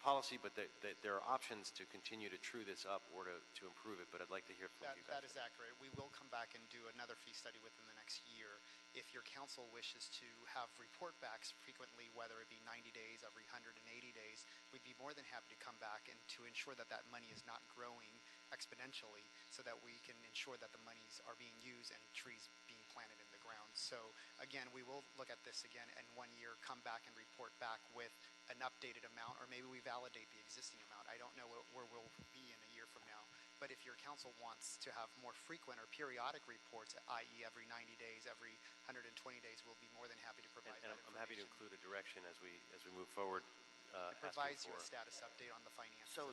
policy, but that there are options to continue to true this up or to improve it. But I'd like to hear from you guys. That is accurate. We will come back and do another fee study within the next year. If your council wishes to have report backs frequently, whether it be 90 days, every 180 days, we'd be more than happy to come back and to ensure that that money is not growing exponentially, so that we can ensure that the monies are being used and trees being planted in the ground. So again, we will look at this again in 1 year, come back and report back with an updated amount, or maybe we validate the existing amount. I don't know where we'll be in a year from now. But if your council wants to have more frequent or periodic reports, i.e. every 90 days, every 120 days, we'll be more than happy to provide that information. I'm happy to include a direction as we move forward. It provides you a status update on the finances. So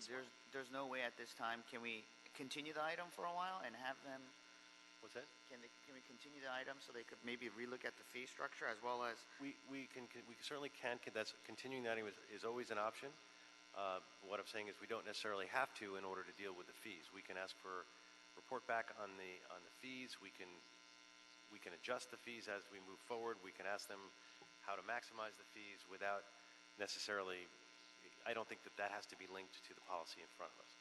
there's no way at this time, can we continue the item for a while and have them? What's that? Can we continue the item so they could maybe relook at the fee structure as well as? We certainly can. That's continuing that is always an option. What I'm saying is we don't necessarily have to in order to deal with the fees. We can ask for report back on the fees. We can adjust the fees as we move forward. We can ask them how to maximize the fees without necessarily. I don't think that has to be linked to the policy in front of us.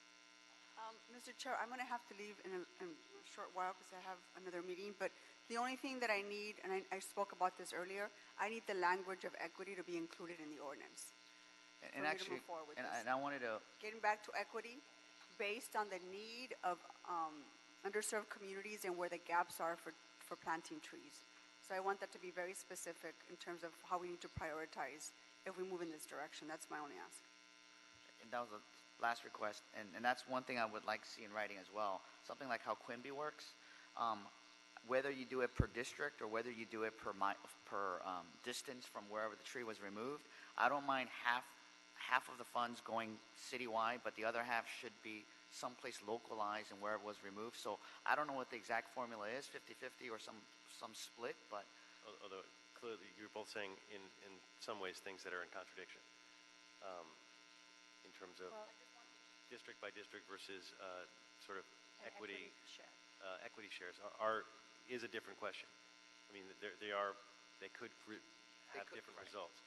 Mr. Chair, I'm going to have to leave in a short while because I have another meeting, but the only thing that I need, and I spoke about this earlier, I need the language of equity to be included in the ordinance. And actually, and I wanted to... Getting back to equity, based on the need of underserved communities and where the gaps are for planting trees. So I want that to be very specific in terms of how we need to prioritize if we move in this direction. That's my only ask. And that was the last request, and that's one thing I would like to see in writing as well. Something like how Quimby works. Whether you do it per district or whether you do it per distance from wherever the tree was removed, I don't mind half of the funds going citywide, but the other half should be someplace localized and where it was removed. So I don't know what the exact formula is, 50-50 or some split, but... Although clearly you're both saying in some ways things that are in contradiction in terms of district by district versus sort of equity shares is a different question. I mean, they could have different results.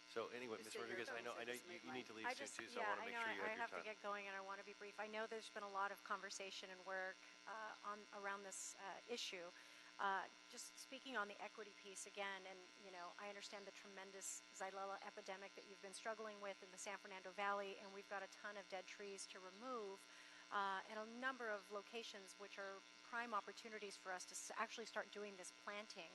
So anyway, Ms. Rodriguez, I know you need to leave soon too, so I want to make sure you have your time. I have to get going, and I want to be brief. I know there's been a lot of conversation and work around this issue. Just speaking on the equity piece again, and I understand the tremendous xylella epidemic that you've been struggling with in the San Fernando Valley, and we've got a ton of dead trees to remove, and a number of locations which are prime opportunities for us to actually start doing this planting.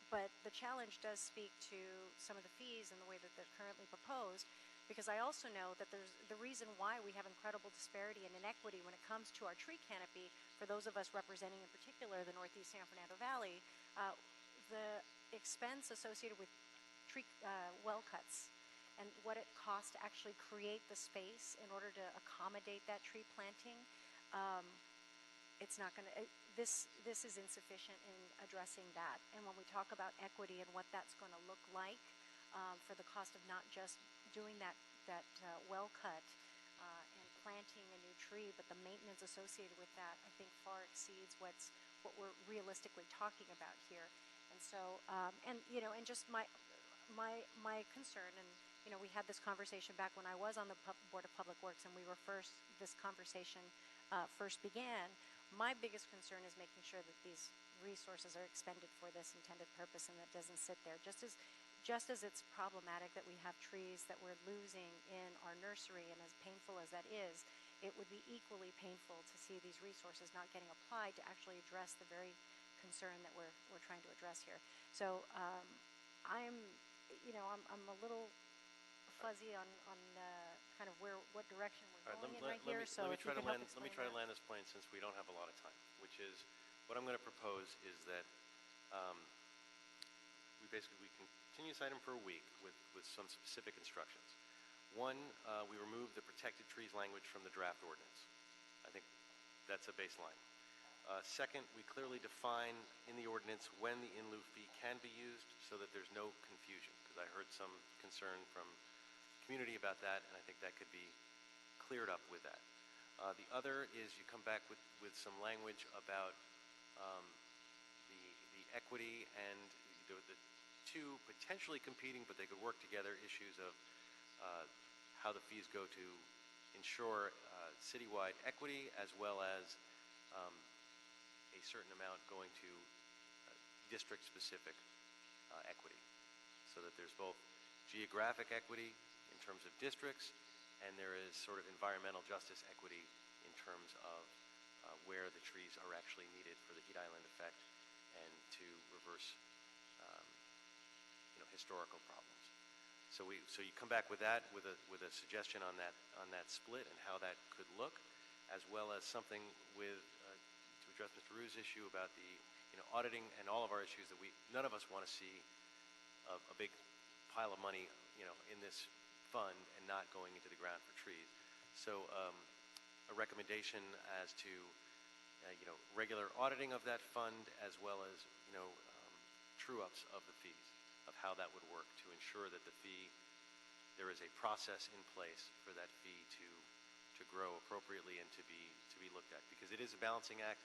But the challenge does speak to some of the fees and the way that they're currently proposed, because I also know that there's the reason why we have incredible disparity and inequity when it comes to our tree canopy, for those of us representing in particular the Northeast San Fernando Valley, the expense associated with tree well cuts and what it costs to actually create the space in order to accommodate that tree planting, it's not going to, this is insufficient in addressing that. And when we talk about equity and what that's going to look like for the cost of not just doing that well cut and planting a new tree, but the maintenance associated with that, I think far exceeds what we're realistically talking about here. And so, and just my concern, and we had this conversation back when I was on the Board of Public Works, and this conversation first began. My biggest concern is making sure that these resources are expended for this intended purpose and that doesn't sit there. Just as it's problematic that we have trees that we're losing in our nursery, and as painful as that is, it would be equally painful to see these resources not getting applied to actually address the very concern that we're trying to address here. So I'm a little fuzzy on kind of what direction we're going in right here. So let me try to land this plane, since we don't have a lot of time, which is what I'm going to propose is that we continue this item for a week with some specific instructions. One, we remove the protected trees language from the draft ordinance. I think that's a baseline. Second, we clearly define in the ordinance when the in lieu fee can be used so that there's no confusion, because I heard some concern from community about that, and I think that could be cleared up with that. The other is you come back with some language about the equity and the two potentially competing, but they could work together, issues of how the fees go to ensure citywide equity, as well as a certain amount going to district-specific equity, so that there's both geographic equity in terms of districts, and there is sort of environmental justice equity in terms of where the trees are actually needed for the heat island effect and to reverse historical problems. So you come back with that, with a suggestion on that split and how that could look, as well as something with to address Mr. Rue's issue about the auditing and all of our issues that none of us want to see a big pile of money in this fund and not going into the ground for trees. So a recommendation as to regular auditing of that fund, as well as true-ups of the fees, of how that would work to ensure that there is a process in place for that fee to grow appropriately and to be looked at, because it is a balancing act.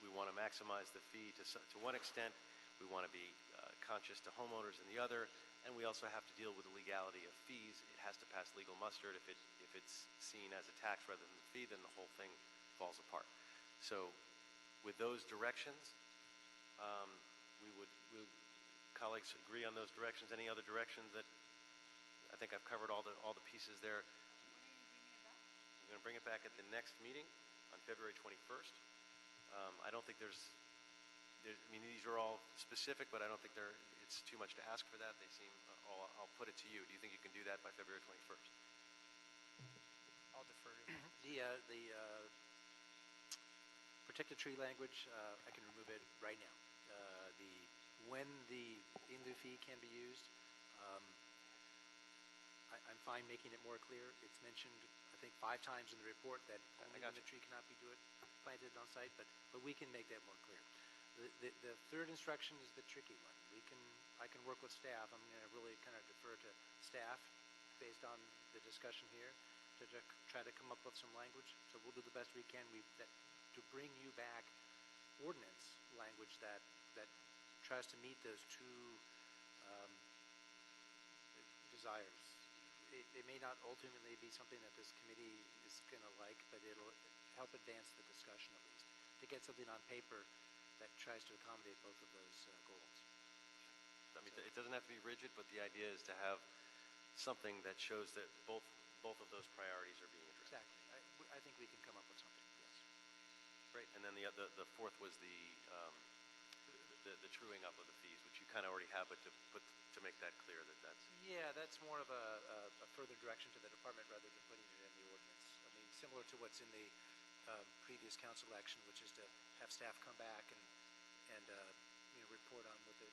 We want to maximize the fee to one extent. We want to be conscious to homeowners in the other, and we also have to deal with the legality of fees. It has to pass legal muster. If it's seen as a tax rather than a fee, then the whole thing falls apart. So with those directions, colleagues agree on those directions. Any other directions that I think I've covered all the pieces there? I'm going to bring it back at the next meeting on February 21st. I don't think these are all specific, but I don't think it's too much to ask for that. They seem, I'll put it to you. Do you think you can do that by February 21st? I'll defer to you. The protected tree language, I can remove it right now. When the in lieu fee can be used, I'm fine making it more clear. It's mentioned, I think, 5 times in the report that only when the tree cannot be planted on site, but we can make that more clear. The third instruction is the tricky one. I can work with staff. I'm going to really kind of defer to staff based on the discussion here to try to come up with some language. So we'll do the best we can to bring you back ordinance language that tries to meet those two desires. It may not ultimately be something that this committee is going to like, but it'll help advance the discussion at least, to get something on paper that tries to accommodate both of those goals. I mean, it doesn't have to be rigid, but the idea is to have something that shows that both of those priorities are being addressed. Exactly. I think we can come up with something, yes. Great. And then the fourth was the truing up of the fees, which you kind of already have, but to make that clear that's... Yeah, that's more of a further direction to the department rather than putting it in the ordinance. I mean, similar to what's in the previous council action, which is to have staff come back and report on with it,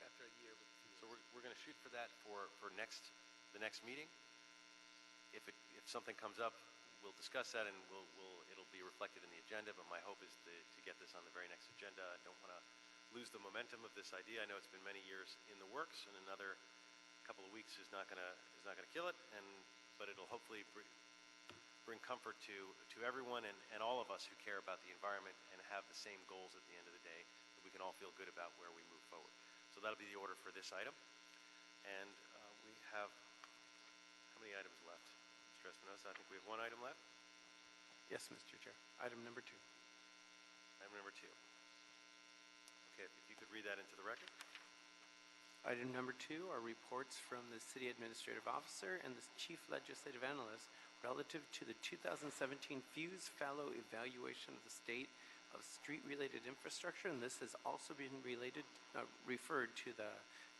after a year. So we're going to shoot for that for the next meeting. If something comes up, we'll discuss that and it'll be reflected in the agenda. But my hope is to get this on the very next agenda. I don't want to lose the momentum of this idea. I know it's been many years in the works, and another couple of weeks is not going to kill it. But it'll hopefully bring comfort to everyone and all of us who care about the environment and have the same goals at the end of the day, that we can all feel good about where we move forward. So that'll be the order for this item. And we have, how many items left? Mr. Espinosa, I think we have one item left. Yes, Mr. Chair. Item number 2. Item number 2. Okay, if you could read that into the record. Item number 2 are reports from the City Administrative Officer and the Chief Legislative Analyst relative to the 2017 Fuse Fallow Evaluation of the State of Street-Related Infrastructure, and this has also been referred to the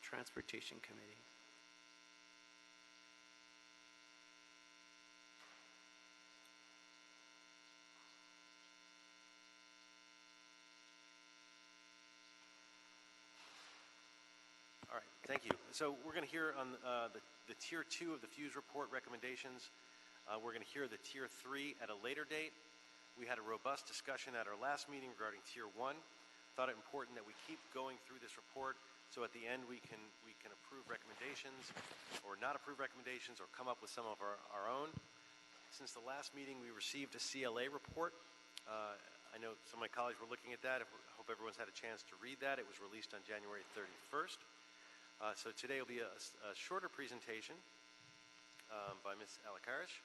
Transportation Committee. All right, thank you. So we're going to hear on the Tier 2 of the Fuse report recommendations. We're going to hear the Tier 3 at a later date. We had a robust discussion at our last meeting regarding Tier 1. Thought it important that we keep going through this report so at the end we can approve recommendations or not approve recommendations or come up with some of our own. Since the last meeting, we received a CLA report. I know some of my colleagues were looking at that. I hope everyone's had a chance to read that. It was released on January 31st. So today will be a shorter presentation by Ms. Alakarish,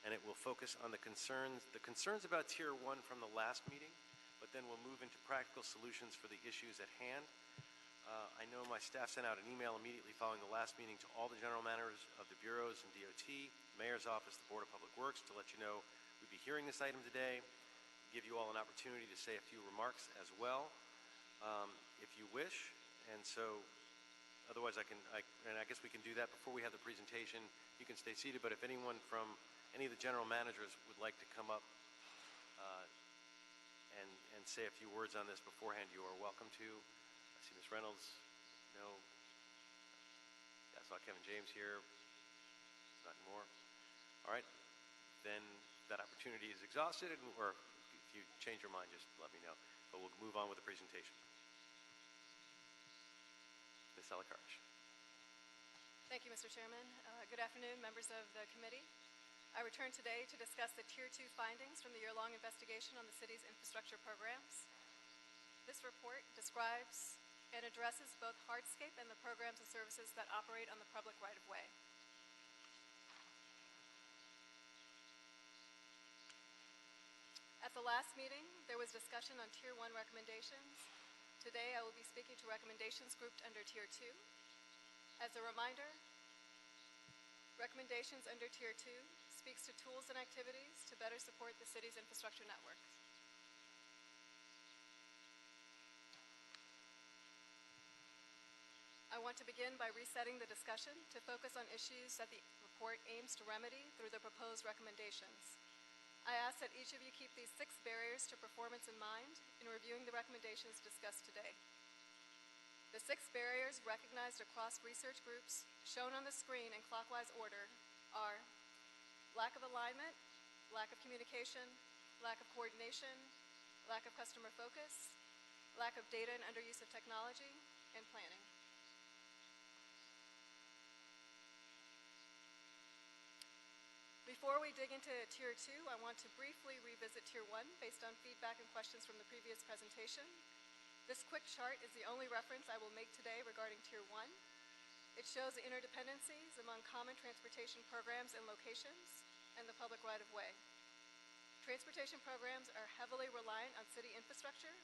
and it will focus on the concerns about Tier 1 from the last meeting, but then we'll move into practical solutions for the issues at hand. I know my staff sent out an email immediately following the last meeting to all the general managers of the bureaus and DOT, Mayor's Office, the Board of Public Works, to let you know we'd be hearing this item today, give you all an opportunity to say a few remarks as well, if you wish. And so otherwise I guess we can do that before we have the presentation. You can stay seated, but if anyone from any of the general managers would like to come up and say a few words on this beforehand, you are welcome to. I see Ms. Reynolds. No. I saw Kevin James here. Not anymore. All right. Then that opportunity is exhausted, or if you change your mind, just let me know. But we'll move on with the presentation. Ms. Alakarish. Thank you, Mr. Chairman. Good afternoon, members of the committee. I return today to discuss the Tier 2 findings from the year-long investigation on the city's infrastructure programs. This report describes and addresses both hardscape and the programs and services that operate on the public right-of-way. At the last meeting, there was discussion on Tier 1 recommendations. Today, I will be speaking to recommendations grouped under Tier 2. As a reminder, recommendations under Tier 2 speaks to tools and activities to better support the city's infrastructure network. I want to begin by resetting the discussion to focus on issues that the report aims to remedy through the proposed recommendations. I ask that each of you keep these 6 barriers to performance in mind in reviewing the recommendations discussed today. The 6 barriers recognized across research groups, shown on the screen in clockwise order, are lack of alignment, lack of communication, lack of coordination, lack of customer focus, lack of data and underuse of technology, and planning. Before we dig into Tier 2, I want to briefly revisit Tier 1 based on feedback and questions from the previous presentation. This quick chart is the only reference I will make today regarding Tier 1. It shows the interdependencies among common transportation programs and locations and the public right-of-way. Transportation programs are heavily reliant on city infrastructure,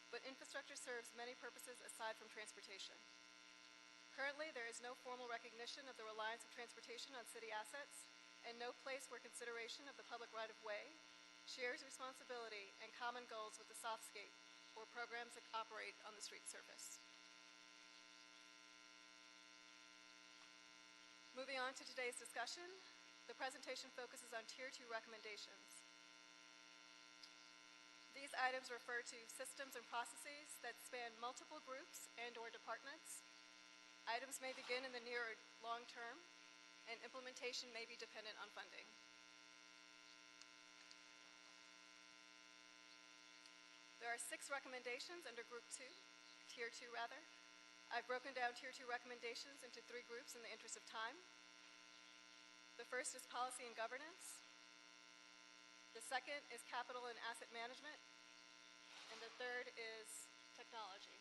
but infrastructure serves many purposes aside from transportation. Currently, there is no formal recognition of the reliance of transportation on city assets, and no place where consideration of the public right-of-way shares responsibility and common goals with the softscape or programs that operate on the street surface. Moving on to today's discussion, the presentation focuses on Tier 2 recommendations. These items refer to systems and processes that span multiple groups and/or departments. Items may begin in the near or long term, and implementation may be dependent on funding. There are 6 recommendations under Group 2, Tier 2 rather. I've broken down Tier 2 recommendations into 3 groups in the interest of time. The first is policy and governance. The second is capital and asset management. And the third is technology.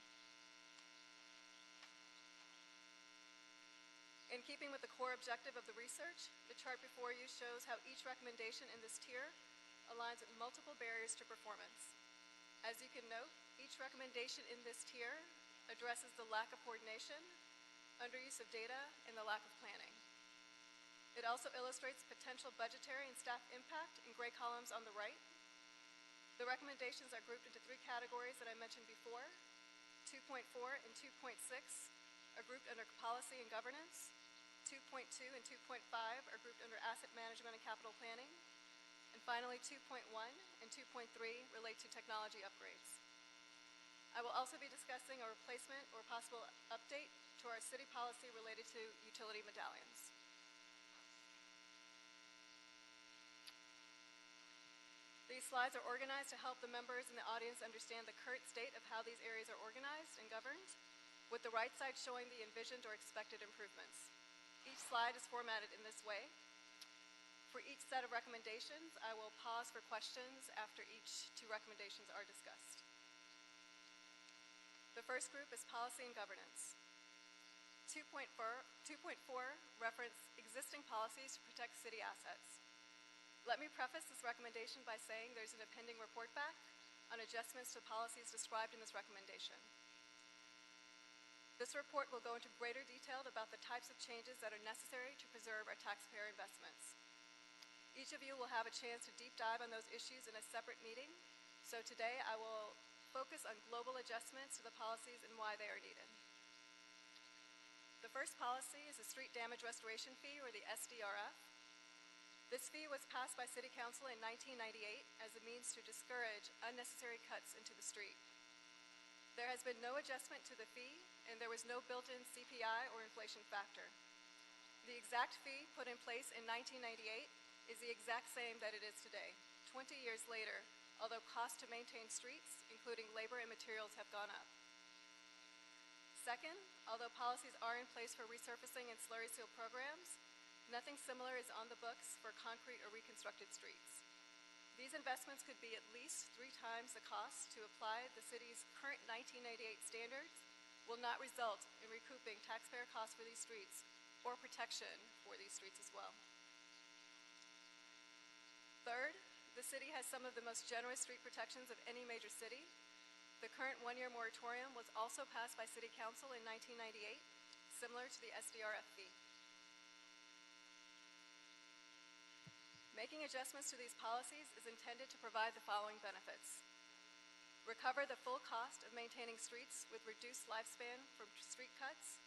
In keeping with the core objective of the research, the chart before you shows how each recommendation in this tier aligns with multiple barriers to performance. As you can note, each recommendation in this tier addresses the lack of coordination, underuse of data, and the lack of planning. It also illustrates potential budgetary and staff impact in gray columns on the right. The recommendations are grouped into 3 categories that I mentioned before. 2.4 and 2.6 are grouped under policy and governance. 2.2 and 2.5 are grouped under asset management and capital planning. And finally, 2.1 and 2.3 relate to technology upgrades. I will also be discussing a replacement or possible update to our city policy related to utility medallions. These slides are organized to help the members in the audience understand the current state of how these areas are organized and governed, with the right side showing the envisioned or expected improvements. Each slide is formatted in this way. For each set of recommendations, I will pause for questions after each 2 recommendations are discussed. The first group is policy and governance. 2.4 reference existing policies to protect city assets. Let me preface this recommendation by saying there's an impending report back on adjustments to policies described in this recommendation. This report will go into greater detail about the types of changes that are necessary to preserve our taxpayer investments. Each of you will have a chance to deep dive on those issues in a separate meeting, so today I will focus on global adjustments to the policies and why they are needed. The first policy is the Street Damage Restoration Fee, or the Sdrf. This fee was passed by City Council in 1998 as a means to discourage unnecessary cuts into the street. There has been no adjustment to the fee, and there was no built-in CPI or inflation factor. The exact fee put in place in 1998 is the exact same that it is today, 20 years later, although costs to maintain streets, including labor and materials, have gone up. Second, although policies are in place for resurfacing and slurry seal programs, nothing similar is on the books for concrete or reconstructed streets. These investments could be at least 3 times the cost to apply the city's current 1998 standards, will not result in recouping taxpayer costs for these streets or protection for these streets as well. Third, the city has some of the most generous street protections of any major city. The current 1-year moratorium was also passed by City Council in 1998, similar to the Sdrf fee. Making adjustments to these policies is intended to provide the following benefits: recover the full cost of maintaining streets with reduced lifespan from street cuts,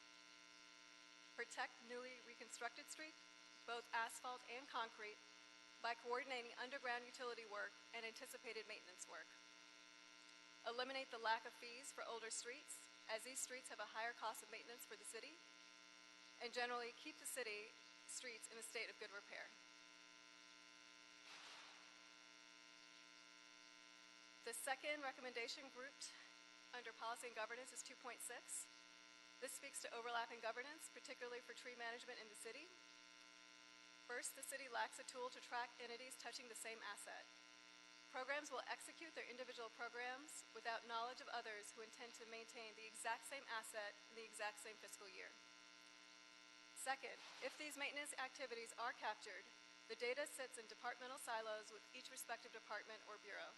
protect newly reconstructed streets, both asphalt and concrete, by coordinating underground utility work and anticipated maintenance work, eliminate the lack of fees for older streets, as these streets have a higher cost of maintenance for the city, and generally keep the city streets in a state of good repair. The second recommendation grouped under policy and governance is 2.6. This speaks to overlapping governance, particularly for tree management in the city. First, the city lacks a tool to track entities touching the same asset. Programs will execute their individual programs without knowledge of others who intend to maintain the exact same asset in the exact same fiscal year. Second, if these maintenance activities are captured, the data sits in departmental silos with each respective department or bureau.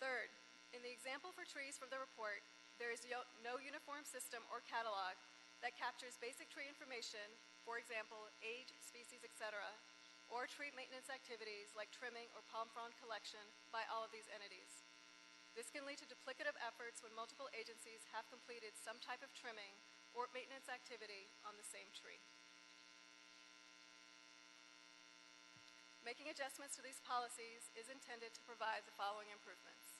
Third, In the example for trees from the report, there is no uniform system or catalog that captures basic tree information, for example, age, species, etc., or tree maintenance activities like trimming or palm frond collection by all of these entities. This can lead to duplicative efforts when multiple agencies have completed some type of trimming or maintenance activity on the same tree. Making adjustments to these policies is intended to provide the following improvements.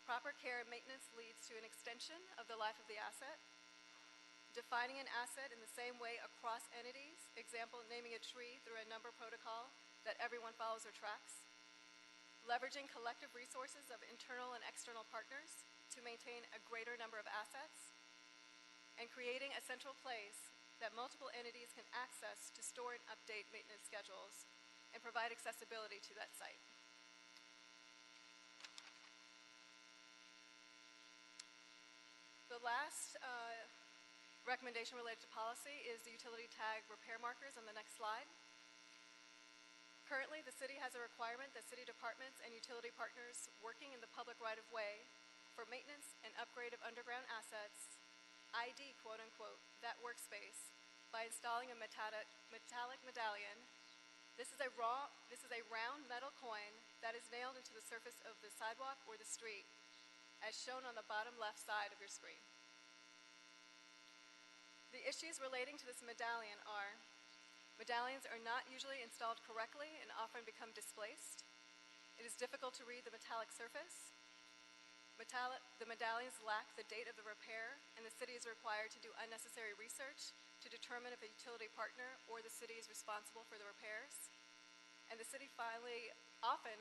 Proper care and maintenance leads to an extension of the life of the asset. Defining an asset in the same way across entities, example, naming a tree through a number protocol that everyone follows or tracks. Leveraging collective resources of internal and external partners to maintain a greater number of assets. And creating a central place that multiple entities can access to store and update maintenance schedules and provide accessibility to that site. The last recommendation related to policy is the utility tag repair markers on the next slide. Currently, the city has a requirement that city departments and utility partners working in the public right-of-way for maintenance and upgrade of underground assets ID, quote-unquote, that workspace by installing a metallic medallion. This is a round metal coin that is nailed into the surface of the sidewalk or the street, as shown on the bottom left side of your screen. The issues relating to this medallion are: medallions are not usually installed correctly and often become displaced. It is difficult to read the metallic surface. The medallions lack the date of the repair, and the city is required to do unnecessary research to determine if a utility partner or the city is responsible for the repairs. And the city finally often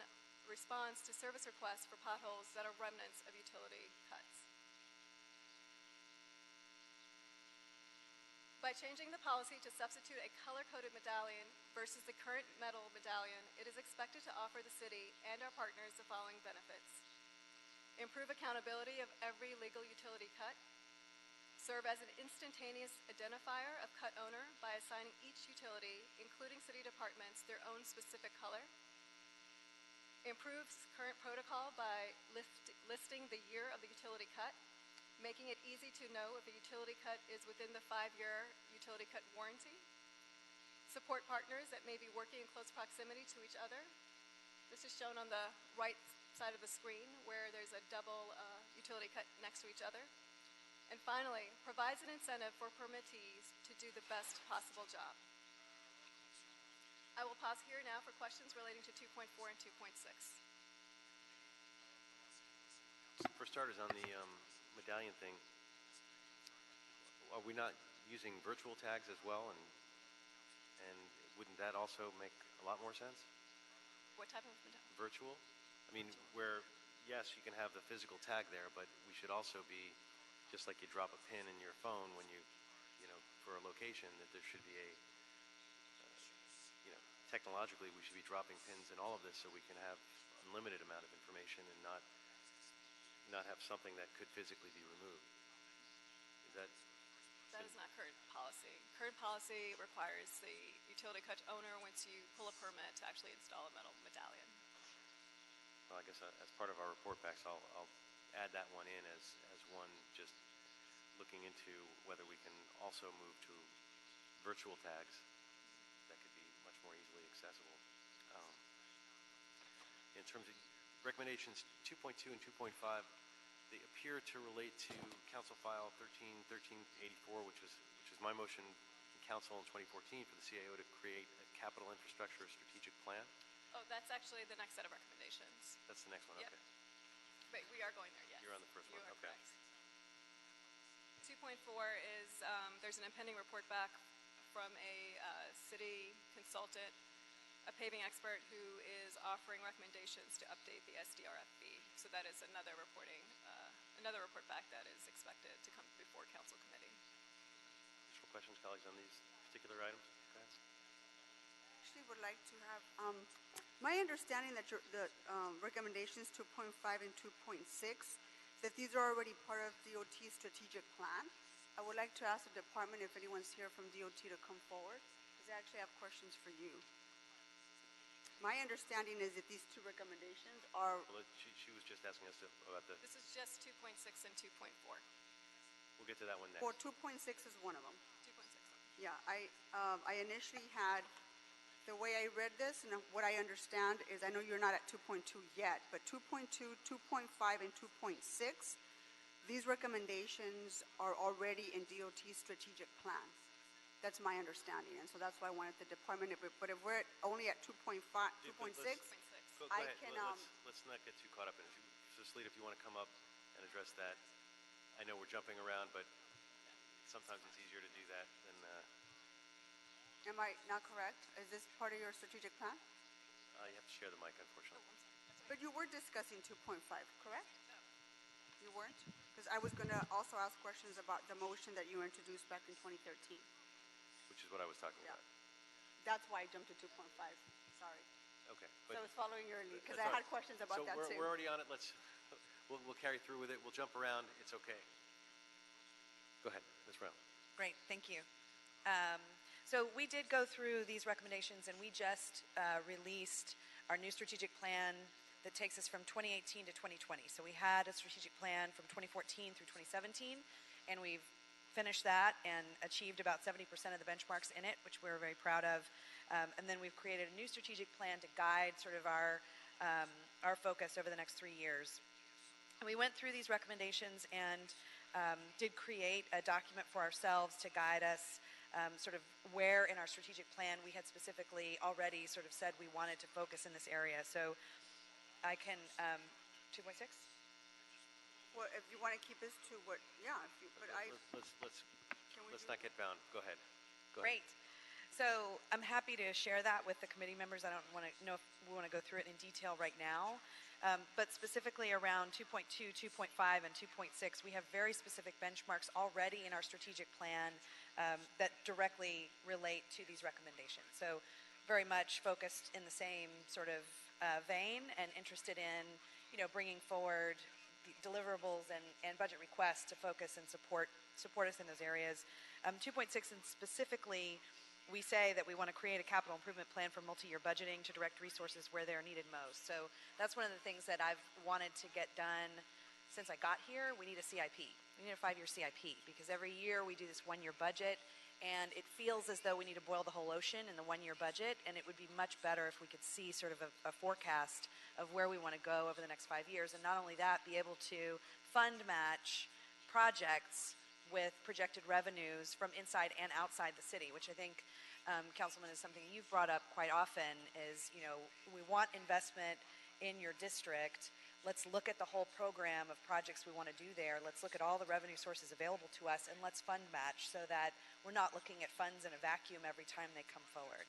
responds to service requests for potholes that are remnants of utility cuts. By changing the policy to substitute a color-coded medallion versus the current metal medallion, it is expected to offer the city and our partners the following benefits: improve accountability of every legal utility cut, serve as an instantaneous identifier of cut owner by assigning each utility, including city departments, their own specific color, improves current protocol by listing the year of the utility cut, making it easy to know if a utility cut is within the 5-year utility cut warranty, support partners that may be working in close proximity to each other. This is shown on the right side of the screen where there's a double utility cut next to each other. And finally, provides an incentive for permittees to do the best possible job. I will pause here now for questions relating to 2.4 and 2.6. For starters, on the medallion thing, are we not using virtual tags as well? And wouldn't that also make a lot more sense? What type of medallion? Virtual? I mean, where, yes, you can have the physical tag there, but we should also be, just like you drop a pin in your phone when you know, for a location, that there should be a, technologically we should be dropping pins in all of this so we can have unlimited amount of information and not have something that could physically be removed. Is that? That is not current policy. Current policy requires the utility cut owner, once you pull a permit, to actually install a metal medallion. Well, I guess as part of our report backs, I'll add that one in as one just looking into whether we can also move to virtual tags that could be much more easily accessible. In terms of recommendations 2.2 and 2.5, they appear to relate to Council File 1384, which is my motion in Council in 2014 for the CAO to create a capital infrastructure strategic plan. Oh, that's actually the next set of recommendations. That's the next one, Yep. okay. But we are going there, yes. You're on the first You one, are okay. correct. 2.4 is there's an impending report back from a city consultant, a paving expert, who is offering recommendations to update the Sdrf fee. So that is another report back that is expected to come before council committee. Additional questions, colleagues, on these particular items? Okay. Actually would like to have, my understanding that the recommendations 2.5 and 2.6, that these are already part of DOT's strategic plan. I would like to ask the department if anyone's here from DOT to come forward, because I actually have questions for you. My understanding is that these two recommendations are, Well, she was just asking us about the, This is just 2.6 and 2.4. we'll get to that one next. well, 2.6 is one of them. 2.6. Yeah, I initially had, the way I read this and what I understand is, I know you're not at 2.2 yet, but 2.2, 2.5, and 2.6, these recommendations are already in DOT's strategic plans. That's my understanding, and so that's why I wanted the department, but if we're only at 2.5, 2.6, Go I ahead. can, Let's not get too caught up in it. So, Salita, if you want to come up and address that. I know we're jumping around, but sometimes it's easier to do that than, am I not correct? Is this part of your strategic plan? you have to share the mic, unfortunately. But you were discussing 2.5, correct? You weren't? Because I was going to also ask questions about the motion that you introduced back in 2013. Which is what I was talking about. That's why I jumped to 2.5, sorry. Okay. So I was following your lead, because That's I all had right. questions about that too. So we're already on it. We'll carry through with it. We'll jump around. It's okay. Go ahead, Ms. Brown. Great, thank you. So we did go through these recommendations, and we just released our new strategic plan that takes us from 2018 to 2020. So we had a strategic plan from 2014 through 2017, and we've finished that and achieved about 70% of the benchmarks in it, which we're very proud of. And then we've created a new strategic plan to guide sort of our focus over the next 3 years. And we went through these recommendations and did create a document for ourselves to guide us sort of where in our strategic plan we had specifically already sort of said we wanted to focus in this area. So I can, 2.6? Well, if you want to keep us to what, yeah, if you, but I, Let's not get bound. Go ahead. Go ahead. Great. So I'm happy to share that with the committee members. I don't want to know if we want to go through it in detail right now. But specifically around 2.2, 2.5, and 2.6, we have very specific benchmarks already in our strategic plan that directly relate to these recommendations. So very much focused in the same sort of vein and interested in, bringing forward the deliverables and budget requests to focus and support us in those areas. 2.6, and specifically, we say that we want to create a capital improvement plan for multi-year budgeting to direct resources where they're needed most. So that's one of the things that I've wanted to get done since I got here. We need a CIP. We need a 5-year CIP, because every year we do this 1-year budget, and it feels as though we need to boil the whole ocean in the 1-year budget, and it would be much better if we could see sort of a forecast of where we want to go over the next 5 years. And not only that, be able to fund match projects with projected revenues from inside and outside the city, which I think, Councilman, is something you've brought up quite often is, we want investment in your district. Let's look at the whole program of projects we want to do there. Let's look at all the revenue sources available to us, and let's fund match so that we're not looking at funds in a vacuum every time they come forward.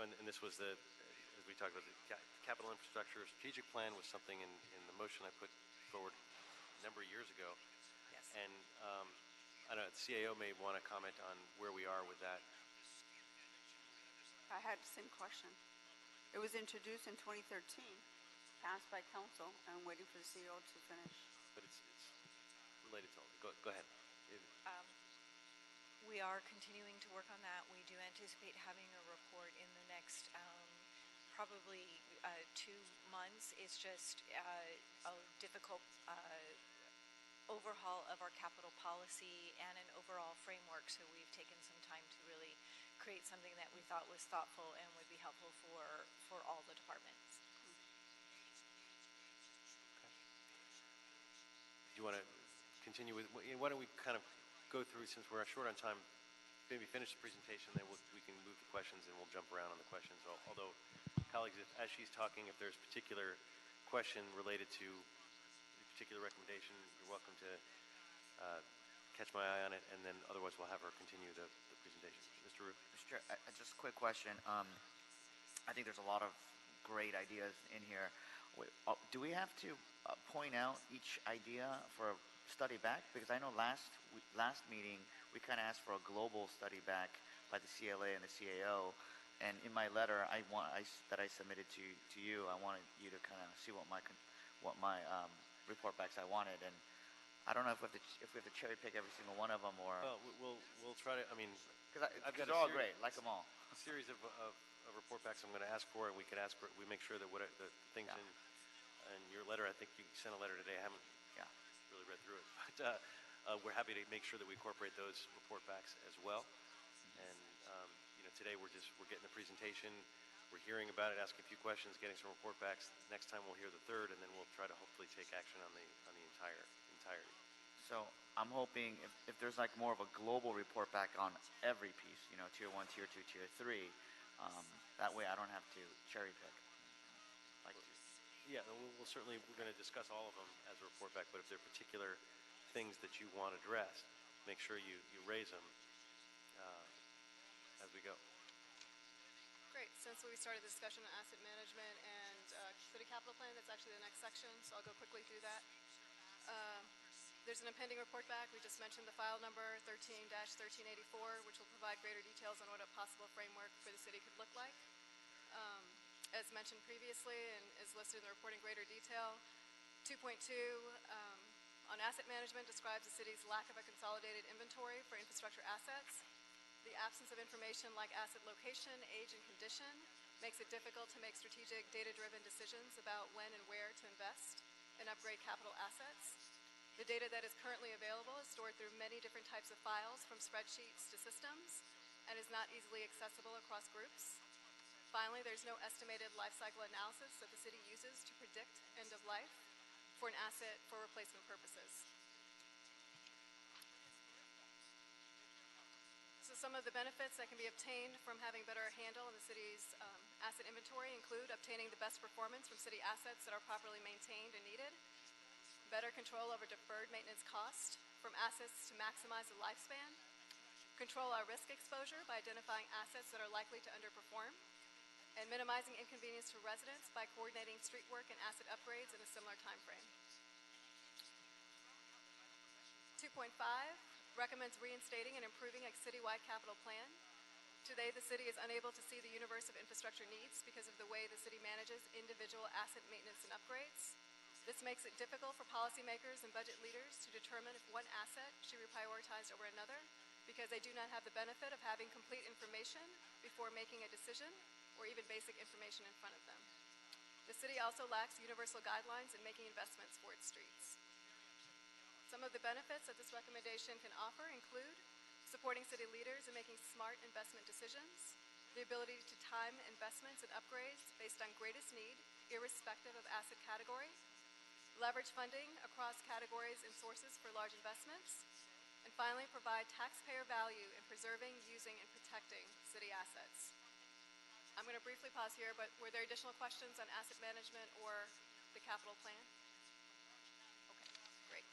And this was as we talked about, the capital infrastructure strategic plan was something in the motion I put forward a number of years ago. Yes. And I don't know, the CAO may want to comment on where we are with that. I had the same question. It was introduced in 2013, passed by council, and I'm waiting for the CEO to finish. But it's related to all. Go ahead. We are continuing to work on that. We do anticipate having a report in the next probably 2 months. It's just a difficult overhaul of our capital policy and an overall framework. So we've taken some time to really create something that we thought was thoughtful and would be helpful for all the departments. Do you want to continue with, why don't we kind of go through, since we're short on time, maybe finish the presentation, then we can move to questions and we'll jump around on the questions. Although, colleagues, as she's talking, if there's a particular question related to a particular recommendation, you're welcome to catch my eye on it, and then otherwise we'll have her continue the presentation. Mr. Roop? Mr. Chair, just a quick question. I think there's a lot of great ideas in here. Do we have to point out each idea for a study back? Because I know last meeting we kind of asked for a global study back by the CLA and the CAO, and in my letter that I submitted to you, I wanted you to kind of see what my report backs I wanted, and I don't know if we have to cherry pick every single one of them, or well, we'll try to. I mean, because they're all great, like them all. series of report backs I'm going to ask for, and we can ask for, we make sure that the things in your letter, I think you sent a letter today, I haven't really read through it, but we're happy to make sure that we incorporate those report backs as well. And today we're getting the presentation, we're hearing about it, asking a few questions, getting some report backs. Next time we'll hear the third, and then we'll try to hopefully take action on the entirety. So I'm hoping if there's like more of a global report back on every piece, tier 1, tier 2, tier 3, that way I don't have to cherry pick. Yeah, we're going to discuss all of them as a report back, but if there are particular things that you want addressed, make sure you raise them as we go. Great. Since we started the discussion on asset management and city capital plan, that's actually the next section, so I'll go quickly through that. There's an impending report back. We just mentioned the file number 13-1384, which will provide greater details on what a possible framework for the city could look like. As mentioned previously and is listed in the report in greater detail, 2.2 on asset management describes the city's lack of a consolidated inventory for infrastructure assets. The absence of information like asset location, age, and condition makes it difficult to make strategic, data-driven decisions about when and where to invest and upgrade capital assets. The data that is currently available is stored through many different types of files, from spreadsheets to systems, and is not easily accessible across groups. Finally, there's no estimated life cycle analysis that the city uses to predict end of life for an asset for replacement purposes. So some of the benefits that can be obtained from having better handle on the city's asset inventory include obtaining the best performance from city assets that are properly maintained and needed, better control over deferred maintenance cost from assets to maximize the lifespan, control our risk exposure by identifying assets that are likely to underperform, and minimizing inconvenience to residents by coordinating street work and asset upgrades in a similar time frame. 2.5 recommends reinstating and improving a citywide capital plan. Today, the city is unable to see the universe of infrastructure needs because of the way the city manages individual asset maintenance and upgrades. This makes it difficult for policymakers and budget leaders to determine if one asset should be prioritized over another because they do not have the benefit of having complete information before making a decision or even basic information in front of them. The city also lacks universal guidelines in making investments for its streets. Some of the benefits that this recommendation can offer include supporting city leaders in making smart investment decisions, the ability to time investments and upgrades based on greatest need, irrespective of asset category, leverage funding across categories and sources for large investments, and finally, provide taxpayer value in preserving, using, and protecting city assets. I'm going to briefly pause here, but were there additional questions on asset management or the capital plan? Okay, great.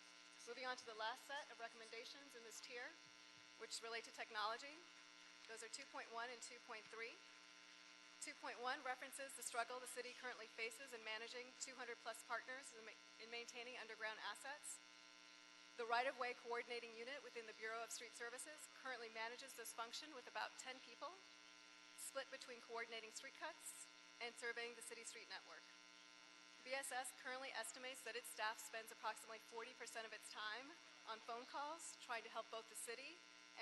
Moving on to the last set of recommendations in this tier, which relate to technology. Those are 2.1 and 2.3. 2.1 references the struggle the city currently faces in managing 200-plus partners in maintaining underground assets. The right-of-way coordinating unit within the Bureau of Street Services currently manages this function with about 10 people, split between coordinating street cuts and surveying the city street network. BSS currently estimates that its staff spends approximately 40% of its time on phone calls trying to help both the city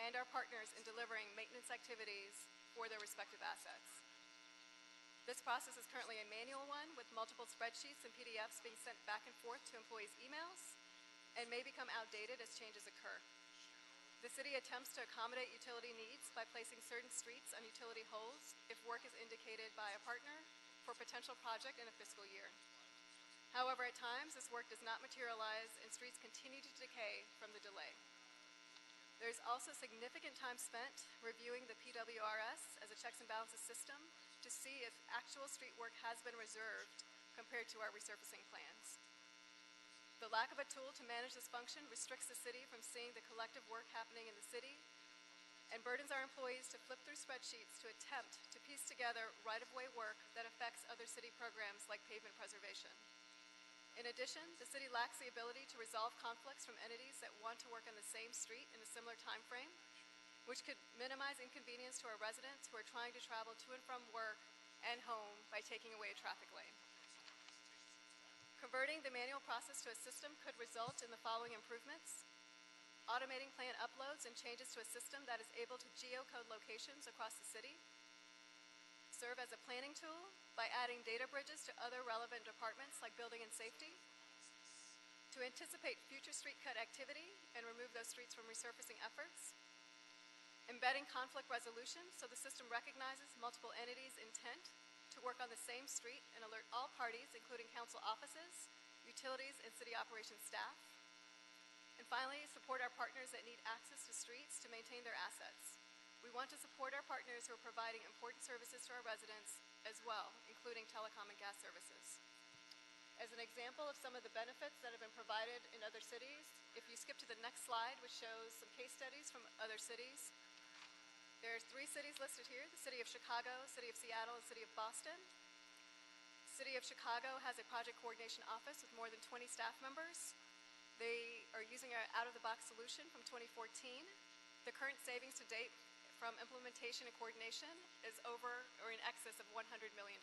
and our partners in delivering maintenance activities for their respective assets. This process is currently a manual one with multiple spreadsheets and PDFs being sent back and forth to employees' emails and may become outdated as changes occur. The city attempts to accommodate utility needs by placing certain streets on utility holds if work is indicated by a partner for a potential project in a fiscal year. However, at times, this work does not materialize and streets continue to decay from the delay. There's also significant time spent reviewing the PWRS as a checks and balances system to see if actual street work has been reserved compared to our resurfacing plans. The lack of a tool to manage this function restricts the city from seeing the collective work happening in the city and burdens our employees to flip through spreadsheets to attempt to piece together right-of-way work that affects other city programs like pavement preservation. In addition, the city lacks the ability to resolve conflicts from entities that want to work on the same street in a similar time frame, which could minimize inconvenience to our residents who are trying to travel to and from work and home by taking away a traffic lane. Converting the manual process to a system could result in the following improvements: automating plan uploads and changes to a system that is able to geocode locations across the city, serve as a planning tool by adding data bridges to other relevant departments like building and safety, to anticipate future street cut activity and remove those streets from resurfacing efforts, embedding conflict resolution so the system recognizes multiple entities' intent to work on the same street and alert all parties, including council offices, utilities, and city operations staff. And finally, support our partners that need access to streets to maintain their assets. We want to support our partners who are providing important services to our residents as well, including telecom and gas services. As an example of some of the benefits that have been provided in other cities, if you skip to the next slide, which shows some case studies from other cities, there's 3 cities listed here: the City of Chicago, City of Seattle, and City of Boston. City of Chicago has a project coordination office with more than 20 staff members. They are using an out-of-the-box solution from 2014. The current savings to date from implementation and coordination is over or in excess of $100 million.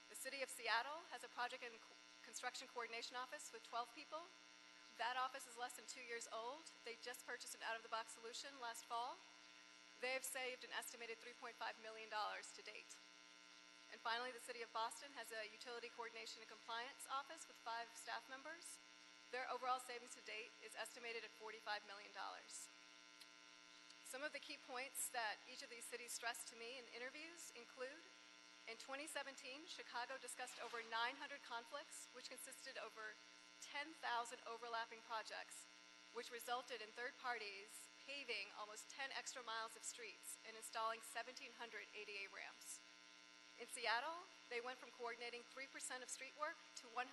The City of Seattle has a project and construction coordination office with 12 people. That office is less than 2 years old. They just purchased an out-of-the-box solution last fall. They have saved an estimated $3.5 million to date. And finally, the City of Boston has a utility coordination and compliance office with 5 staff members. Their overall savings to date is estimated at $45 million. Some of the key points that each of these cities stressed to me in interviews include: in 2017, Chicago discussed over 900 conflicts, which consisted over 10,000 overlapping projects, which resulted in third parties paving almost 10 extra miles of streets and installing 1,700 ADA ramps. In Seattle, they went from coordinating 3% of street work to 100%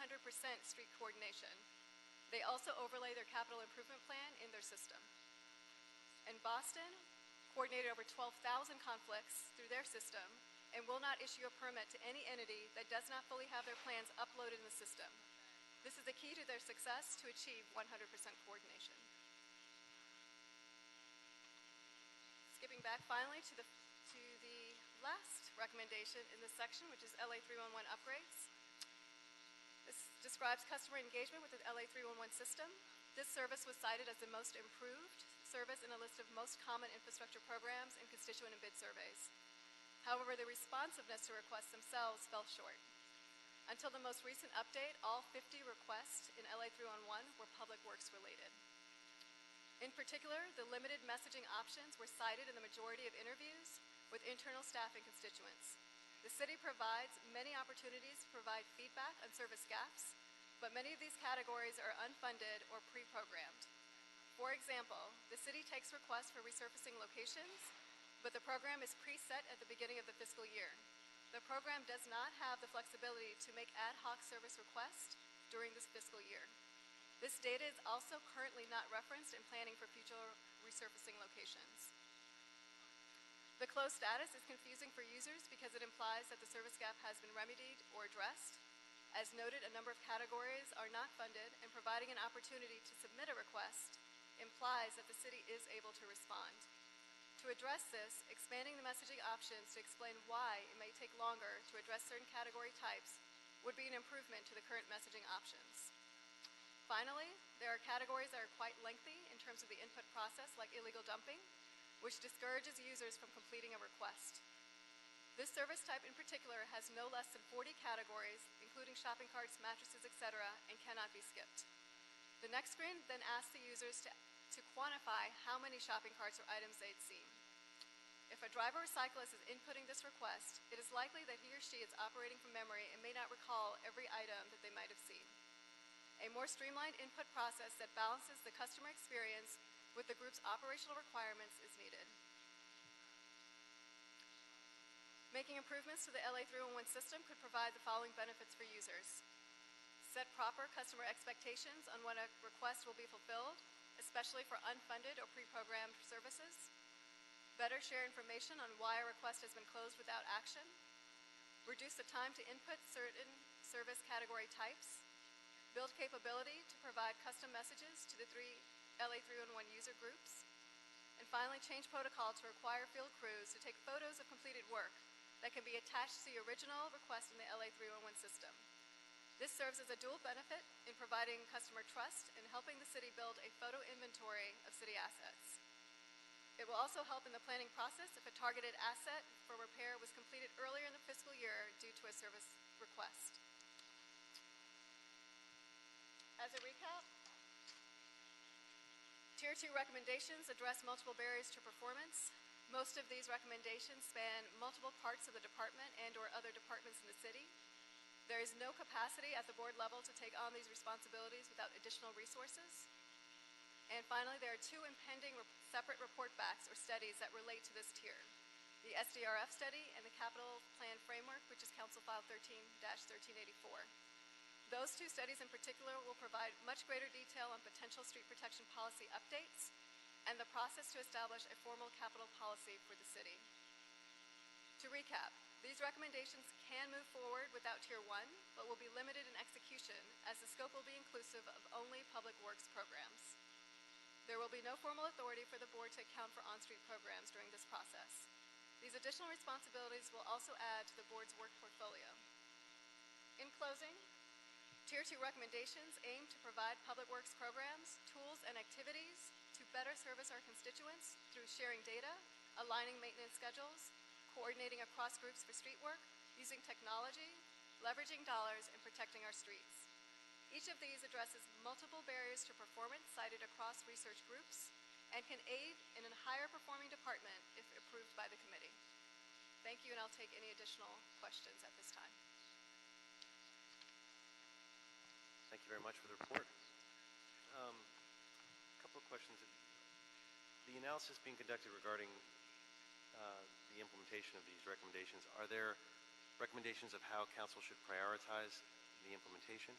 street coordination. They also overlay their capital improvement plan in their system. In Boston, coordinated over 12,000 conflicts through their system and will not issue a permit to any entity that does not fully have their plans uploaded in the system. This is the key to their success to achieve 100% coordination. Skipping back finally to the last recommendation in this section, which is LA 311 upgrades. This describes customer engagement with the LA 311 system. This service was cited as the most improved service in a list of most common infrastructure programs in constituent and bid surveys. However, the responsiveness to requests themselves fell short. Until the most recent update, all 50 requests in LA 311 were public works related. In particular, the limited messaging options were cited in the majority of interviews with internal staff and constituents. The city provides many opportunities to provide feedback on service gaps, but many of these categories are unfunded or pre-programmed. For example, the city takes requests for resurfacing locations, but the program is preset at the beginning of the fiscal year. The program does not have the flexibility to make ad hoc service requests during this fiscal year. This data is also currently not referenced in planning for future resurfacing locations. The closed status is confusing for users because it implies that the service gap has been remedied or addressed. As noted, a number of categories are not funded, and providing an opportunity to submit a request implies that the city is able to respond. To address this, expanding the messaging options to explain why it may take longer to address certain category types would be an improvement to the current messaging options. Finally, there are categories that are quite lengthy in terms of the input process, like illegal dumping, which discourages users from completing a request. This service type in particular has no less than 40 categories, including shopping carts, mattresses, etc., and cannot be skipped. The next screen then asks the users to quantify how many shopping carts or items they'd seen. If a driver or cyclist is inputting this request, it is likely that he or she is operating from memory and may not recall every item that they might have seen. A more streamlined input process that balances the customer experience with the group's operational requirements is needed. Making improvements to the LA 311 system could provide the following benefits for users. Set proper customer expectations on when a request will be fulfilled, especially for unfunded or pre-programmed services. Better share information on why a request has been closed without action. Reduce the time to input certain service category types. Build capability to provide custom messages to the 3 LA 311 user groups. And finally, change protocol to require field crews to take photos of completed work that can be attached to the original request in the LA 311 system. This serves as a dual benefit in providing customer trust and helping the city build a photo inventory of city assets. It will also help in the planning process if a targeted asset for repair was completed earlier in the fiscal year due to a service request. As a recap, Tier 2 recommendations address multiple barriers to performance. Most of these recommendations span multiple parts of the department and/or other departments in the city. There is no capacity at the board level to take on these responsibilities without additional resources. And finally, there are two impending separate report backs or studies that relate to this tier. The Sdrf study and the Capital Plan Framework, which is Council File 13-1384. Those two studies in particular will provide much greater detail on potential street protection policy updates and the process to establish a formal capital policy for the city. To recap, these recommendations can move forward without Tier 1, but will be limited in execution as the scope will be inclusive of only public works programs. There will be no formal authority for the board to account for on-street programs during this process. These additional responsibilities will also add to the board's work portfolio. In closing, Tier 2 recommendations aim to provide public works programs, tools, and activities to better service our constituents through sharing data, aligning maintenance schedules, coordinating across groups for street work, using technology, leveraging dollars, and protecting our streets. Each of these addresses multiple barriers to performance cited across research groups and can aid in a higher performing department if approved by the committee. Thank you, and I'll take any additional questions at this time. Thank you very much for the report. A couple of questions. The analysis being conducted regarding the implementation of these recommendations, are there recommendations of how council should prioritize the implementation?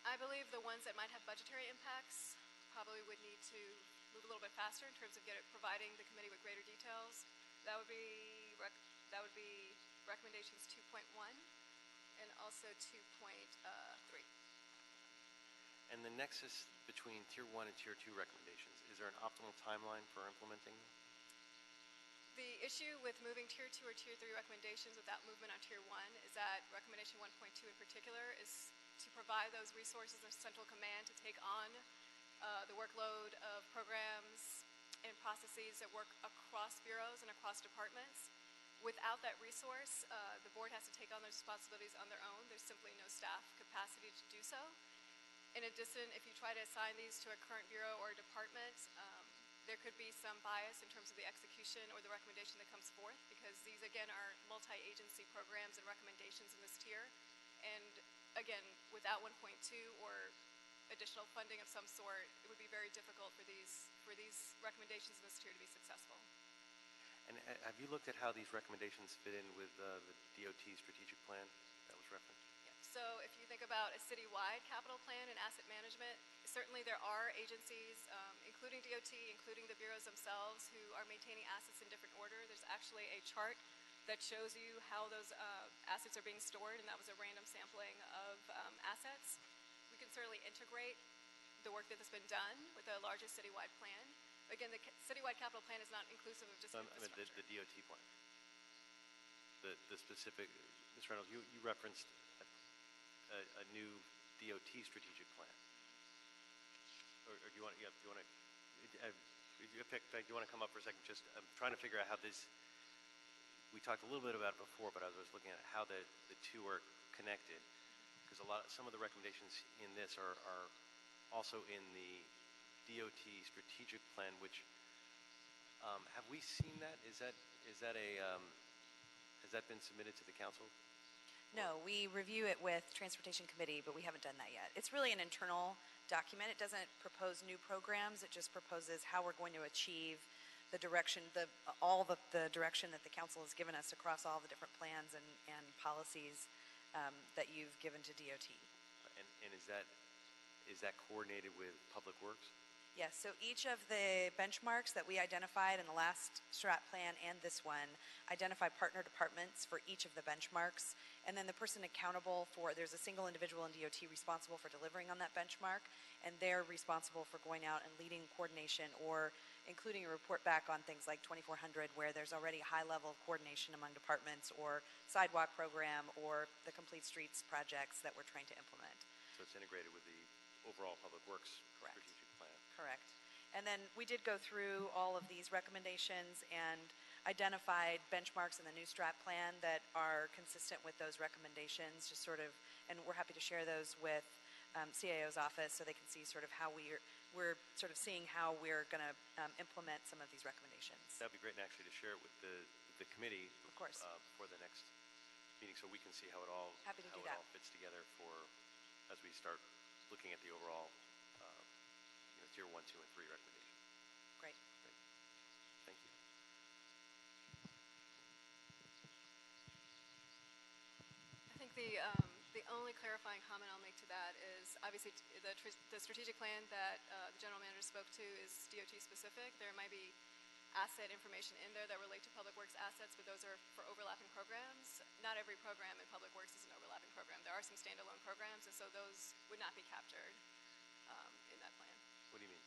I believe the ones that might have budgetary impacts probably would need to move a little bit faster in terms of providing the committee with greater details. That would be recommendations 2.1 and also 2.3. And the nexus between Tier 1 and Tier 2 recommendations, is there an optimal timeline for implementing? The issue with moving Tier 2 or Tier 3 recommendations without movement on Tier 1 is that recommendation 1.2 in particular is to provide those resources of central command to take on the workload of programs and processes that work across bureaus and across departments. Without that resource, the board has to take on those responsibilities on their own. There's simply no staff capacity to do so. In addition, if you try to assign these to a current bureau or a department, there could be some bias in terms of the execution or the recommendation that comes forth, because these, again, are multi-agency programs and recommendations in this tier. And again, without 1.2 or additional funding of some sort, it would be very difficult for these recommendations in this tier to be successful. And have you looked at how these recommendations fit in with the DOT strategic plan that was referenced? Yeah. So if you think about a citywide capital plan and asset management, certainly there are agencies, including DOT, including the bureaus themselves, who are maintaining assets in different order. There's actually a chart that shows you how those assets are being stored, and that was a random sampling of assets. We can certainly integrate the work that has been done with a larger citywide plan. Again, the citywide capital plan is not inclusive of just infrastructure. The DOT plan. The specific, Ms. Reynolds, you referenced a new DOT strategic plan. Or do you want to, in fact, do you want to come up for a second? Just, I'm trying to figure out how this, we talked a little bit about it before, but I was looking at how the two are connected, because some of the recommendations in this are also in the DOT strategic plan, which have we seen that? Has that been submitted to the council? No, we review it with Transportation Committee, but we haven't done that yet. It's really an internal document. It doesn't propose new programs. It just proposes how we're going to achieve the direction, all the direction that the council has given us across all the different plans and policies that you've given to DOT. And is that coordinated with Public Works? Yes, so each of the benchmarks that we identified in the last strat plan and this one identify partner departments for each of the benchmarks, and then the person accountable for, there's a single individual in DOT responsible for delivering on that benchmark, and they're responsible for going out and leading coordination or including a report back on things like 2400, where there's already a high level of coordination among departments, or sidewalk program, or the complete streets projects that we're trying to implement. So it's integrated with the overall Public Works Correct. strategic plan. Correct. And then we did go through all of these recommendations and identified benchmarks in the new strat plan that are consistent with those recommendations, just sort of, and we're happy to share those with CAO's office so they can see sort of how we're sort of seeing how we're going to implement some of these recommendations. That'd be great, and actually to share it with the committee. Of course. For the next meeting, so we can see how it all Happy to do how it that. all fits together for as we start looking at the overall tier 1, 2, and 3 recommendation. Great. Thank you. I think the only clarifying comment I'll make to that is obviously the strategic plan that the general manager spoke to is DOT specific. There might be asset information in there that relate to Public Works assets, but those are for overlapping programs. Not every program in Public Works is an overlapping program. There are some standalone programs, and so those would not be captured in that plan. What do you mean?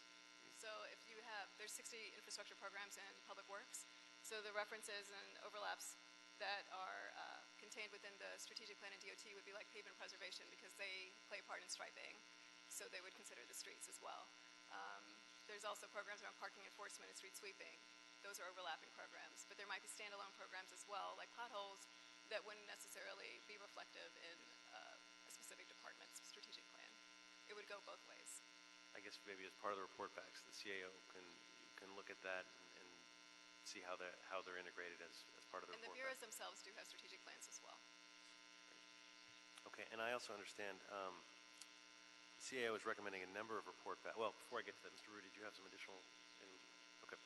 So if you have, there's 60 infrastructure programs in Public Works, so the references and overlaps that are contained within the strategic plan and DOT would be like pavement preservation because they play a part in striping, so they would consider the streets as well. There's also programs around parking enforcement and street sweeping. Those are overlapping programs, but there might be standalone programs as well, like potholes, that wouldn't necessarily be reflective in a specific department's strategic plan. It would go both ways. I guess maybe as part of the report backs, the CAO can look at that and see how they're integrated as part of the And the report bureaus back. themselves do have strategic plans as well. Okay, and I also understand the CAO is recommending a number of report back. Well, before I get to that, Mr. Rue, did you have some additional? Okay.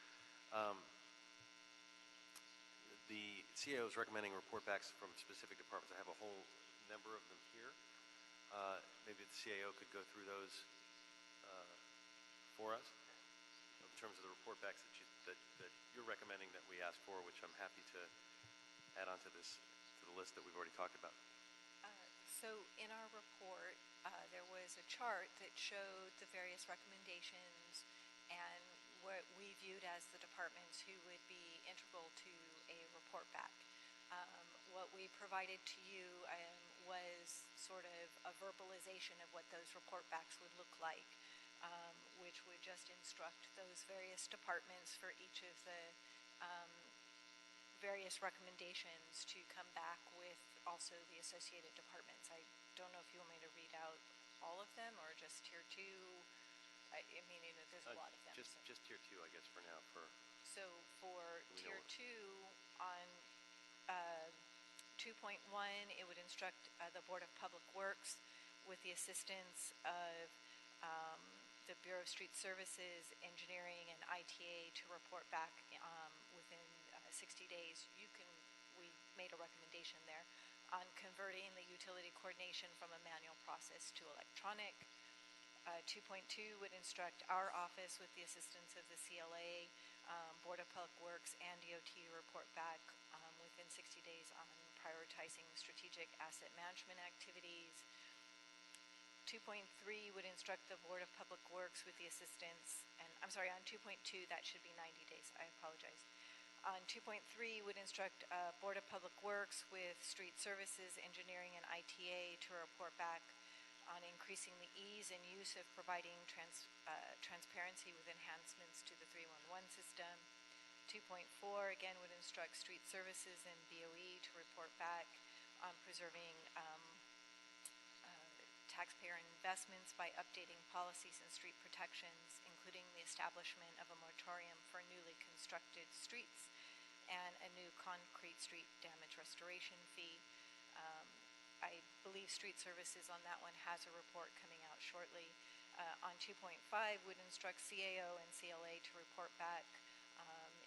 The CAO is recommending report backs from specific departments. I have a whole number of them here. Maybe the CAO could go through those for us in terms of the report backs that you're recommending that we ask for, which I'm happy to add onto the list that we've already talked about. So in our report, there was a chart that showed the various recommendations and what we viewed as the departments who would be integral to a report back. What we provided to you was sort of a verbalization of what those report backs would look like, which would just instruct those various departments for each of the various recommendations to come back with also the associated departments. I don't know if you want me to read out all of them or just tier 2. I mean, there's a lot of them. Just tier 2, I guess, for now. So for tier 2 on 2.1, it would instruct the Board of Public Works with the assistance of the Bureau of Street Services, Engineering, and ITA to report back within 60 days. We made a recommendation there on converting the utility coordination from a manual process to electronic. 2.2 would instruct our office with the assistance of the CLA, Board of Public Works, and DOT to report back within 60 days on prioritizing strategic asset management activities. 2.3 would instruct the Board of Public Works with the assistance, and I'm sorry, on 2.2, that should be 90 days. I apologize. On 2.3 would instruct Board of Public Works with Street Services, Engineering, and ITA to report back on increasing the ease and use of providing transparency with enhancements to the 311 system. 2.4, again, would instruct Street Services and BOE to report back on preserving taxpayer investments by updating policies and street protections, including the establishment of a moratorium for newly constructed streets and a new concrete street damage restoration fee. I believe Street Services on that one has a report coming out shortly. On 2.5 would instruct CAO and CLA to report back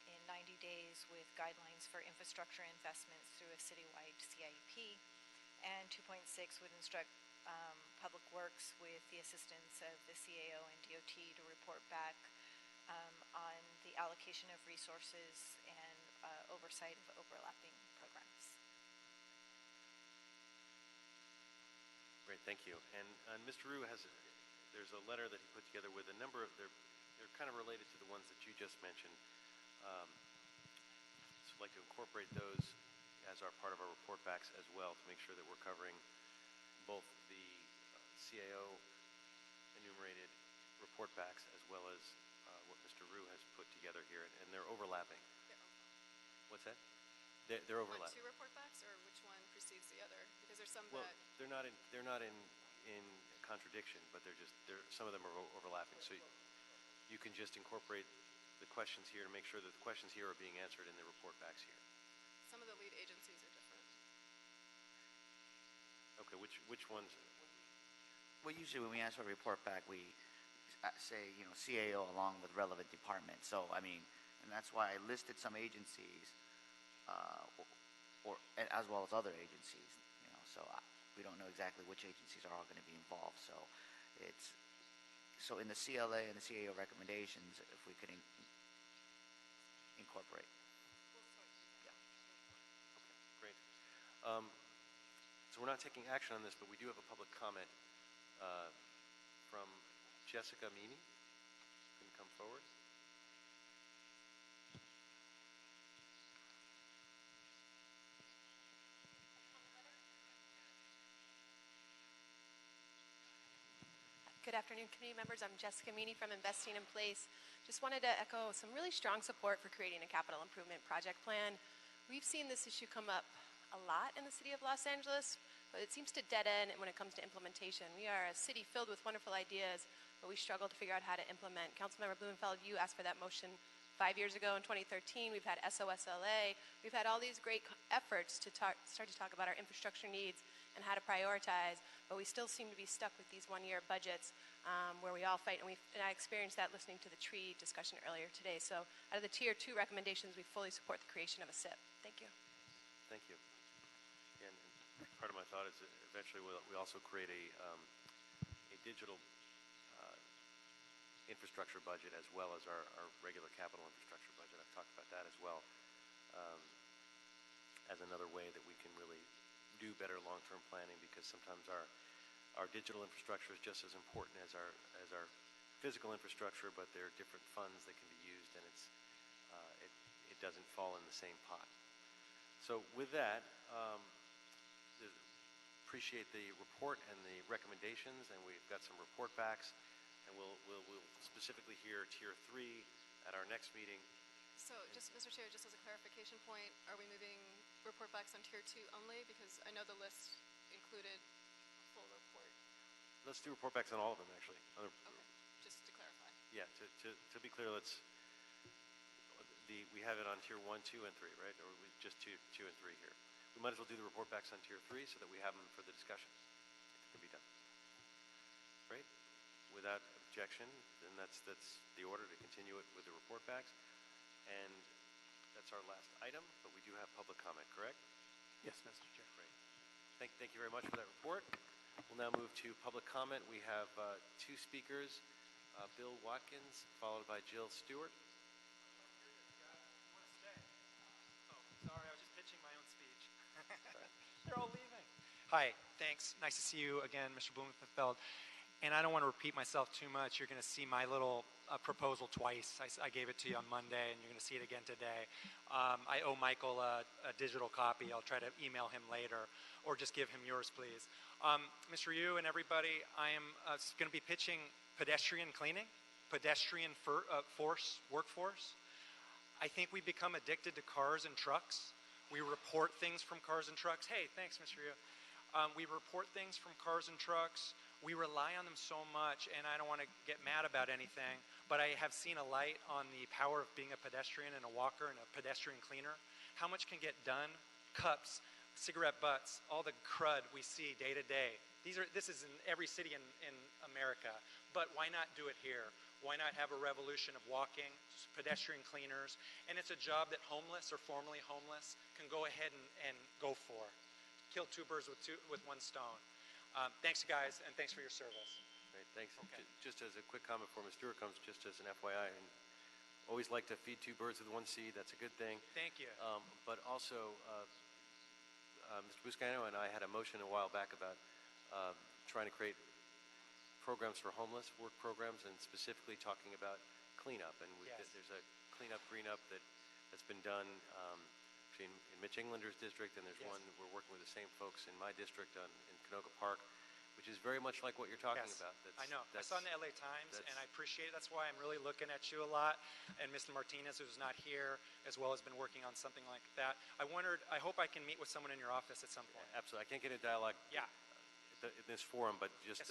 in 90 days with guidelines for infrastructure investments through a citywide CIP. And 2.6 would instruct Public Works with the assistance of the CAO and DOT to report back on the allocation of resources and oversight of overlapping programs. Great, thank you. And Mr. Rue there's a letter that he put together with a number of, they're kind of related to the ones that you just mentioned. So I'd like to incorporate those as our part of our report backs as well to make sure that we're covering both the CAO enumerated report backs as well as what Mr. What's that? They're Want overlapping. two report backs, or which one precedes the other? Because there's some Well, that, they're not in contradiction, but some of them are overlapping. So you can just incorporate the questions here to make sure that the questions here are being answered in the report backs here. some of the lead agencies are different. Okay, which ones? Well, usually when we ask for a report back, we say, CAO along with relevant departments. So, I mean, and that's why I listed some agencies, and as well as other agencies, so we don't know exactly which agencies are all going to be involved. So so in the CLA and the CAO recommendations, if we could incorporate. Great. So we're not taking action on this, but we do have a public comment from Jessica Meany. Can you come forward? Good afternoon, committee members. I'm Jessica Meany from Investing in Place. Just wanted to echo some really strong support for creating a capital improvement project plan. We've seen this issue come up a lot in the city of Los Angeles, but it seems to dead end when it comes to implementation. We are a city filled with wonderful ideas, but we struggle to figure out how to implement. Councilmember Blumenfeld, you asked for that motion 5 years ago in 2013. We've had SOSLA. We've had all these great efforts to start to talk about our infrastructure needs and how to prioritize, but we still seem to be stuck with these one-year budgets where we all fight, and I experienced that listening to the tree discussion earlier today. So out of the Tier 2 recommendations, we fully support the creation of a SIP. Thank you. Thank you. And part of my thought is that eventually we also create a digital infrastructure budget as well as our regular capital infrastructure budget. I've talked about that as well as another way that we can really do better long-term planning, because sometimes our digital infrastructure is just as important as our physical infrastructure, but there are different funds that can be used, and it doesn't fall in the same pot. So with that, appreciate the report and the recommendations, and we've got some report backs, and we'll specifically hear Tier 3 at our next meeting. So just, Mr. Chair, just as a clarification point, are we moving report backs on Tier 2 only? Because I know the list included a full report. Let's do report backs on all of them, actually. Okay, just to clarify. Yeah, to be clear, we have it on Tier 1, 2, and 3, right? Or just 2 and 3 here. We might as well do the report backs on Tier 3 so that we have them for the discussion. It can be done. Great. Without objection, then that's the order to continue it with the report backs. And that's our last item, but we do have public comment, correct? Yes, Mr. Chair. Great. Thank you very much for that report. We'll now move to public comment. We have two speakers, Bill Watkins, followed by Jill Stewart. Sorry, I was just pitching my own speech. They're all leaving. Hi, thanks. Nice to see you again, Mr. Blumenfeld. And I don't want to repeat myself too much. You're going to see my little proposal twice. I gave it to you on Monday, and you're going to see it again today. I owe Michael a digital copy. I'll try to email him later, or just give him yours, please. Mr. Yu and everybody, I am going to be pitching pedestrian cleaning, pedestrian workforce. I think we become addicted to cars and trucks. We report things from cars and trucks. Hey, thanks, Mr. Yu. We report things from cars and trucks. We rely on them so much, and I don't want to get mad about anything, but I have seen a light on the power of being a pedestrian and a walker and a pedestrian cleaner. How much can get done? Cups, cigarette butts, all the crud we see day to day. This is in every city in America, but why not do it here? Why not have a revolution of walking, pedestrian cleaners, and it's a job that homeless or formerly homeless can go ahead and go for. Kill two birds with one stone. Thanks, guys, and thanks for your service. Great, thanks. Okay. Just as a quick comment before Ms. Stewart comes, just as an FYI, and always like to feed two birds with one seed. That's a good thing. Thank you. But also, Mr. Buscaino and I had a motion a while back about trying to create programs for homeless, work programs, and specifically talking about cleanup. And there's a cleanup, green up that's been done in Mitch Englander's district, and there's one we're working with the same folks in my district in Canoga Park. which is very much like what you're talking Yes, about. I know. I saw it in the LA Times, and I appreciate it. That's why I'm really looking at you a lot. And Mr. Martinez, who's not here, as well, has been working on something like that. I hope I can meet with someone in your office at some point. Absolutely. I can't get a dialogue Yeah. in this forum, but just, Yes.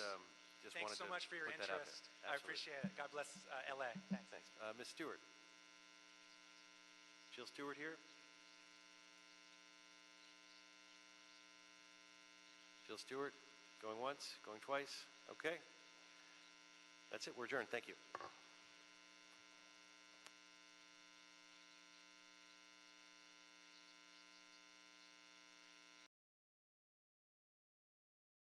just Thanks wanted so to much for your put that out interest. there. I Absolutely. appreciate it. God bless LA. Thanks. Thanks. Ms. Stewart. Jill Stewart here? Jill Stewart, going once, going twice? Okay. That's it. We're adjourned. Thank you.